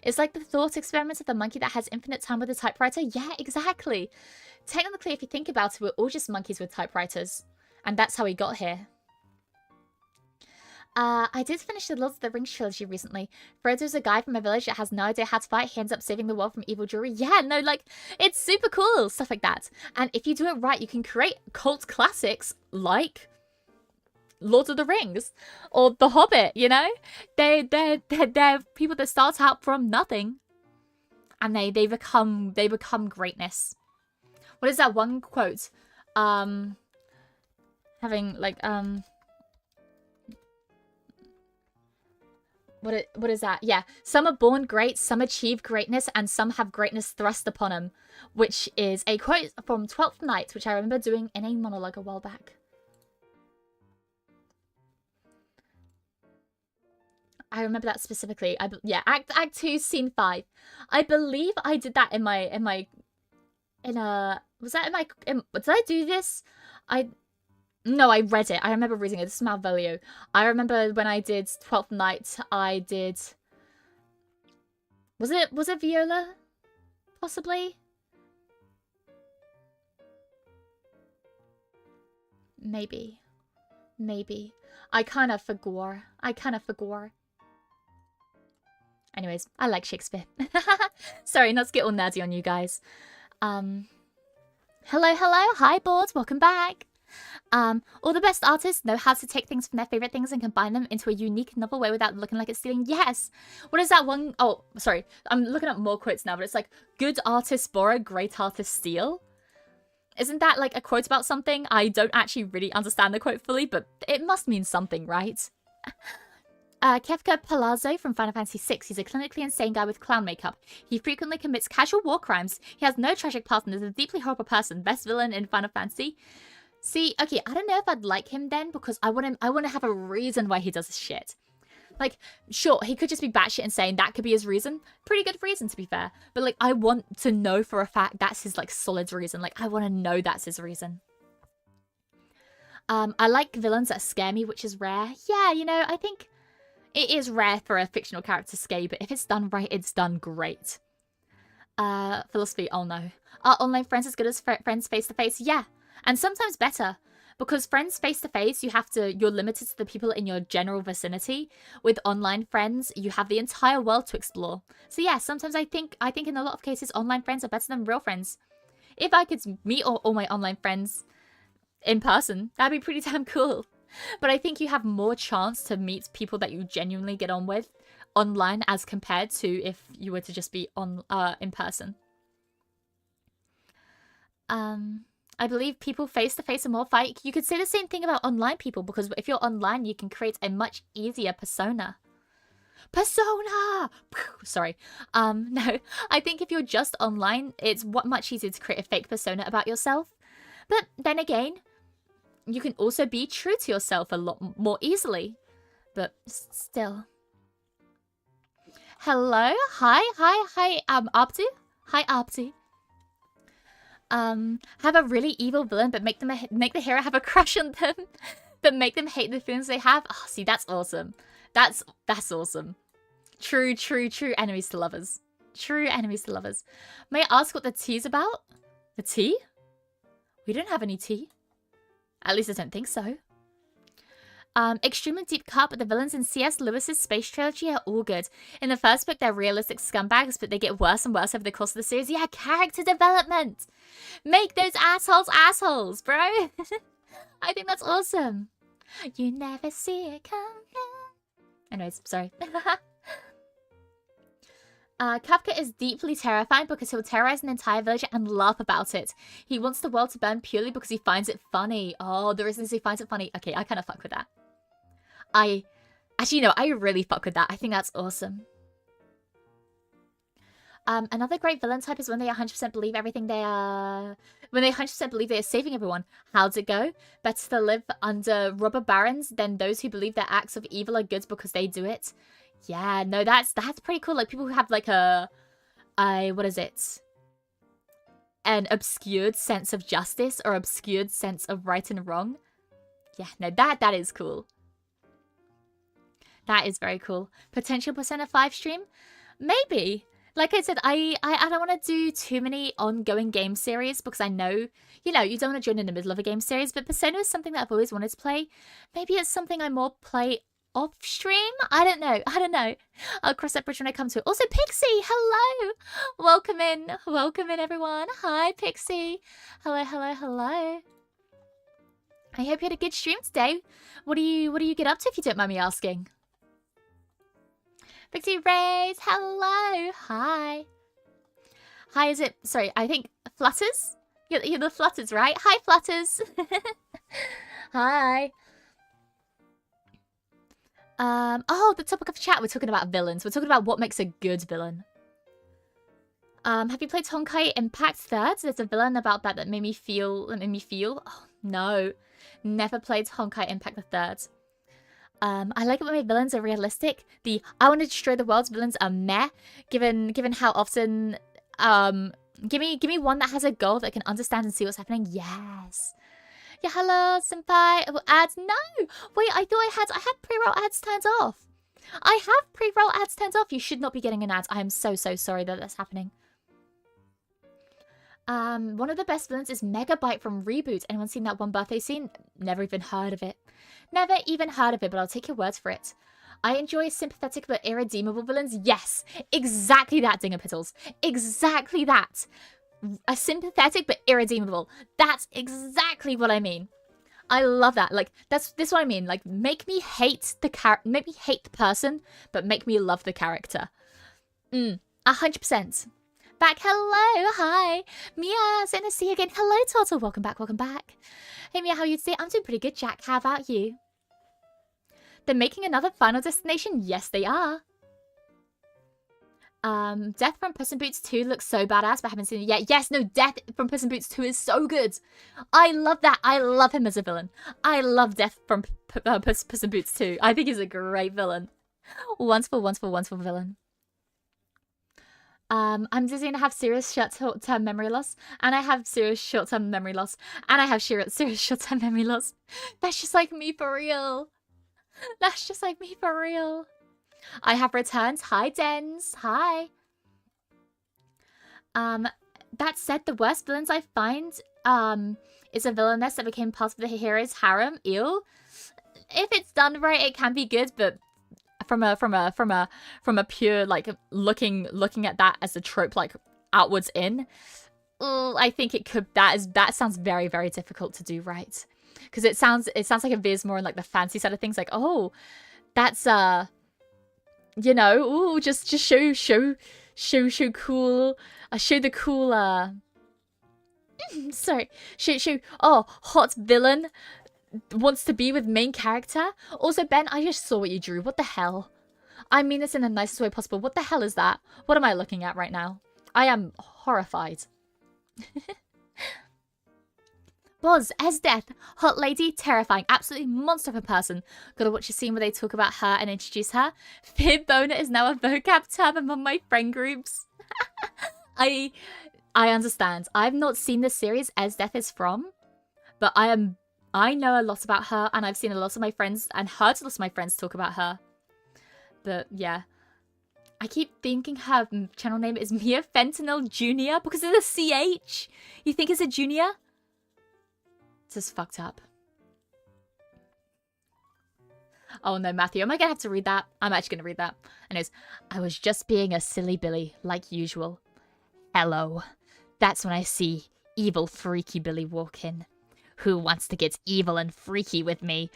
It's like the thought experiment of the monkey that has infinite time with a typewriter. Yeah, exactly. Technically, if you think about it, we're all just monkeys with typewriters. And that's how we got here. I did finish the Lord of the Rings trilogy recently. Frodo's a guy from a village that has no idea how to fight. He ends up saving the world from evil jewelry. Yeah, no, like, it's super cool. Stuff like that. And if you do it right, you can create cult classics like Lord of the Rings or The Hobbit, you know? They're people that start out from nothing and they become greatness. What is that one quote? having like what is that? Yeah, some are born great, some achieve greatness, and some have greatness thrust upon them, which is a quote from 12th Night, which I remember doing in a monologue a while back. I remember that specifically. Yeah, Act 2, Scene 5. I believe I did that in my did I do this? No, I read it. I remember reading it. This is Malvolio. I remember when I did 12th Night, I did... Was it Viola? Possibly? Maybe. I kind of forgot. Anyways, I like Shakespeare. Sorry, not to get all nerdy on you guys. Hello. Hi, boards. Welcome back. All the best artists know how to take things from their favorite things and combine them into a unique, novel way without looking like it's stealing. Yes! What is that one? Oh, sorry. I'm looking up more quotes now, but it's like, good artists borrow, great artists steal. Isn't that like a quote about something? I don't actually really understand the quote fully, but it must mean something, right? Kefka Palazzo from Final Fantasy VI. He's a clinically insane guy with clown makeup. He frequently commits casual war crimes. He has no tragic past and is a deeply horrible person. Best villain in Final Fantasy. See, okay, I don't know if I'd like him then, because I want to have a reason why he does this shit. Like, sure, he could just be batshit insane. That could be his reason. Pretty good reason, to be fair. But, like, I want to know for a fact that's his, like, solid reason. Like, I want to know that's his reason. I like villains that scare me, which is rare. Yeah, you know, I think it is rare for a fictional character to scare you, but if it's done right, it's done great. Philosophy, oh no. Are online friends as good as friends face-to-face? Yeah. And sometimes better, because friends face-to-face, you're limited to the people in your general vicinity. With online friends, you have the entire world to explore. So yeah, sometimes I think in a lot of cases, online friends are better than real friends. If I could meet all my online friends in person, that'd be pretty damn cool. But I think you have more chance to meet people that you genuinely get on with online as compared to if you were to just be in person. I believe people face-to-face are more fight. You could say the same thing about online people, because if you're online, you can create a much easier persona. Sorry. No, I think if you're just online, it's much easier to create a fake persona about yourself. But then again, you can also be true to yourself a lot more easily. But still. Hello? Hi, Abdu? Hi, Abdu. Have a really evil villain, but make the hero have a crush on them, but make them hate the feelings they have. Oh, see, that's awesome. That's awesome. True enemies to lovers. True enemies to lovers. May I ask what the tea's about? The tea? We don't have any tea. At least I don't think so. Extremely deep cut, but the villains in C.S. Lewis's Space Trilogy are all good. In the first book, they're realistic scumbags, but they get worse and worse over the course of the series. Yeah, character development! Make those assholes, bro! I think that's awesome. You never see it coming. Anyways, sorry. Kafka is deeply terrifying because he'll terrorize an entire village and laugh about it. He wants the world to burn purely because he finds it funny. Oh, the reason is he finds it funny. Okay, I kind of fuck with that. Actually, no, I really fuck with that. I think that's awesome. Another great villain type is when they 100% believe everything they are... When they 100% believe they are saving everyone. How'd it go? Better to live under robber barons than those who believe their acts of evil are good because they do it. Yeah, no, that's pretty cool. Like, people who have, like, what is it? An obscured sense of justice or obscured sense of right and wrong. Yeah, no, that is cool. That is very cool. Potential Persona 5 stream? Maybe. Like I said, I don't want to do too many ongoing game series because I know, you know, you don't want to join in the middle of a game series, but Persona is something that I've always wanted to play. Maybe it's something I more play off stream? I don't know. I'll cross that bridge when I come to it. Also, Pixie, hello! Welcome in everyone. Hi, Pixie. Hello. I hope you had a good stream today. What do you get up to if you don't mind me asking? Pixie Rays, hello. Hi, is it, sorry, I think Flutters? You're the Flutters, right? Hi, Flutters. Hi. Oh, the topic of chat, we're talking about villains. We're talking about what makes a good villain. Have you played Honkai Impact Thirds? There's a villain about that made me feel, oh, no. Never played Honkai Impact the Third. I like it when my villains are realistic. The I want to destroy the world's villains are meh, given how often give me one that has a goal that can understand and see what's happening. Yes. Yeah, hello, senpai. Oh, ads? No! Wait, I thought I had pre-roll ads turned off. I have pre-roll ads turned off. You should not be getting an ad. I am so sorry that that's happening. One of the best villains is Megabyte from Reboot. Anyone seen that one birthday scene? Never even heard of it. Never even heard of it, but I'll take your words for it. I enjoy sympathetic but irredeemable villains. Yes, exactly that, Dinger Piddles. Exactly that. A sympathetic but irredeemable. That's exactly what I mean. I love that. Like, this is what I mean. Like, make me hate the person, but make me love the character. 100%. Back, hello, hi. Mia, so nice to see you again. Hello, Toto. Welcome back, welcome back. Hey, Mia, how are you today? I'm doing pretty good, Jack. How about you? They're making another Final Destination? Yes, they are. Death from Puss in Boots 2 looks so badass, but I haven't seen it yet. Yes, no, Death from Puss in Boots 2 is so good. I love that. I love him as a villain. I love Death from Puss in Boots 2. I think he's a great villain. Wonderful villain. I'm dizzy and I have serious short-term memory loss. And I have serious short-term memory loss. And I have serious short-term memory loss. That's just like me for real. That's just like me for real. I have returned. Hi, Dens. Hi. That said, the worst villains I find is a villainess that became part of the hero's harem. Ew. If it's done right, it can be good, but from a pure like looking at that as a trope, like outwards in, I think it could that sounds very difficult to do right, because it sounds like it veers more in like the fancy side of things, like, oh, that's you know, ooh, just show cool, show the cool sorry, show oh, hot villain wants to be with main character. Also, Ben, I just saw what you drew. What the hell? I mean this in the nicest way possible. What the hell is that? What am I looking at right now? I am horrified. Boz, as Death, hot lady, terrifying, absolutely monster of a person. Gotta watch a scene where they talk about her and introduce her. Fear boner is now a vocab term among my friend groups. I understand. I've not seen the series As Death is from, but I know a lot about her, and I've seen a lot of my friends and heard a lot of my friends talk about her. But yeah, I keep thinking her channel name is Mia Fenimore Jr. because of the CH. You think it's a junior? It's just fucked up. Oh no, Matthew, am I gonna have to read that? I'm actually gonna read that. Anyways, I was just being a silly Billy, like usual. Hello. That's when I see evil freaky Billy walk in. Who wants to get evil and freaky with me?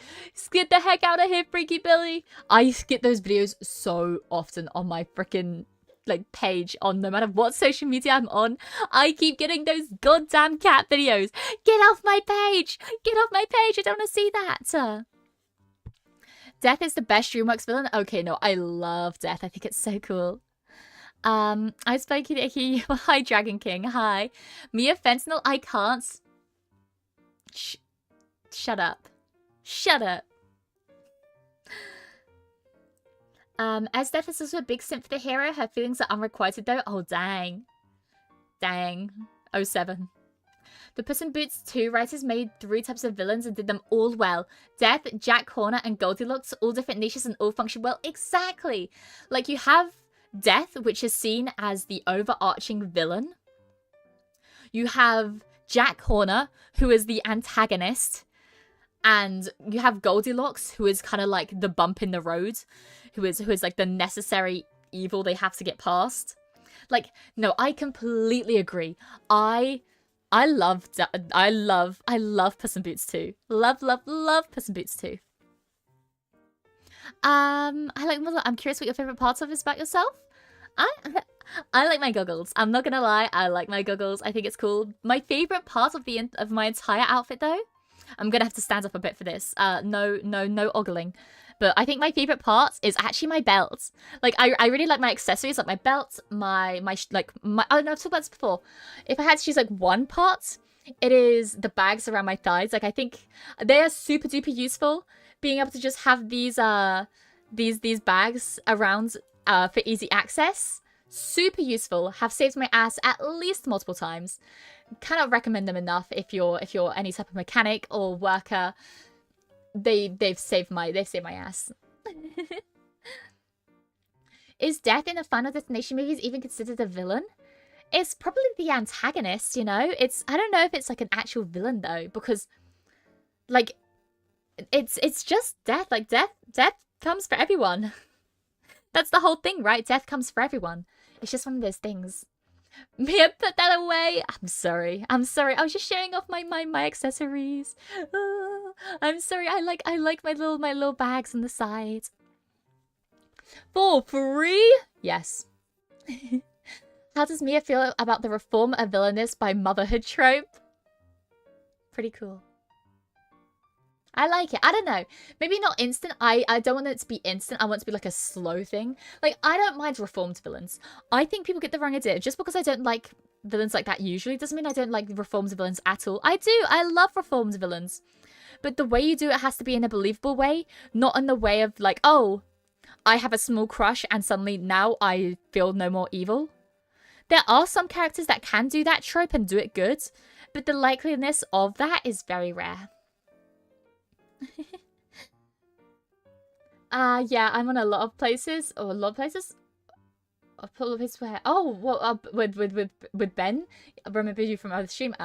Get the heck out of here, Freaky Billy! I get those videos so often on my freaking like page, on no matter what social media I'm on. I keep getting those goddamn cat videos. Get off my page! Get off my page! I don't want to see that! Death is the best DreamWorks villain? Okay, no, I love Death. I think it's so cool. I spoke to Icky. Hi, Dragon King. Hi. Mia Fenimore, I can't. Shut up. Shut up. As Death is also a big simp for the hero, her feelings are unrequited though. Oh, dang. Dang. 07. The Puss in Boots 2 writers made 3 types of villains and did them all well. Death, Jack Horner, and Goldilocks, all different niches and all function well. Exactly. Like, you have Death, which is seen as the overarching villain. You have Jack Horner, who is the antagonist, and you have Goldilocks, who is kind of like the bump in the road, who is like the necessary evil they have to get past. Like, no, I completely agree. I love Puss in Boots 2. Love Puss in Boots 2. I'm curious what your favorite parts of is about yourself. I like my goggles. I'm not gonna lie, I like my goggles. I think it's cool. My favorite part of my entire outfit though I'm gonna have to stand up a bit for this. No ogling. But I think my favorite part is actually my belt. Like, I really like my accessories, like my belt, my oh no, I've talked about this before. If I had to choose like one part, it is the bags around my thighs. Like, I think they are super duper useful. Being able to just have these bags around for easy access. Super useful. Have saved my ass at least multiple times. Cannot recommend them enough if you're any type of mechanic or worker. They've saved my ass. Is Death in the Final Destination movies even considered a villain? It's probably the antagonist, you know? I don't know if it's like an actual villain though, because like it's just death. Like death comes for everyone. That's the whole thing, right? Death comes for everyone. It's just one of those things. Mia, put that away. I'm sorry. I was just showing off my accessories. Oh, I'm sorry. I like my little bags on the side. For free? Yes. How does Mia feel about the reform of villainous by motherhood trope? Pretty cool. I like it. I don't know. Maybe not instant. I don't want it to be instant. I want it to be like a slow thing. Like, I don't mind reformed villains. I think people get the wrong idea. Just because I don't like villains like that usually doesn't mean I don't like reformed villains at all. I do. I love reformed villains. But the way you do it has to be in a believable way. Not in the way of like, oh, I have a small crush and suddenly now I feel no more evil. There are some characters that can do that trope and do it good. But the likeliness of that is very rare. Yeah, I'm on a lot of places. Or a lot of places? A lot of places where... Oh, well, with Ben. I remember you from other stream.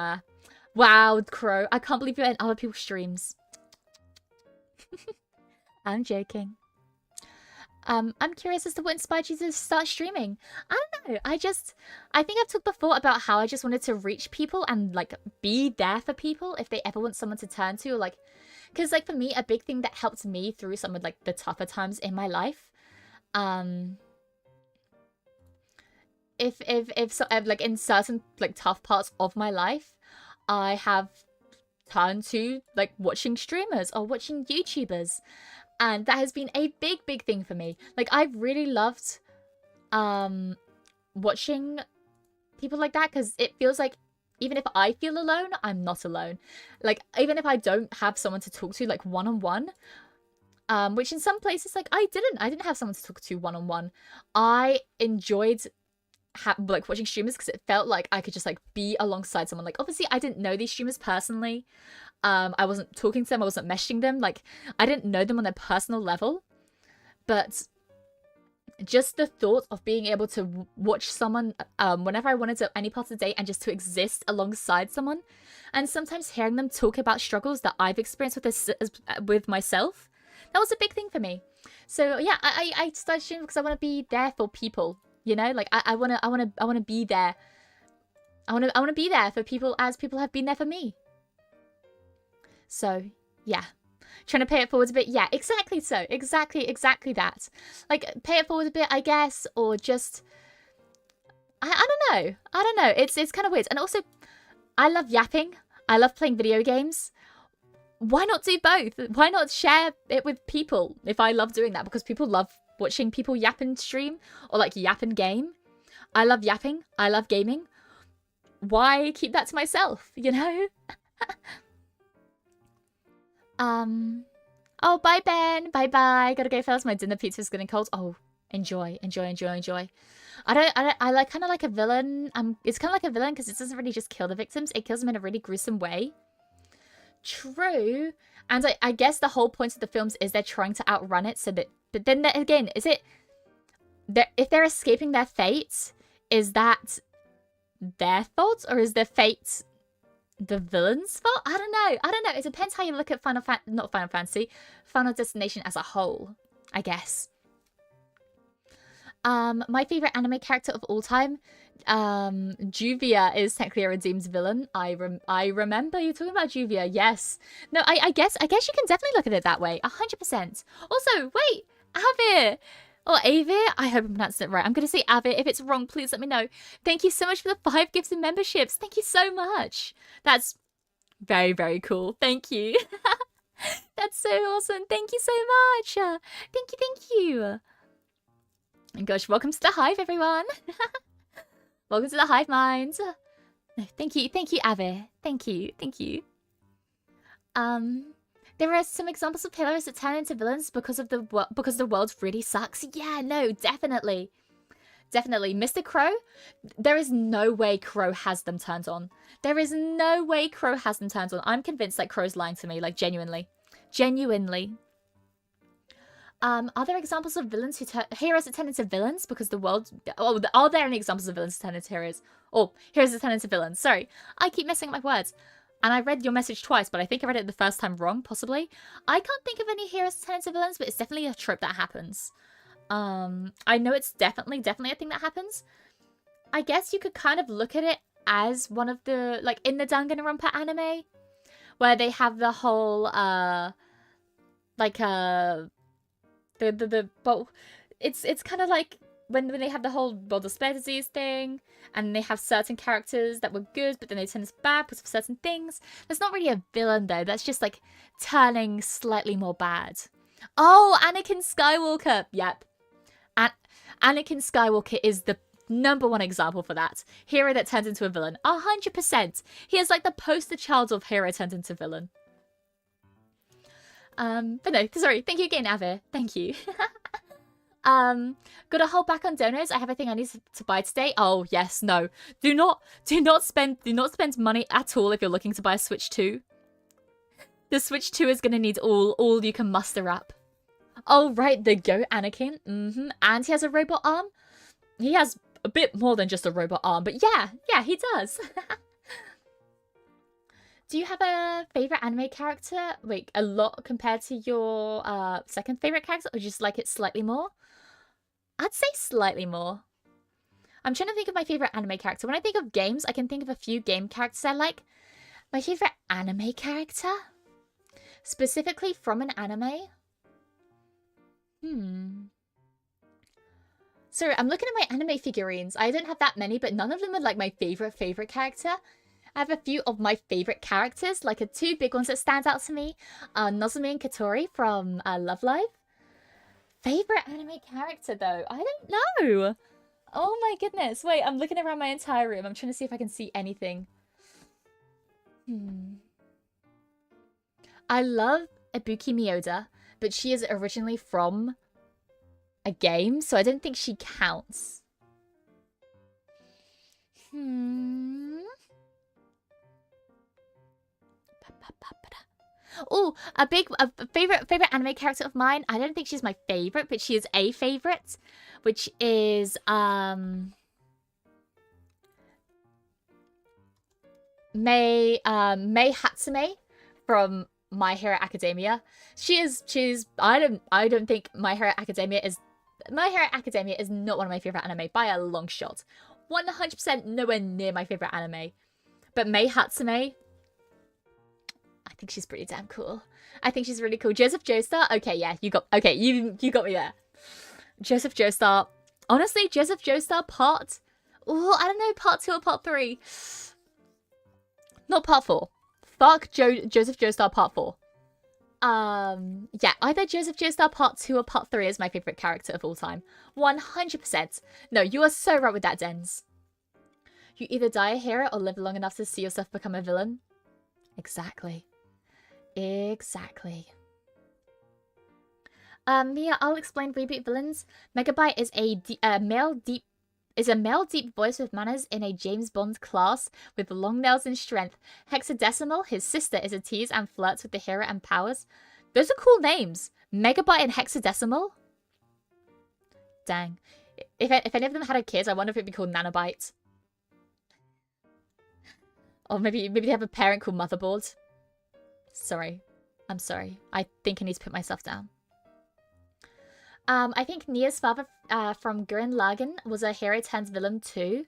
Wow, Crow. I can't believe you're in other people's streams. I'm joking. I'm curious as to what inspired you to start streaming. I don't know. I think I've talked before about how I just wanted to reach people and, like, be there for people if they ever want someone to turn to, or, like... Because, like, for me, a big thing that helped me through some of, like, the tougher times in my life, like, in certain, like, tough parts of my life, I have turned to, like, watching streamers or watching YouTubers. And that has been a big, big thing for me. Like, I've really loved, watching people like that, because it feels like, even if I feel alone, I'm not alone. Like, even if I don't have someone to talk to, like, one-on-one, which in some places, like, I didn't have someone to talk to one-on-one. I enjoyed, like, watching streamers because it felt like I could just, like, be alongside someone. Like, obviously, I didn't know these streamers personally. I wasn't talking to them. I wasn't meshing them. Like, I didn't know them on a personal level. But just the thought of being able to watch someone whenever I wanted to, any part of the day, and just to exist alongside someone, and sometimes hearing them talk about struggles that I've experienced with myself, that was a big thing for me. So yeah, I started streaming because I want to be there for people, you know, like I want to be there. I want to be there for people as people have been there for me. So yeah. Trying to pay it forward a bit. Yeah, exactly so. Exactly that. Like, pay it forward a bit, I guess, or just... I don't know. It's kind of weird. And also, I love yapping. I love playing video games. Why not do both? Why not share it with people if I love doing that? Because people love watching people yap and stream, or like yap and game. I love yapping. I love gaming. Why keep that to myself, you know? Oh, bye, Ben. Bye-bye. Gotta go first. My dinner pizza's getting cold. Oh, enjoy. I like kind of like a villain. It's kind of like a villain because it doesn't really just kill the victims. It kills them in a really gruesome way. True. And I guess the whole point of the films is they're trying to outrun it so that... But then again, is it... If they're escaping their fate, is that their fault? Or is their fate... the villain's fault? I don't know. It depends how you look at Final Destination as a whole, I guess. My favorite anime character of all time, Juvia is technically a redeemed villain. I remember you talking about Juvia. Yes. No, I guess you can definitely look at it that way. 100%. Also, wait, Avir. Or Avir? I hope I'm pronouncing it right. I'm going to say Avir. If it's wrong, please let me know. Thank you so much for the 5 gifts and memberships. Thank you so much. That's Very, very cool. Thank you. That's so awesome. Thank you so much. Thank you. And gosh, welcome to the hive, everyone. Welcome to the hive mind. Thank you, Ave. Thank you. There are some examples of heroes that turn into villains because the world really sucks. Yeah, no, definitely. Mr. Crow, there is no way Crow has them turned on. I'm convinced that Crow's lying to me, like genuinely. Are there examples of villains heroes that turn into villains because the world... Oh, are there any examples of villains that turn into heroes? Oh, heroes that turn into villains. Sorry, I keep messing up my words. And I read your message twice, but I think I read it the first time wrong, possibly. I can't think of any heroes that turn into villains, but it's definitely a trope that happens. I know it's definitely a thing that happens. I guess you could kind of look at it as one of the... Like, in the Danganronpa anime, where they have the whole, it's kind of like when they have the whole world of spare disease thing, and they have certain characters that were good, but then they turn bad because of certain things. That's not really a villain though. That's just like turning slightly more bad. Oh, Anakin Skywalker. Yep. Anakin Skywalker is the #1 example for that. Hero that turns into a villain. 100%. He is like the poster child of hero turned into villain. But no, sorry. Thank you again, Ave. Thank you. Gotta hold back on donuts. I have a thing I need to buy today. Oh, yes, no. Do not spend money at all if you're looking to buy a Switch 2. The Switch 2 is gonna need all you can muster up. Oh, right, the Go Anakin. And he has a robot arm. He has a bit more than just a robot arm, but yeah, he does. Do you have a favorite anime character? Wait, a lot compared to your second favorite character, or just like it slightly more? I'd say slightly more. I'm trying to think of my favorite anime character. When I think of games, I can think of a few game characters I like. My favorite anime character? Specifically from an anime? So I'm looking at my anime figurines. I don't have that many, but none of them are like my favorite character. I have a few of my favorite characters, like two big ones that stand out to me. Nozomi and Katori from Love Live. Favorite anime character, though? I don't know. Oh my goodness. Wait, I'm looking around my entire room. I'm trying to see if I can see anything. I love Ibuki Miyoda, but she is originally from a game, so I don't think she counts. Oh, a favorite anime character of mine. I don't think she's my favorite, but she is a favorite, which is Mei Hatsume from My Hero Academia. She's I don't think My Hero Academia is not one of my favorite anime by a long shot. 100% nowhere near my favorite anime. But Mei Hatsume, I think she's pretty damn cool. I think she's really cool. Joseph Joestar, okay, yeah, you got me there. Joseph Joestar, honestly, Joseph Joestar part 2 or part 3. Not part 4. Fuck Joseph Joestar part 4. Yeah, either Joseph Joestar part 2 or part 3 is my favorite character of all time. 100%. No, you are so right with that, Dens. You either die a hero or live long enough to see yourself become a villain. Exactly. Mia, I'll explain reboot villains. Megabyte is a male deep voice with manners in a James Bond class with long nails and strength. Hexadecimal, his sister, is a tease and flirts with the hero and powers. Those are cool names. Megabyte and Hexadecimal? Dang. If any of them had a kid, I wonder if it'd be called Nanobyte. Or maybe they have a parent called Motherboard. Sorry. I'm sorry. I think I need to put myself down. I think Nia's father from Gurren Lagann was a hero turns villain too.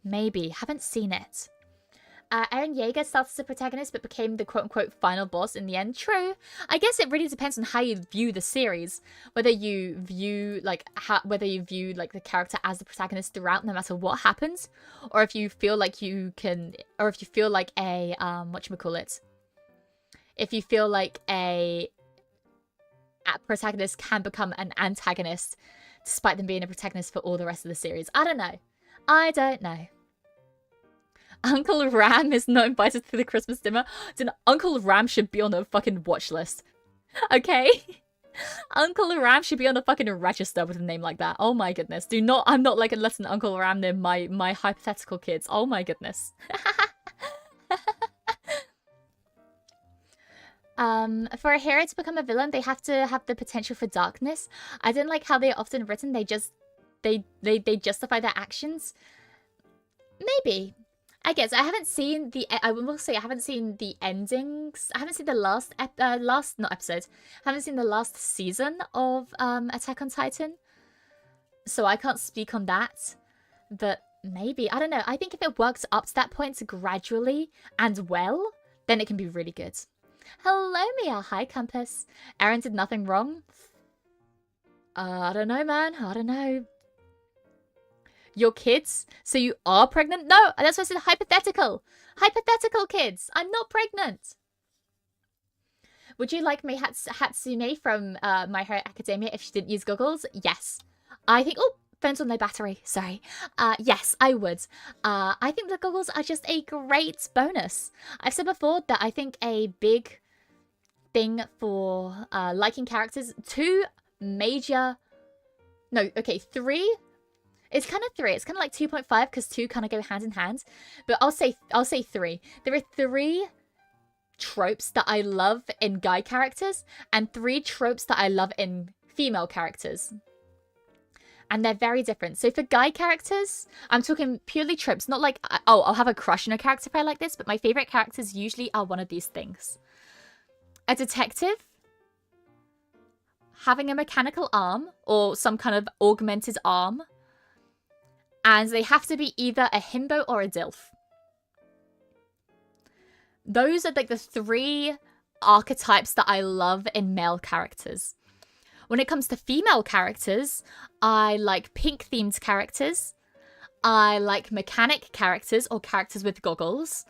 Maybe. Haven't seen it. Eren Yeager started as a protagonist but became the quote-unquote final boss in the end. True. I guess it really depends on how you view the series. Whether you view the character as the protagonist throughout no matter what happens, or if you feel like you can, or if you feel like a whatchamacallit, if you feel like a protagonist can become an antagonist despite them being a protagonist for all the rest of the series. I don't know. I don't know. Uncle Ram is not invited to the Christmas dinner. Then Uncle Ram should be on a fucking watch list. Okay? Uncle Ram should be on a fucking register with a name like that. Oh my goodness. I'm not like letting Uncle Ram near my hypothetical kids. Oh my goodness. For a hero to become a villain, they have to have the potential for darkness. I didn't like how they're often written. They justify their actions. Maybe. I guess I haven't seen the. I will say I haven't seen the endings. I haven't seen the last not episode. I haven't seen the last season of Attack on Titan, so I can't speak on that. But maybe, I don't know. I think if it works up to that point gradually and well, then it can be really good. Hello, Mia. Hi, Compass. Aaron did nothing wrong. I don't know, man. I don't know. Your kids? So you are pregnant? No, that's why I said hypothetical. Hypothetical kids. I'm not pregnant. Would you like me Hatsume from My Hero Academia if she didn't use goggles? Yes. I think... Oh, phone's on no battery. Sorry. Yes, I would. I think the goggles are just a great bonus. I've said before that I think a big thing for liking characters... Three... It's kind of 3. It's kind of like 2.5 because 2 kind of go hand in hand. But I'll say 3. There are 3 tropes that I love in guy characters and 3 tropes that I love in female characters. And they're very different. So for guy characters, I'm talking purely tropes. Not like, oh, I'll have a crush on a character if I like this. But my favorite characters usually are one of these things. A detective having a mechanical arm or some kind of augmented arm. And they have to be either a himbo or a dilf. Those are like the 3 archetypes that I love in male characters. When it comes to female characters, I like pink-themed characters. I like mechanic characters or characters with goggles.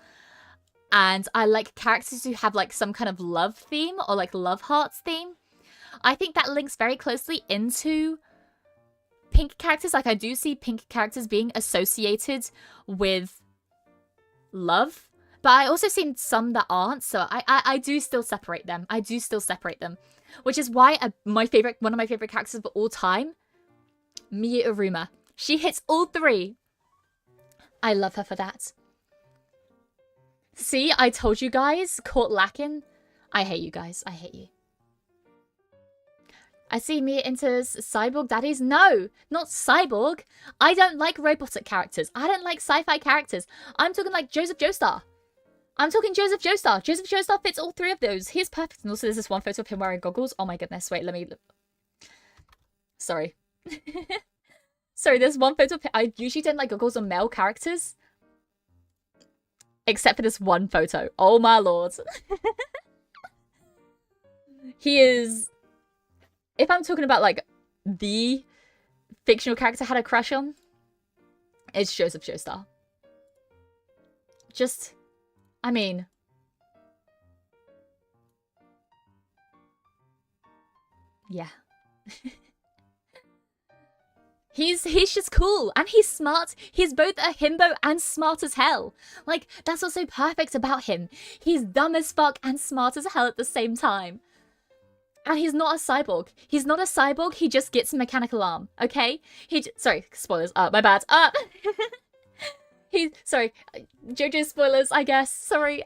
And I like characters who have like some kind of love theme or like love hearts theme. I think that links very closely into pink characters. Like I do see pink characters being associated with love, but I also see some that aren't, so I do still separate them. I do still separate them, which is why one of my favorite characters of all time, Mia Uruma. She hits all 3. I love her for that. See, I told you guys, caught lacking. I hate you guys. I hate you. I see Mia enters cyborg daddies. No, not cyborg. I don't like robotic characters. I don't like sci-fi characters. I'm talking like Joseph Joestar. I'm talking Joseph Joestar. Joseph Joestar fits all 3 of those. He's perfect. And also there's this one photo of him wearing goggles. Oh my goodness. Wait, let me... Sorry. Sorry, there's one photo of him. I usually don't like goggles on male characters. Except for this one photo. Oh my lord. He is... If I'm talking about, like, the fictional character I had a crush on, it's Joseph Joestar. Just, I mean... Yeah. He's just cool, and he's smart. He's both a himbo and smart as hell. Like, that's what's so perfect about him. He's dumb as fuck and smart as hell at the same time. And he's not a cyborg. He's not a cyborg. He just gets a mechanical arm. Okay? Sorry, spoilers. My bad. Sorry, JoJo spoilers, I guess. Sorry.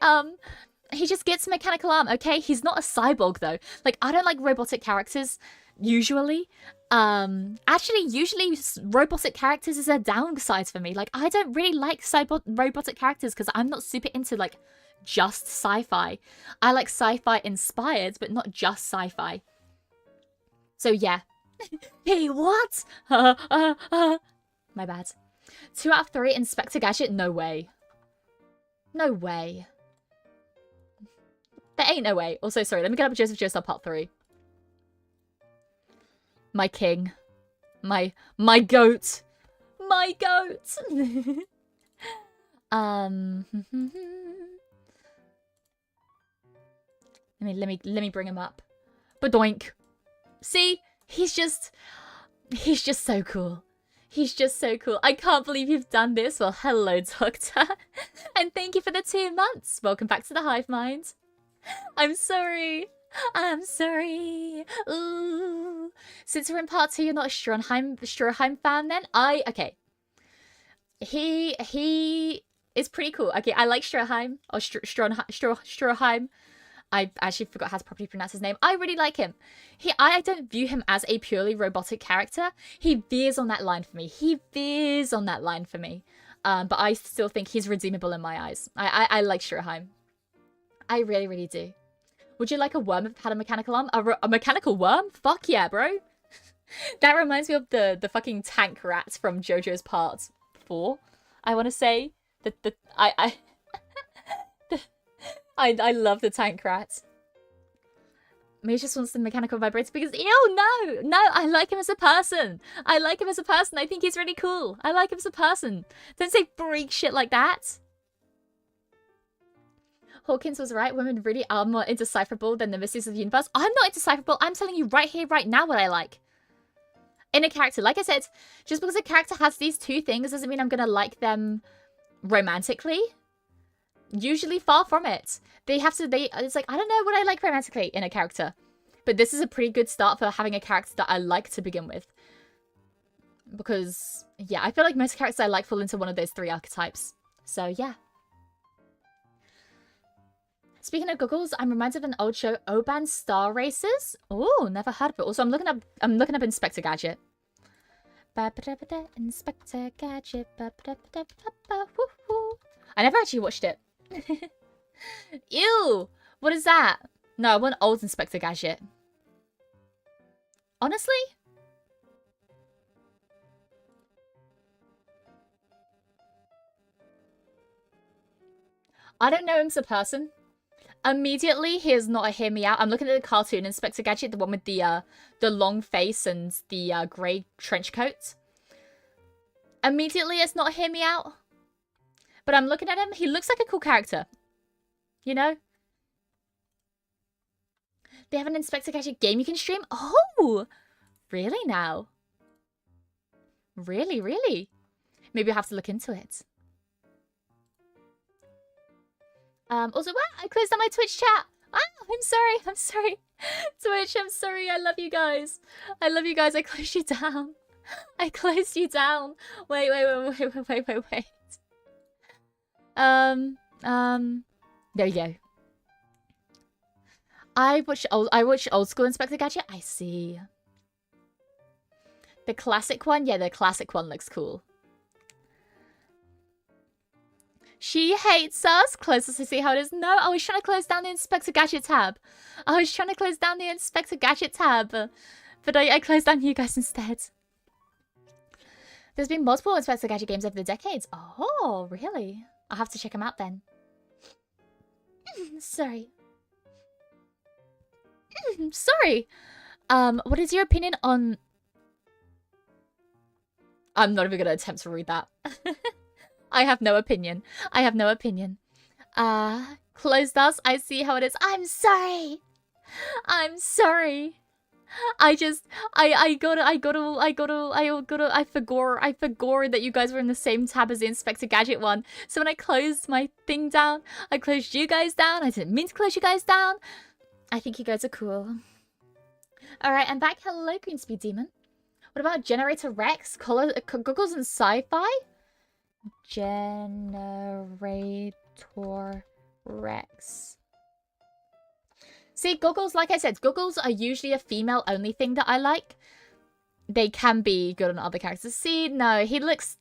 He just gets a mechanical arm. Okay? He's not a cyborg though. Like, I don't like robotic characters usually. Actually, usually robotic characters is a downside for me. Like, I don't really like robotic characters because I'm not super into like just sci-fi. I like sci-fi inspired, but not just sci-fi. So yeah. Hey, what? My bad. 2 out of 3 Inspector Gadget? No way. No way. There ain't no way. Also, sorry, let me get up Joseph Joestar Part 3. My king. My goat. My goat. Let me bring him up. Badoink. See? He's just so cool. He's just so cool. I can't believe you've done this. Well, hello, Doctor. And thank you for the 2 months. Welcome back to the Hive Mind. I'm sorry. I'm sorry. Ooh. Since we're in part 2, you're not a Stroheim fan then? Okay. He is pretty cool. Okay, I like Stroheim. Or Stroheim. I actually forgot how to properly pronounce his name. I really like him. I don't view him as a purely robotic character. He veers on that line for me. But I still think he's redeemable in my eyes. I like Stroheim. I really, really do. Would you like a worm if it had a mechanical arm? A mechanical worm? Fuck yeah, bro. That reminds me of the fucking tank rats from JoJo's Part 4. I want to say that I love the tank rat. Maybe just wants the mechanical vibrator because ew, no, I like him as a person. I think he's really cool. I like him as a person. Don't say freak shit like that. Hawkins was right. Women really are more indecipherable than the mysteries of the universe. I'm not indecipherable. I'm telling you right here, right now what I like. In a character. Like I said, just because a character has these 2 things doesn't mean I'm going to like them romantically. Usually far from it. It's like, I don't know what I like romantically in a character. But this is a pretty good start for having a character that I like to begin with. Because, yeah, I feel like most characters I like fall into one of those 3 archetypes. So, yeah. Speaking of goggles, I'm reminded of an old show, Oban Star Racers. Oh, never heard of it. Also, I'm looking up Inspector Gadget. Inspector Gadget. I never actually watched it. Ew! What is that? No, I want old Inspector Gadget. Honestly? I don't know him as a person. Immediately, he is not a hear me out. I'm looking at the cartoon Inspector Gadget, the one with the long face and the grey trench coat. Immediately, it's not a hear me out. But I'm looking at him. He looks like a cool character. You know? They have an Inspector Gadget game you can stream? Oh! Really now? Really, really? Maybe I'll have to look into it. Also, what? I closed down my Twitch chat. Ah, I'm sorry. Twitch, I'm sorry. I love you guys. I closed you down. Wait. There you go. I watch old school Inspector Gadget. I see. The classic one? Yeah, the classic one looks cool. She hates us. Close us to see how it is. No, I was trying to close down the Inspector Gadget tab. But I closed down you guys instead. There's been multiple Inspector Gadget games over the decades. Oh, really? I'll have to check them out then. Sorry. Sorry. What is your opinion on... I'm not even going to attempt to read that. I have no opinion. Closed us. I see how it is. I'm sorry. I forgot that you guys were in the same tab as the Inspector Gadget one. So when I closed my thing down, I closed you guys down. I didn't mean to close you guys down. I think you guys are cool. Alright, I'm back. Hello, Greenspeed Demon. What about Generator Rex? Goggles and Sci-Fi? Generator Rex. See, goggles, like I said, goggles are usually a female-only thing that I like. They can be good on other characters. See, no, he looks...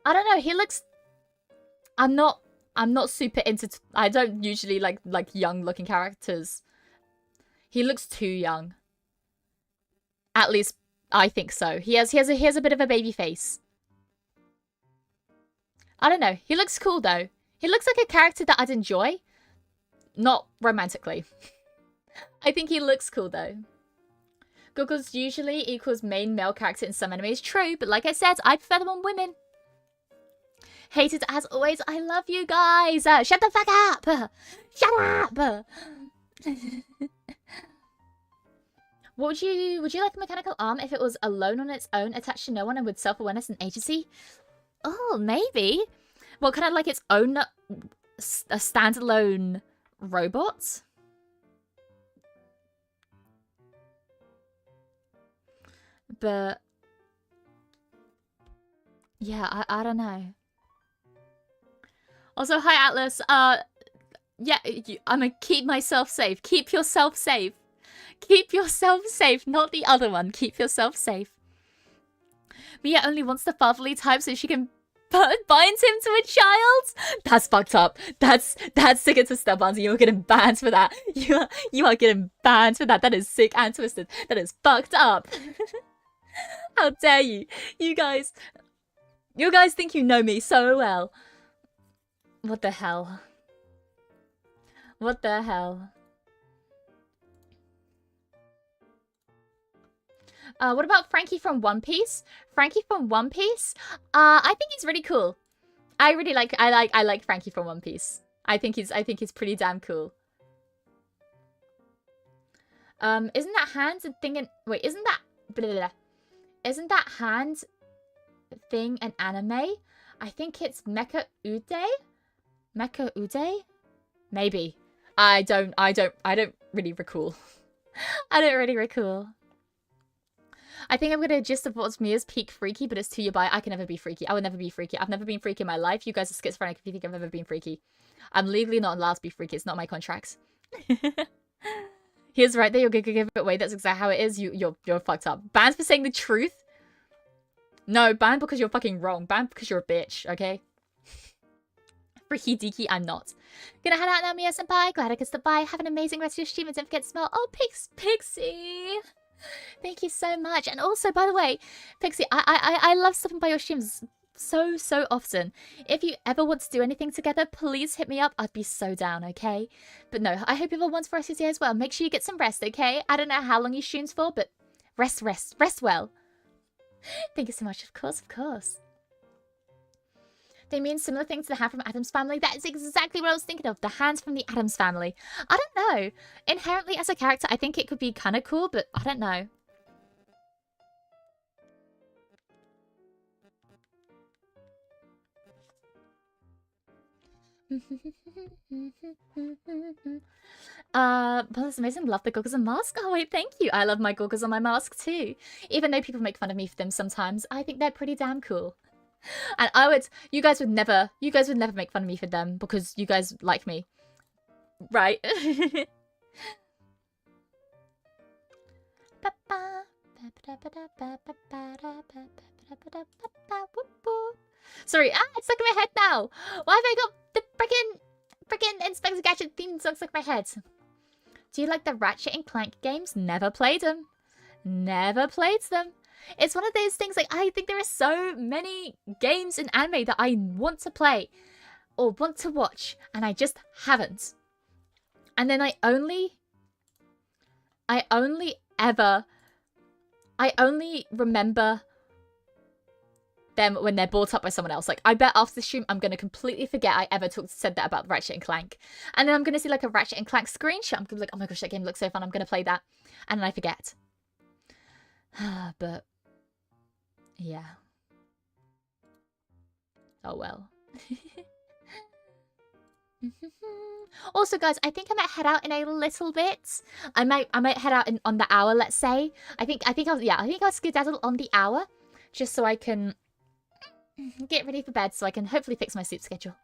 I don't know, he looks... I'm not super into... I don't usually like young-looking characters. He looks too young. At least, I think so. He has a bit of a baby face. I don't know. He looks cool, though. He looks like a character that I'd enjoy. Not romantically. I think he looks cool, though. Goggles usually equals main male character in some animes. True, but like I said, I prefer them on women. Hated as always. I love you guys. Shut the fuck up. Shut up. Would you like a mechanical arm if it was alone on its own, attached to no one, and with self-awareness and agency? Oh, maybe. Well, kind of like its own a standalone robot? But yeah, I don't know. Also, hi Atlas. Yeah, I'm gonna keep myself safe. Keep yourself safe. Keep yourself safe, not the other one. Keep yourself safe. Mia only wants the fatherly type so she can bind him to a child? That's fucked up. That's sick and twisted, Barnes. You're getting banned for that. You are getting banned for that. That is sick and twisted. That is fucked up. How dare you? You guys think you know me so well. What the hell? What the hell? What about Frankie from One Piece? Frankie from One Piece? I think he's really cool. I like Frankie from One Piece. I think he's pretty damn cool. Isn't that hand thing in wait, isn't that blah, blah, blah. Isn't that hand thing an anime? I think it's Mecha Ude? Mecha Ude? Maybe. I don't really recall. I don't really recall. I think I'm gonna just support Mia's peak freaky, but it's to your buy. I can never be freaky. I would never be freaky. I've never been freaky in my life. You guys are schizophrenic if you think I've ever been freaky. I'm legally not allowed to be freaky. It's not my contracts. He's right there. You're gonna give it away. That's exactly how it is. You're fucked up. Banned for saying the truth? No, banned because you're fucking wrong. Banned because you're a bitch, okay? Freaky deaky, I'm not. Gonna head out now, Mia senpai. Glad I could stop by. Have an amazing rest of your stream and don't forget to smell. Oh, Pixie! Thank you so much. And also, by the way, Pixie, I love stopping by your streams so often. If you ever want to do anything together, please hit me up. I'd be so down, okay? But no, I hope you have a wonderful rest of your day as well. Make sure you get some rest, okay? I don't know how long you streams for, but rest well. Thank you so much. Of course. They mean similar things to the hand from Addams Family. That is exactly what I was thinking of. The hands from the Addams Family. I don't know. Inherently, as a character, I think it could be kind of cool, but I don't know. But that's amazing. Love the goggles and mask. Oh wait, thank you. I love my goggles and my mask too. Even though people make fun of me for them sometimes, I think they're pretty damn cool. And you guys would never make fun of me for them because you guys like me. Right? Sorry, it's stuck in my head now. Why have I got the frickin' Inspector Gadget theme song stuck in my head? Do you like the Ratchet and Clank games? Never played them. Never played them. It's one of those things, like, I think there are so many games in anime that I want to play or want to watch, and I just haven't. And then I only remember them when they're brought up by someone else. Like, I bet after the stream, I'm going to completely forget I ever said that about Ratchet and Clank. And then I'm going to see, like, a Ratchet and Clank screenshot. I'm going to be like, oh my gosh, that game looks so fun. I'm going to play that. And then I forget. But yeah. Oh well. Also, guys, I think I might head out in a little bit. I might head out on the hour, let's say. I think I'll skedaddle on the hour just so I can get ready for bed, so I can hopefully fix my sleep schedule.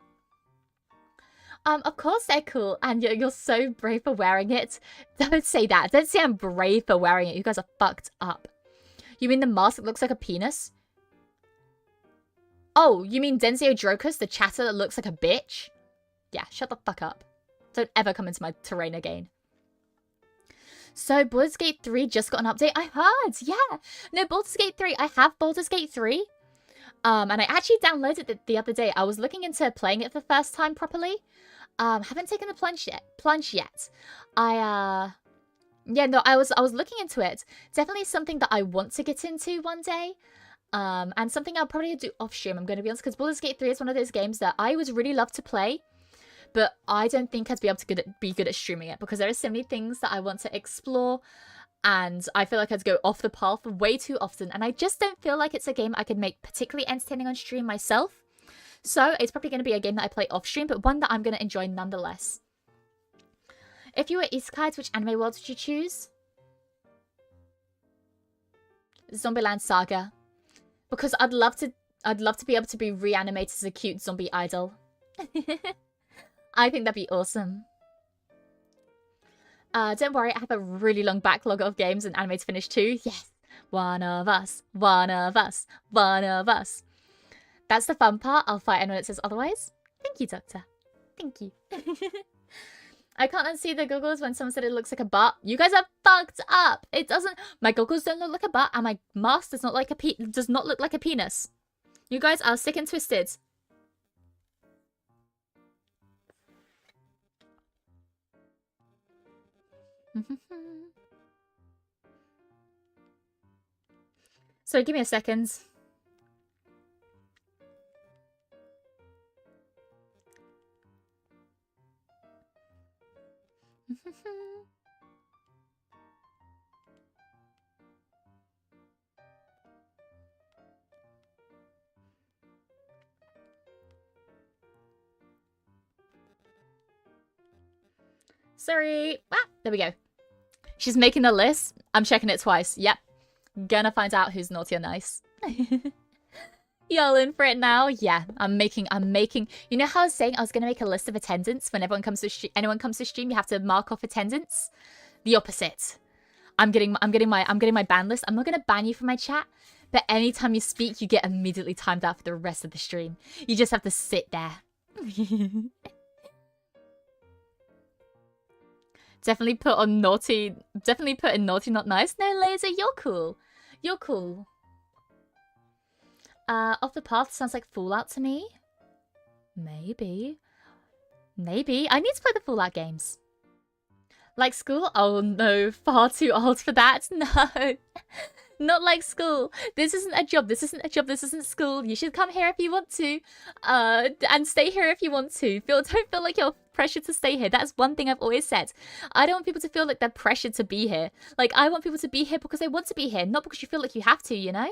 Of course they're cool, and you're so brave for wearing it. Don't say that. Don't say I'm brave for wearing it. You guys are fucked up. You mean the mask that looks like a penis? Oh, you mean Denzio Drokus, the chatter that looks like a bitch? Yeah, shut the fuck up. Don't ever come into my terrain again. So, Baldur's Gate 3 just got an update. I heard, yeah. No, Baldur's Gate 3. I have Baldur's Gate 3. And I actually downloaded it the other day. I was looking into playing it for the first time properly. Haven't taken the plunge yet. Yeah, no, I was looking into it. Definitely something that I want to get into one day. And something I'll probably do off stream, I'm going to be honest, because Baldur's Gate 3 is one of those games that I would really love to play, but I don't think I'd be able to be good at streaming it, because there are so many things that I want to explore, and I feel like I'd go off the path way too often, and I just don't feel like it's a game I could make particularly entertaining on stream myself. So it's probably going to be a game that I play off stream, but one that I'm going to enjoy nonetheless. If you were isekais, which anime world would you choose? Zombieland Saga. Because I'd love to be able to be reanimated as a cute zombie idol. I think that'd be awesome. Don't worry, I have a really long backlog of games and anime to finish too. Yes, one of us, one of us, one of us. That's the fun part. I'll fight anyone that says otherwise. Thank you, Doctor. Thank you. I can't unsee the goggles when someone said it looks like a butt. You guys are fucked up. It doesn't. My goggles don't look like a butt, and my mask does not look like a penis. You guys are sick and twisted. So give me a second. Sorry. Ah, there we go. She's making the list. I'm checking it twice. Yep. Gonna find out who's naughty or nice. Y'all in for it now? Yeah, I'm making. You know how I was saying I was gonna make a list of attendance when anyone comes to stream. You have to mark off attendance. The opposite. I'm getting my ban list. I'm not gonna ban you from my chat, but anytime you speak, you get immediately timed out for the rest of the stream. You just have to sit there. Definitely put on naughty. Definitely put in naughty, not nice. No, Laser, you're cool. You're cool. Off the Path sounds like Fallout to me. Maybe. Maybe. I need to play the Fallout games. Like school? Oh no, far too old for that. No. Not like school. This isn't a job. This isn't a job. This isn't school. You should come here if you want to. And stay here if you want to. Don't feel like you're pressured to stay here. That's one thing I've always said. I don't want people to feel like they're pressured to be here. Like, I want people to be here because they want to be here, not because you feel like you have to, you know?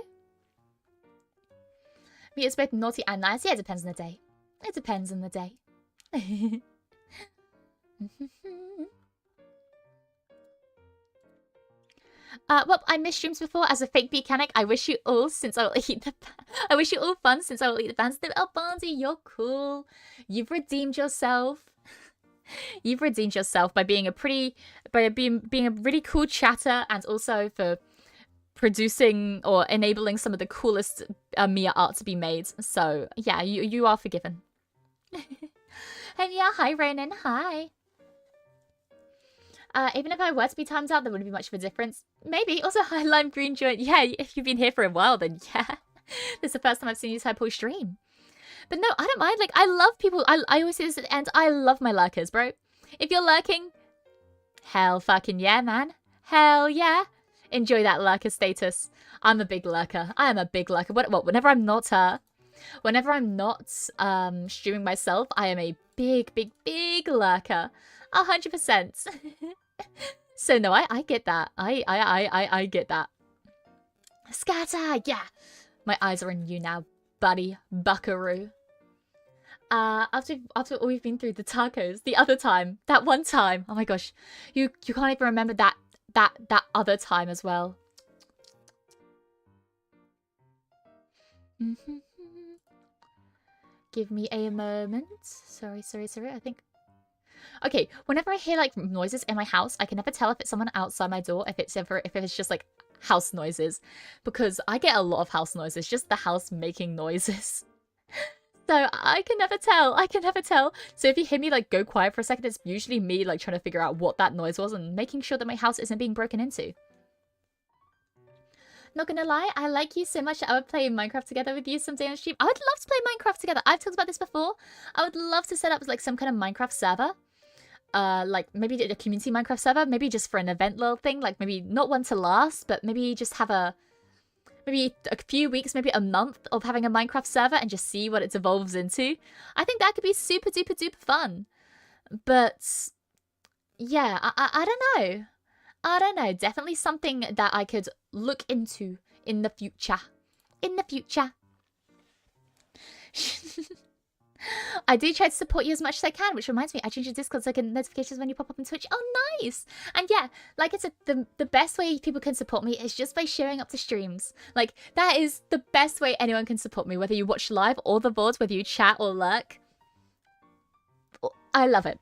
Me, it's both naughty and nice. Yeah, it depends on the day. It depends on the day. Well, I missed streams before as a fake mechanic. I wish you all I wish you all fun since I will eat the fans. Oh, Bonzi, you're cool. You've redeemed yourself. You've redeemed yourself by being being a really cool chatter, and also for producing or enabling some of the coolest Mia art to be made. So yeah, you are forgiven. And yeah, hi Ronan, hi. Even if I were to be timed out, there wouldn't be much of a difference. Maybe. Also, hi Lime Green Joint. Yeah, if you've been here for a while, then yeah. This is the first time I've seen you type or stream. But no, I don't mind. Like, I love people. I always say this at the end. I love my lurkers, bro. If you're lurking, hell fucking yeah, man. Hell yeah. Enjoy that lurker status. I'm a big lurker. I am a big lurker. Whenever I'm not streaming myself, I am a big lurker. 100%. So no, I get that. I get that. Scatter, yeah. My eyes are on you now, buddy, buckaroo. After all we've been through, the tacos, the other time, that one time. Oh my gosh, you can't even remember that other time as well. Give me a moment. Sorry. I think. Okay, whenever I hear like noises in my house, I can never tell if it's someone outside my door, if it's just like house noises, because I get a lot of house noises, just the house making noises. So I can never tell. So if you hear me like go quiet for a second, it's usually me like trying to figure out what that noise was and making sure that my house isn't being broken into. Not gonna lie, I like you so much that I would play Minecraft together with you someday on stream. I would love to play Minecraft together. I've talked about this before. I would love to set up like some kind of Minecraft server. Like maybe a community Minecraft server, maybe just for an event little thing, like maybe not one to last, but maybe just have a maybe a few weeks, maybe a month of having a Minecraft server and just see what it evolves into. I think that could be super duper duper fun. But yeah, I don't know. I don't know. Definitely something that I could look into in the future. In the future. I do try to support you as much as I can, which reminds me, I changed your Discord so I get notifications when you pop up on Twitch. Oh, nice! And yeah, like I said, the best way people can support me is just by showing up to streams. Like, that is the best way anyone can support me, whether you watch live or the VODs, whether you chat or lurk. I love it.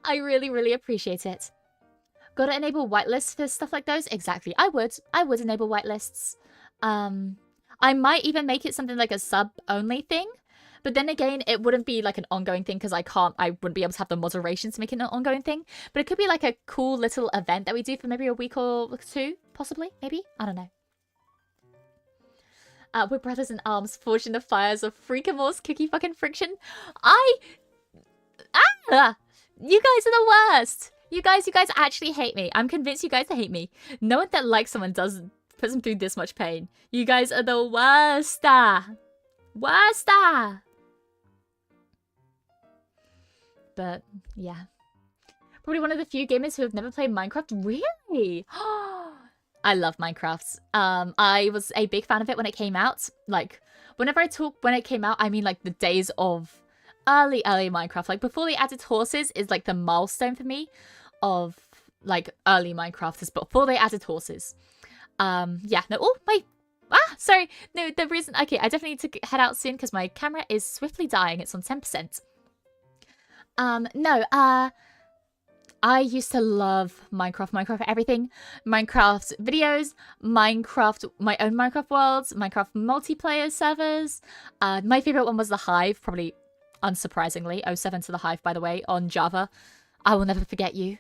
I really, really appreciate it. Gotta enable whitelists for stuff like those? Exactly. I would enable whitelists. I might even make it something like a sub-only thing. But then again, it wouldn't be like an ongoing thing because I wouldn't be able to have the moderation to make it an ongoing thing. But it could be like a cool little event that we do for maybe a week or two, possibly, maybe? I don't know. We're brothers in arms, forged in the fires of Freakamor's cookie fucking friction. You guys are the worst. You guys actually hate me. I'm convinced you guys hate me. No one that likes someone puts them through this much pain. You guys are the worst. But yeah, probably one of the few gamers who have never played Minecraft. Really? I love Minecraft. I was a big fan of it when it came out. Like, whenever I talk when it came out, I mean like the days of early Minecraft. Like, before they added horses is like the milestone for me of like early Minecraft, is before they added horses. Yeah, no, oh, wait. Sorry. No, the reason... Okay, I definitely need to head out soon because my camera is swiftly dying. It's on 10%. I used to love Minecraft. Minecraft everything. Minecraft videos. Minecraft... My own Minecraft worlds. Minecraft multiplayer servers. My favorite one was The Hive, probably unsurprisingly. 07 to The Hive, by the way, on Java. I will never forget you.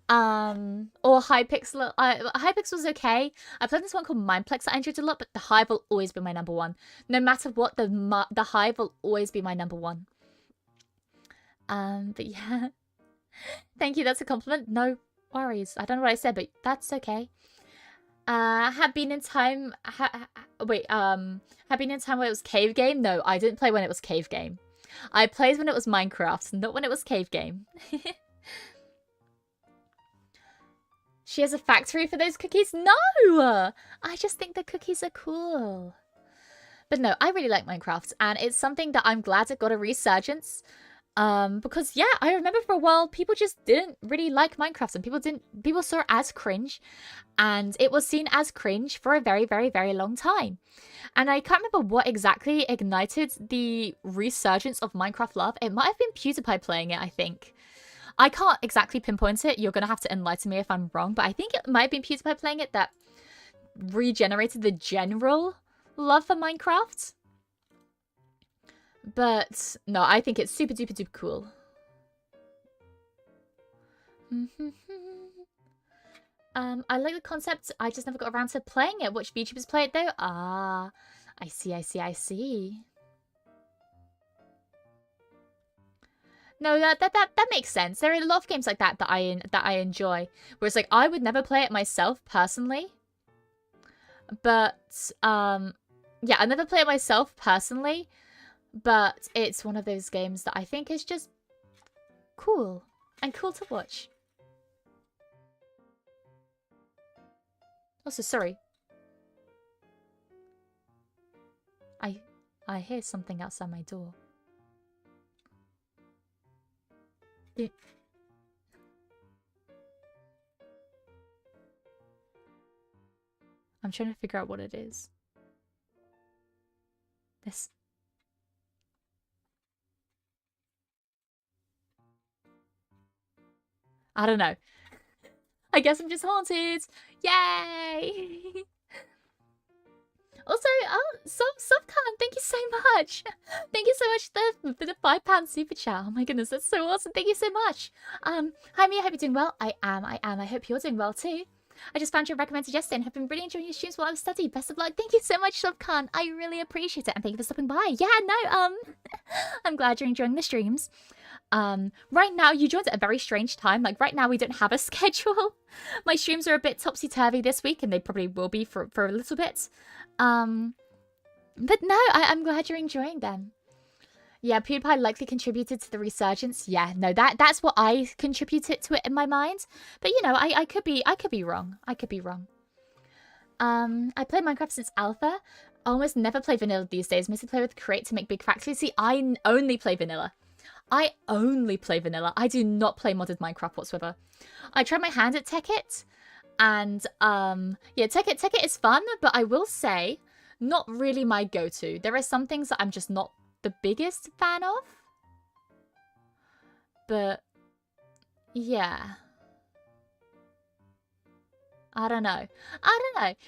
Or Hypixel. Hypixel was okay. I played this one called Mineplex that I enjoyed a lot, but the Hive will always be my number one. No matter what, the Hive will always be my number one. But yeah. Thank you, that's a compliment. No worries. I don't know what I said, but that's okay. Have been in time... have been in time where it was Cave Game? No, I didn't play when it was Cave Game. I played when it was Minecraft, not when it was Cave Game. She has a factory for those cookies? No! I just think the cookies are cool. But no, I really like Minecraft, and it's something that I'm glad it got a resurgence. Because yeah, I remember for a while people just didn't really like Minecraft, and people saw it as cringe, and it was seen as cringe for a very, very, very long time. And I can't remember what exactly ignited the resurgence of Minecraft love. It might have been PewDiePie playing it, I think. I can't exactly pinpoint it. You're going to have to enlighten me if I'm wrong. But I think it might have been PewDiePie playing it that regenerated the general love for Minecraft. But no, I think it's super duper duper cool. I like the concept. I just never got around to playing it. Watch VTubers play it though. Ah, I see. No, that makes sense. There are a lot of games like that that I enjoy. Whereas like I would never play it myself personally. But yeah, I never play it myself personally. But it's one of those games that I think is just cool and cool to watch. Also, sorry. I hear something outside my door. I'm trying to figure out what it is. This. I don't know. I guess I'm just haunted. Yay! Also, Subcan, thank you so much. Thank you so much for the £5 super chat. Oh my goodness, that's so awesome. Thank you so much. Hi Mia, I hope you're doing well. I am. I hope you're doing well too. I just found your recommended yesterday and have been really enjoying your streams while I was studying. Best of luck. Thank you so much, Subcan. I really appreciate it. And thank you for stopping by. Yeah, no, I'm glad you're enjoying the streams. Right now, you joined at a very strange time. Like, right now, we don't have a schedule. My streams are a bit topsy-turvy this week, and they probably will be for a little bit. But no, I'm glad you're enjoying them. Yeah, PewDiePie likely contributed to the resurgence. Yeah, no, that's what I contributed to it in my mind. But, you know, I could be wrong. I could be wrong. I played Minecraft since alpha. Almost never play vanilla these days. Mostly play with Create to make big factories. See, I only play vanilla. I only play vanilla. I do not play modded Minecraft whatsoever. I tried my hand at Tekkit, and yeah, Tekkit is fun, but I will say, not really my go-to. There are some things that I'm just not the biggest fan of. But yeah. I don't know.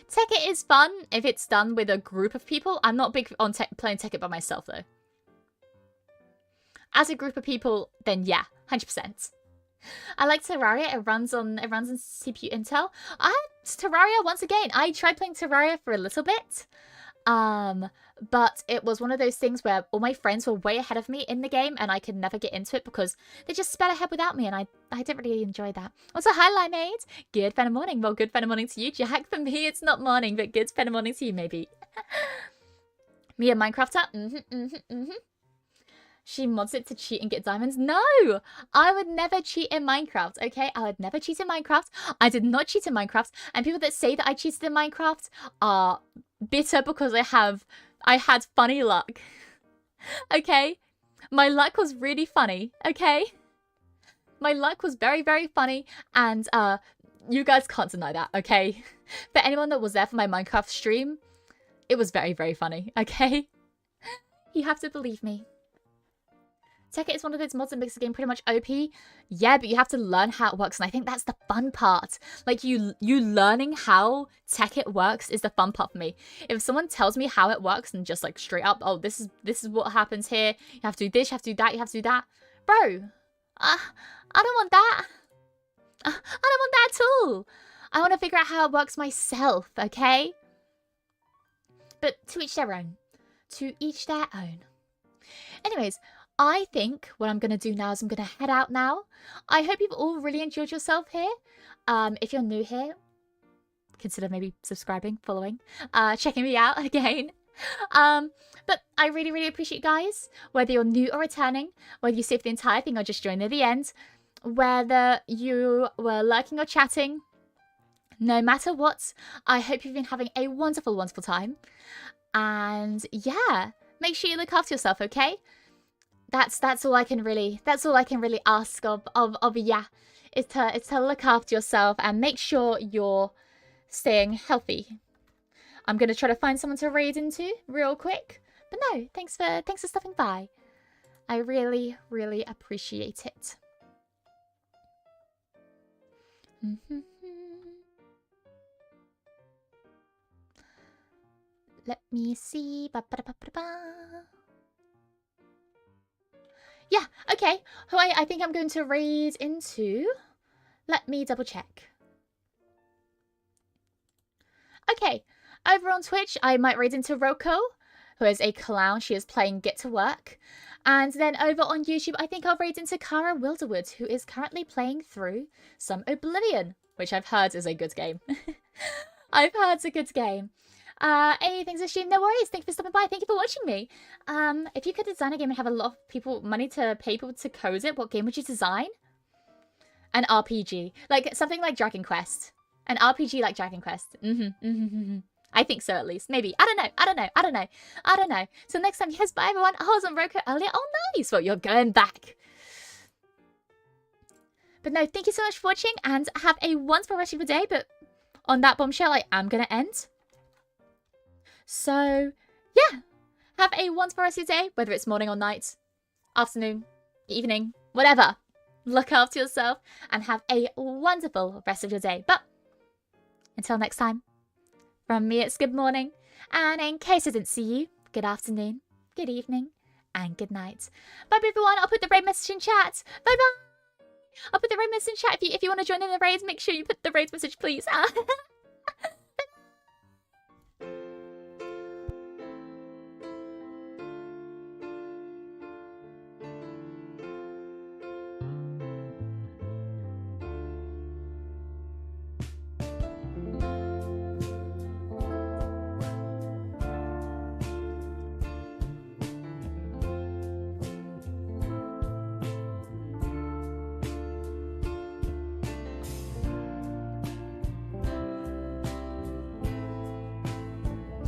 Tekkit is fun if it's done with a group of people. I'm not big on playing Tekkit by myself though. As a group of people, then yeah, 100%. I like Terraria. It runs on CPU Intel. Terraria, once again, I tried playing Terraria for a little bit. But it was one of those things where all my friends were way ahead of me in the game and I could never get into it because they just sped ahead without me and I didn't really enjoy that. Also, hi, Limeade. Good Fenimore morning. Well, good Fenimore morning to you, Jack. For me, it's not morning, but good Fenimore morning to you, maybe. Mia Minecrafter. She mods it to cheat and get diamonds. No! I would never cheat in Minecraft, okay? I would never cheat in Minecraft. I did not cheat in Minecraft. And people that say that I cheated in Minecraft are bitter because I had funny luck. Okay? My luck was really funny, okay? My luck was very, very funny. And you guys can't deny that, okay? For anyone that was there for my Minecraft stream, it was very, very funny, okay? You have to believe me. Tekkit is one of those mods that makes the game pretty much OP. Yeah, but you have to learn how it works, and I think that's the fun part. Like, you learning how Tekkit works is the fun part for me. If someone tells me how it works and just like straight up, oh, this is what happens here. You have to do this, you have to do that, you have to do that. Bro, I don't want that. I don't want that at all. I want to figure out how it works myself, okay? But to each their own. To each their own. Anyways, I think what I'm going to do now is I'm going to head out now. I hope you've all really enjoyed yourself here. If you're new here, consider maybe subscribing, following, checking me out again. But I really, really appreciate you guys. Whether you're new or returning, whether you stay for the entire thing or just join near the end, whether you were lurking or chatting, no matter what, I hope you've been having a wonderful, wonderful time. And yeah, make sure you look after yourself, okay? That's all I can really ask of ya is to look after yourself and make sure you're staying healthy. I'm gonna try to find someone to raid into real quick. But no, thanks for stopping by. I really, really appreciate it. Let me see. Yeah, okay. Who I think I'm going to raid into. Let me double check. Okay, over on Twitch, I might raid into Roko, who is a clown. She is playing Get to Work. And then over on YouTube, I think I'll raid into Kara Wilderwood, who is currently playing through some Oblivion, which I've heard is a good game. I've heard it's a good game. Anything to stream? No worries. Thank you for stopping by. Thank you for watching me. If you could design a game and have a lot of money to pay people to code it, what game would you design? An RPG. Like, something like Dragon Quest. An RPG like Dragon Quest. I think so, at least. Maybe. I don't know. Till next time, yes, bye, everyone. I was on Roku earlier. Oh, nice. Well, you're going back. But no, thank you so much for watching, and have a wonderful rest of your day. But on that bombshell, I am going to end. So, yeah. Have a wonderful rest of your day, whether it's morning or night, afternoon, evening, whatever. Look after yourself and have a wonderful rest of your day. But until next time, from me, it's good morning. And in case I didn't see you, good afternoon, good evening, and good night. Bye, everyone. I'll put the raid message in chat. Bye-bye. I'll put the raid message in chat. If you want to join in the raids, make sure you put the raid message, please.